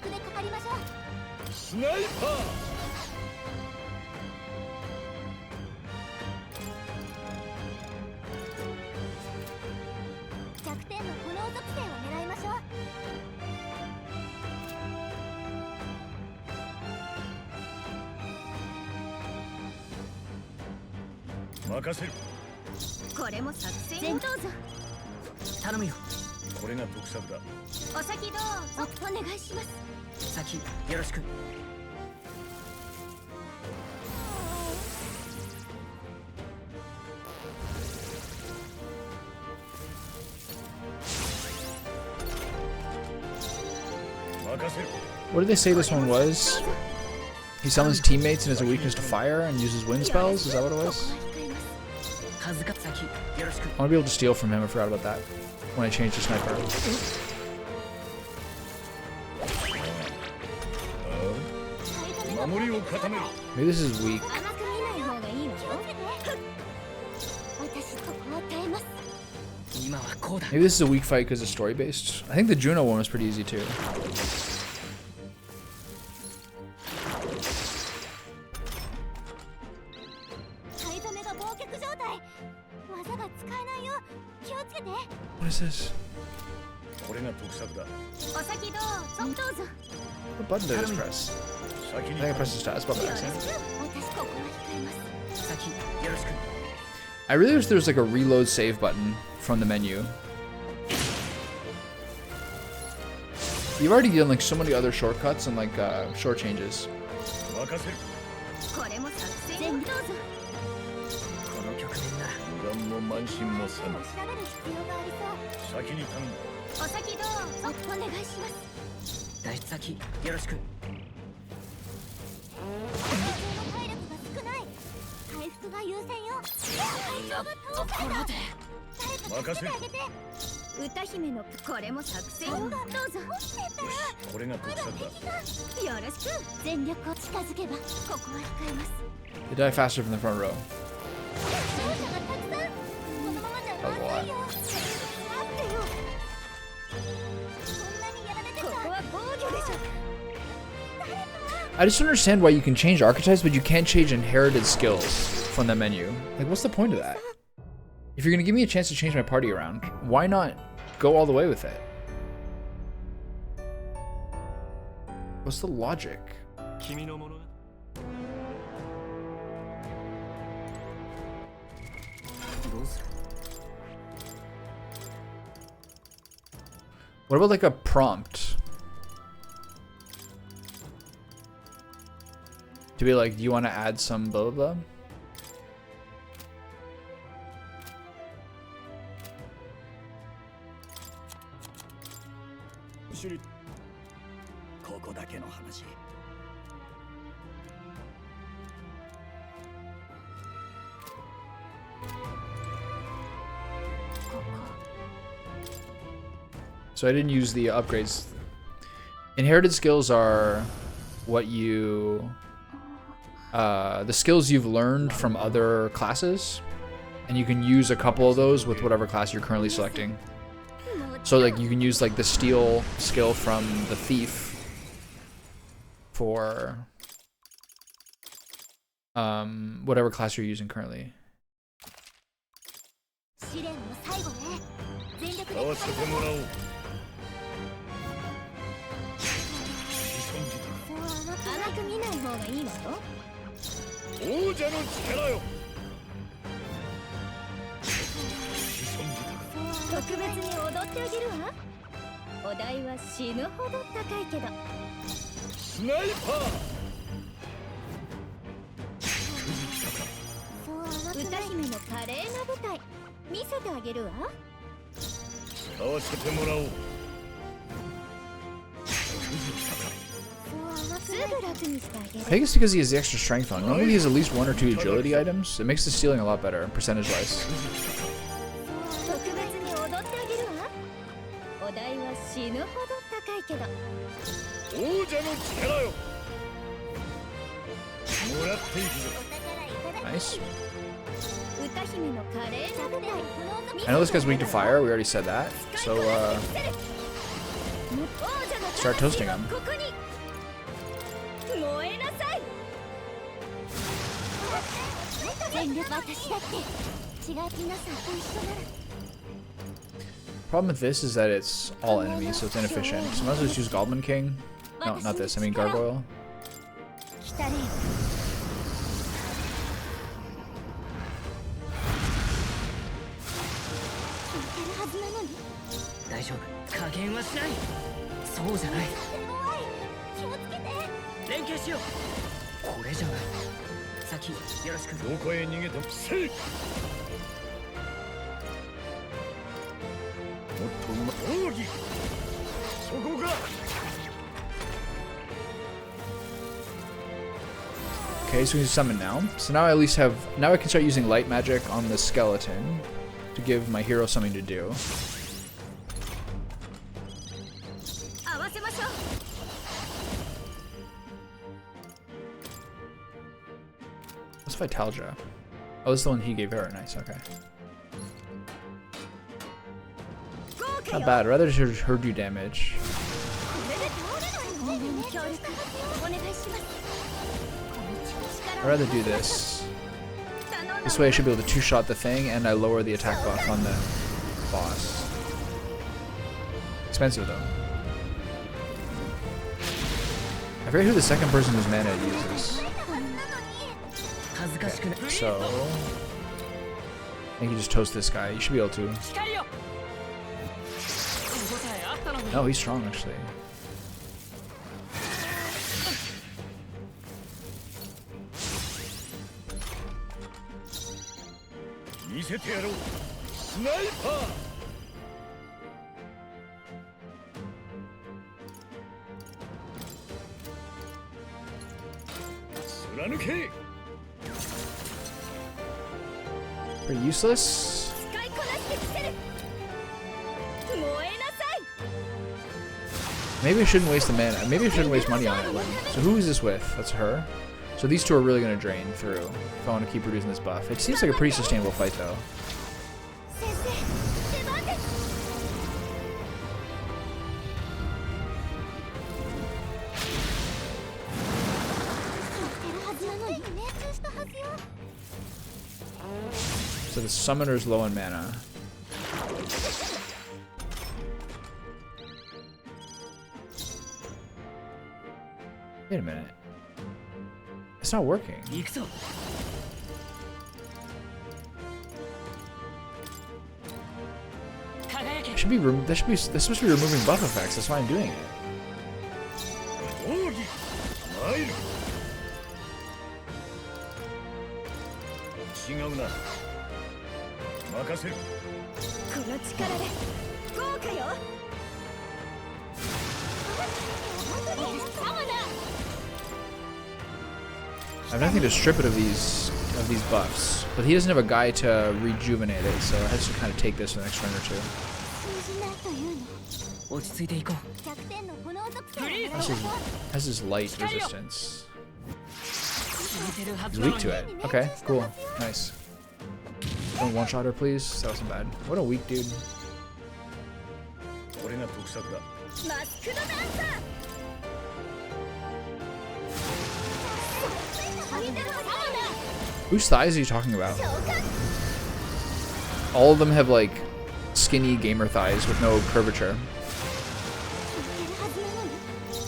スナイパー 弱点の炎属性を狙いましょう。任せる。これも作戦をどうぞ。頼むよ。これが特策だ。お先どうぞ。お願いします。先よろしく。任せる。 What did they say this one was? He summons teammates and has a weakness to fire and uses wind spells? Is that what it was? 数か先よろしく。 I want to be able to steal from him. I forgot about that when I changed to sniper. 守りを固める。 Maybe this is weak. 甘く見ない方がいいわよ。私ここを耐えます。今はこうだ。 Maybe this is a weak fight because it's story based. I think the Juno one was pretty easy too. 買い染めが忘却状態。技が使えないよ。気をつけて。 What is this? これが特策だ。お先どうぞ。どうぞ。 What button did I just press? 先 I に think I pressed the status button by accident. 私ここは控えます。先よろしく。 I really wish there was like a reload save button from the menu. You've already done like so many other shortcuts and like short changes. 任せる。これも作戦をどうぞ。この局面なら油断も慢心もせぬ。調べる必要がありそう。先に頼む。お先どうぞ。お願いします。脱出先よろしく。体力が少ない。回復が優先よ。やっところで。任せる。あげて。歌姫のこれも作戦をどうぞ。これが特策だ。よろしく。全力を近づけばここは控えます。 They die faster from the front row. 勝者がたくさん。このままじゃまずいよ。待ってよ。そんなにやられてこちゃこは防御でしょ。 I just don't understand why you can change archetypes, but you can't change inherited skills from the menu. Like, what's the point of that? If you're gonna give me a chance to change my party around, why not go all the way with it? What's the logic? 君の物語。どうする？ What about like a prompt? To be like, do you want to add some blah blah blah? ここだけの話。 So I didn't use the upgrades. Inherited skills are what you the skills you've learned from other classes, and you can use a couple of those with whatever class you're currently selecting. So like you can use like the steal skill from the thief for whatever class you're using currently. 試練の最後ね。全力で合わせてもらおう。甘く見ない方がいいわよ。王者の力よ。特別に踊ってあげるわ。お代は死ぬほど高いけど。スナイパー。歌姫の華麗な舞台見せてあげるわ。使わせてもらおう。すぐ楽にしてあげる。 I think it's because he has the extra strength on. Normally he has at least 1 or 2 agility items. It makes the stealing a lot better, percentage-wise. 特別に踊ってあげるわ。お代は死ぬほど高いけど。王者の力よ。もらっていくぞ。 Nice. 歌姫の華麗な舞台 I know this guy's weak to fire. We already said that. So, start toasting him. ここに燃えなさい。全力私だって違う皆さんと一緒なら Problem with this is that it's all enemies, so it's inefficient. So might as well just use Goblin King. No, not this. I mean Gargoyle. 来たね。聞いてるはずなのに。大丈夫、加減はしない。そうじゃない。怖い。気をつけて。連携しよう。これじゃない。先よろしく。どこへ逃げてもせい。もっとうま奥義。そこか。 Okay, so we need to summon now. So now I at least have... Now I can start using light magic on the skeleton to give my hero something to do. 合わせましょう。 Let's fight Talja. Oh, this is the one he gave her. Nice, okay. Not bad. Rather just her do damage. 協力お願いします。 I'd rather do this. This way I should be able to two-shot the thing, and I lower the attack buff on the boss. Expensive, though. I forget who the second person whose mana it uses. Okay, so... I think you just toast this guy. You should be able to. No, he's strong, actually. 見せてやろう。スナイパー。貫け。 Pretty useless. 使いこなしてみせる。燃えなさい。 Maybe I shouldn't waste the mana. Maybe I shouldn't waste money on it. So who is this with? That's her. So these two are really going to drain through if I want to keep reducing this buff. It seems like a pretty sustainable fight, though. 先生、出番です。 So the summoner's low on mana. Wait a minute. It's not working. 行くぞ。 It should be they're supposed to be removing buff effects. That's why I'm doing it. 奥義。参る。違うな。任せる。この力で豪華よ。サマナ。 I have nothing to strip it of these buffs, but he doesn't have a guy to rejuvenate it, so I have to kind of take this for the next turn or two. 落ち着いていこう。 Has his light resistance. He's weak to it. Okay, cool. Nice. Don't one-shot her, please. That wasn't bad. What a weak dude. これが得策だ。マスクドダンサー Whose thighs are you talking about? All of them have like skinny gamer thighs with no curvature.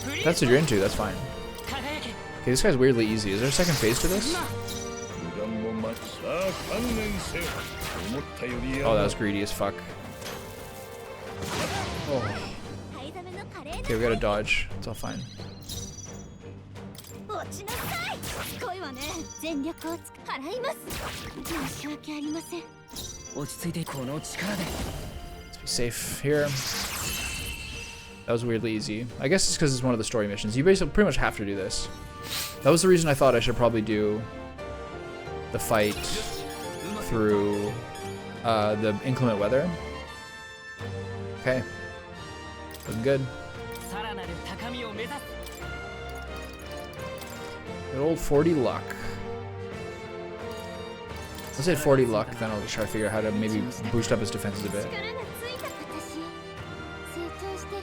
If that's what you're into, that's fine. Okay, this guy's weirdly easy. Is there a second phase to this? 油断もまさあ観念せよ。思ったよりや Oh, that was greedy as fuck. Oh. Okay, we gotta dodge. It's all fine. 落ちなさい。すごいわね。全力を払います。申し訳ありません。落ち着いてこの力で Let's be safe here. That was weirdly easy. I guess it's because it's one of the story missions. You basically pretty much have to do this. That was the reason I thought I should probably do the fight through the inclement weather. Okay. Looking good. さらなる高みを目指す Good old 40 luck. Let's say 40 luck, then I'll just try to figure out how to maybe boost up his defenses a bit. 力がついた私。成長してる。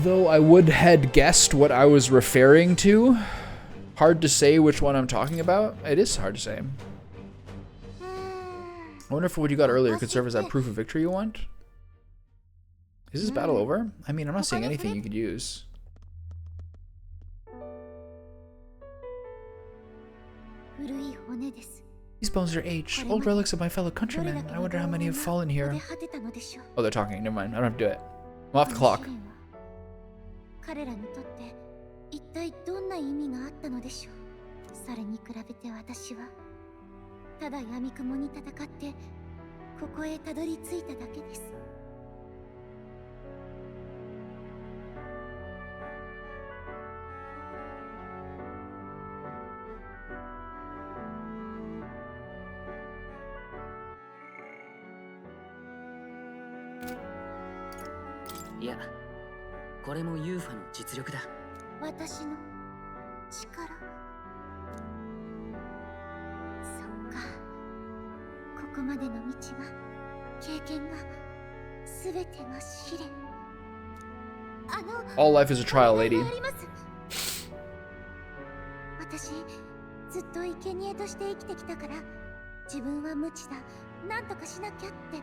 Though I would had guessed what I was referring to. Hard to say which one I'm talking about. It is hard to say. I wonder if what you got earlier could serve as that proof of victory you want. Is this battle over? I mean, I'm not seeing anything you could use. These bones are aged, old relics of my fellow countrymen. I wonder how many have fallen here. Oh, they're talking. Never mind. I don't have to do it. I'm off the clock. 彼らにとって一体どんな意味があったのでしょう。それに比べて私はただ闇雲に戦ってここへたどり着いただけです。いやこれもユーファの実力だ私の力。そっか。ここまでの道は経験が全ての試練。All life is a trial, lady. 私ずっと生贄として生きてきたから自分は無知だ、なんとかしなきゃって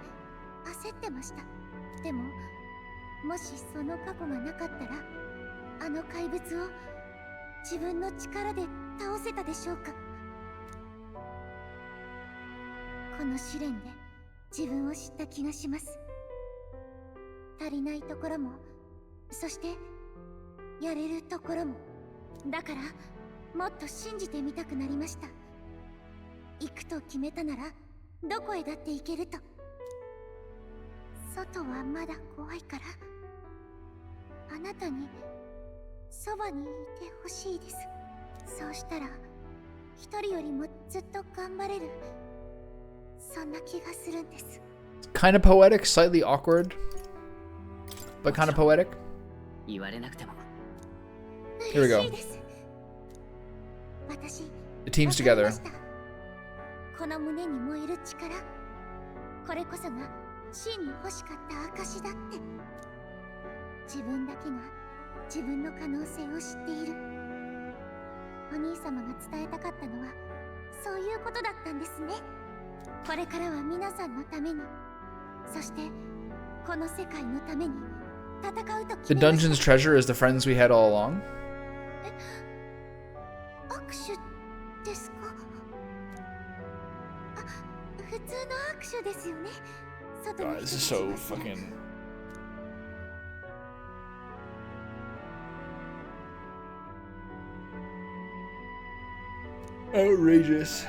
焦ってました。でももしその過去がなかったらあの怪物を自分の力で倒せたでしょうか。この試練で自分を知った気がします。足りないところも、そしてやれるところも。だからもっと信じてみたくなりました。行くと決めたならどこへだって行けると。外はまだ怖いからあなたにそばにいてほしいです。そうしたら一人よりもずっと頑張れる、そんな気がするんです。 Kind of poetic, slightly awkward, but kind of poetic. 言われなくても Here we go. 嬉しいです。私 The team's together. わかりました。この胸に燃える力、これこそが真に欲しかった証だって。自分だけが自分の可能性を知っている。お兄様が伝えたかったのはそういうことだったんですね。これからは皆さんのために、そしてこの世界のために戦うと The 決めました。 dungeon's treasure is the friends we had all along. 握手ですか？あ、普通の握手ですよね。外の God, 人 this た is ち so がしたら fucking outrageous.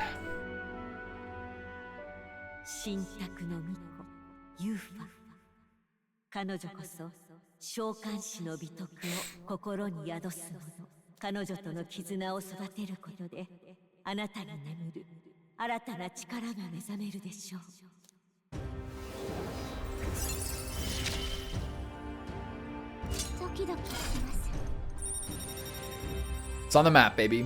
神託の巫女ユーファ。彼女こそ召喚師の美徳を心に宿す者。彼女との絆を育てることであなたに眠る新たな力が目覚めるでしょう。ドキドキします。 It's on the map, baby.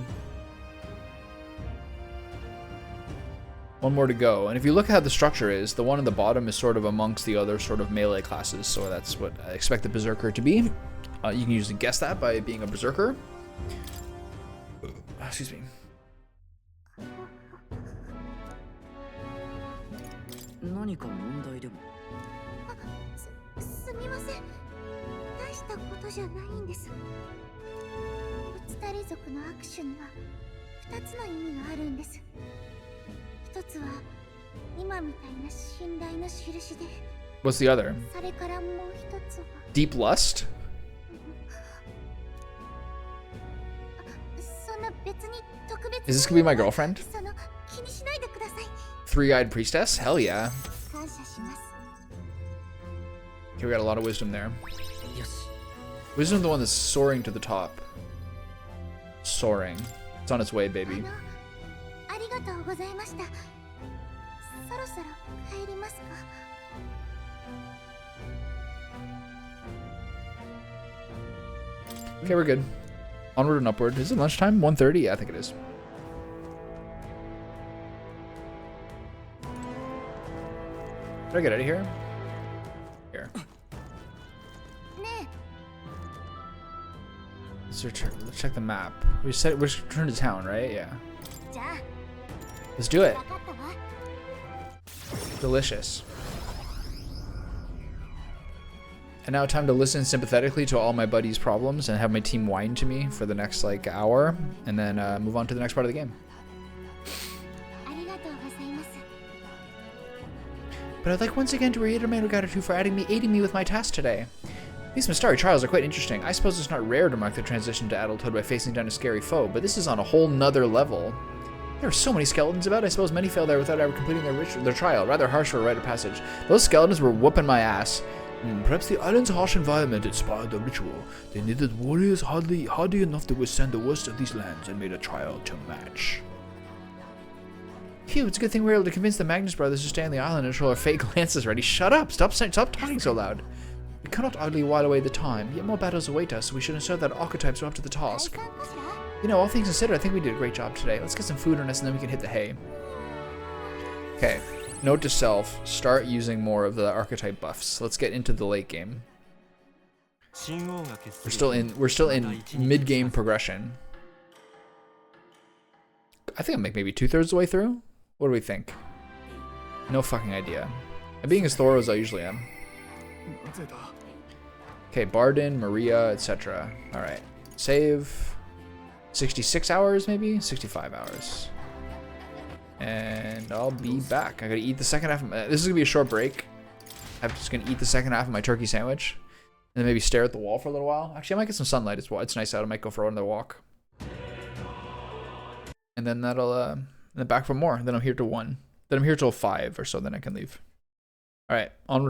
One more to go. And if you look at how the structure is, the one at the bottom is sort of amongst the other sort of melee classes. So that's what I expect the Berserker to be. You can usually guess that by being a Berserker. Excuse me. 何か問題でも。すみません。大したことじゃないんです。ウツタリ族の握手には2つの意味があるんです。一つは今みたいな信頼の印で。What's the other? それからもう一つは Deep lust? そんな別に特別 Is this gonna be my girlfriend? その気にしないでください。 Three-eyed priestess? Hell yeah. 感謝します。 Okay, we got a lot of wisdom there. よし。 Wisdom, the one that's soaring to the top. Soaring. It's on its way, baby. ありがとうございました。そろそろ帰りますか。 Okay, we're good. Onward and upward. Is it lunchtime? 1:30? Yeah, I think it is. Did I get out of here? Here. ね Let's check the map. We said we're returning to town, right? Yeah. え。じゃあ Let's do it. 分かったわ。 Delicious. And now time to listen sympathetically to all my buddies' problems and have my team whine to me for the next like hour, and then move on to the next part of the game. ありがとうございます。 But I'd like once again to reiterate my gratitude for aiding me with my task today. These Mystari trials are quite interesting. I suppose it's not rare to mark the transition to adulthood by facing down a scary foe, but this is on a whole nother level. There are so many skeletons about, I suppose many fail there without ever completing their trial. Rather harsh for a rite of passage. Those skeletons were whooping my ass. Perhaps the island's harsh environment inspired the ritual. They needed warriors hardy enough to withstand the worst of these lands and made a trial to match. Phew, it's a good thing we were able to convince the Magnus brothers to stay on the island until our fake lances ready. Shut up! Stop talking so loud. We cannot idly while away the time, yet more battles await us, so we should ensure that archetypes are up to the 解 task. 散かしら。 You know, all things considered, I think we did a great job today. Let's get some food on us and then we can hit the hay. Okay. Note to self, start using more of the archetype buffs. Let's get into the late game. We're still in mid-game progression. I think I'm like maybe 2/3 of the way through. What do we think? No fucking idea. I'm being as thorough as I usually am. Okay, Barden, Maria, etc. Alright. Save. 66 hours, maybe? 65 hours. And I'll be back. I gotta eat the second half of my, this is gonna be a short break. I'm just gonna eat the second half of my turkey sandwich. And then maybe stare at the wall for a little while. Actually, I might get some sunlight as well. It's nice out. I might go for another walk. And then that'll, then back for more. Then I'm here till 1. Then I'm here till 5 or so, then I can leave. Alright, on.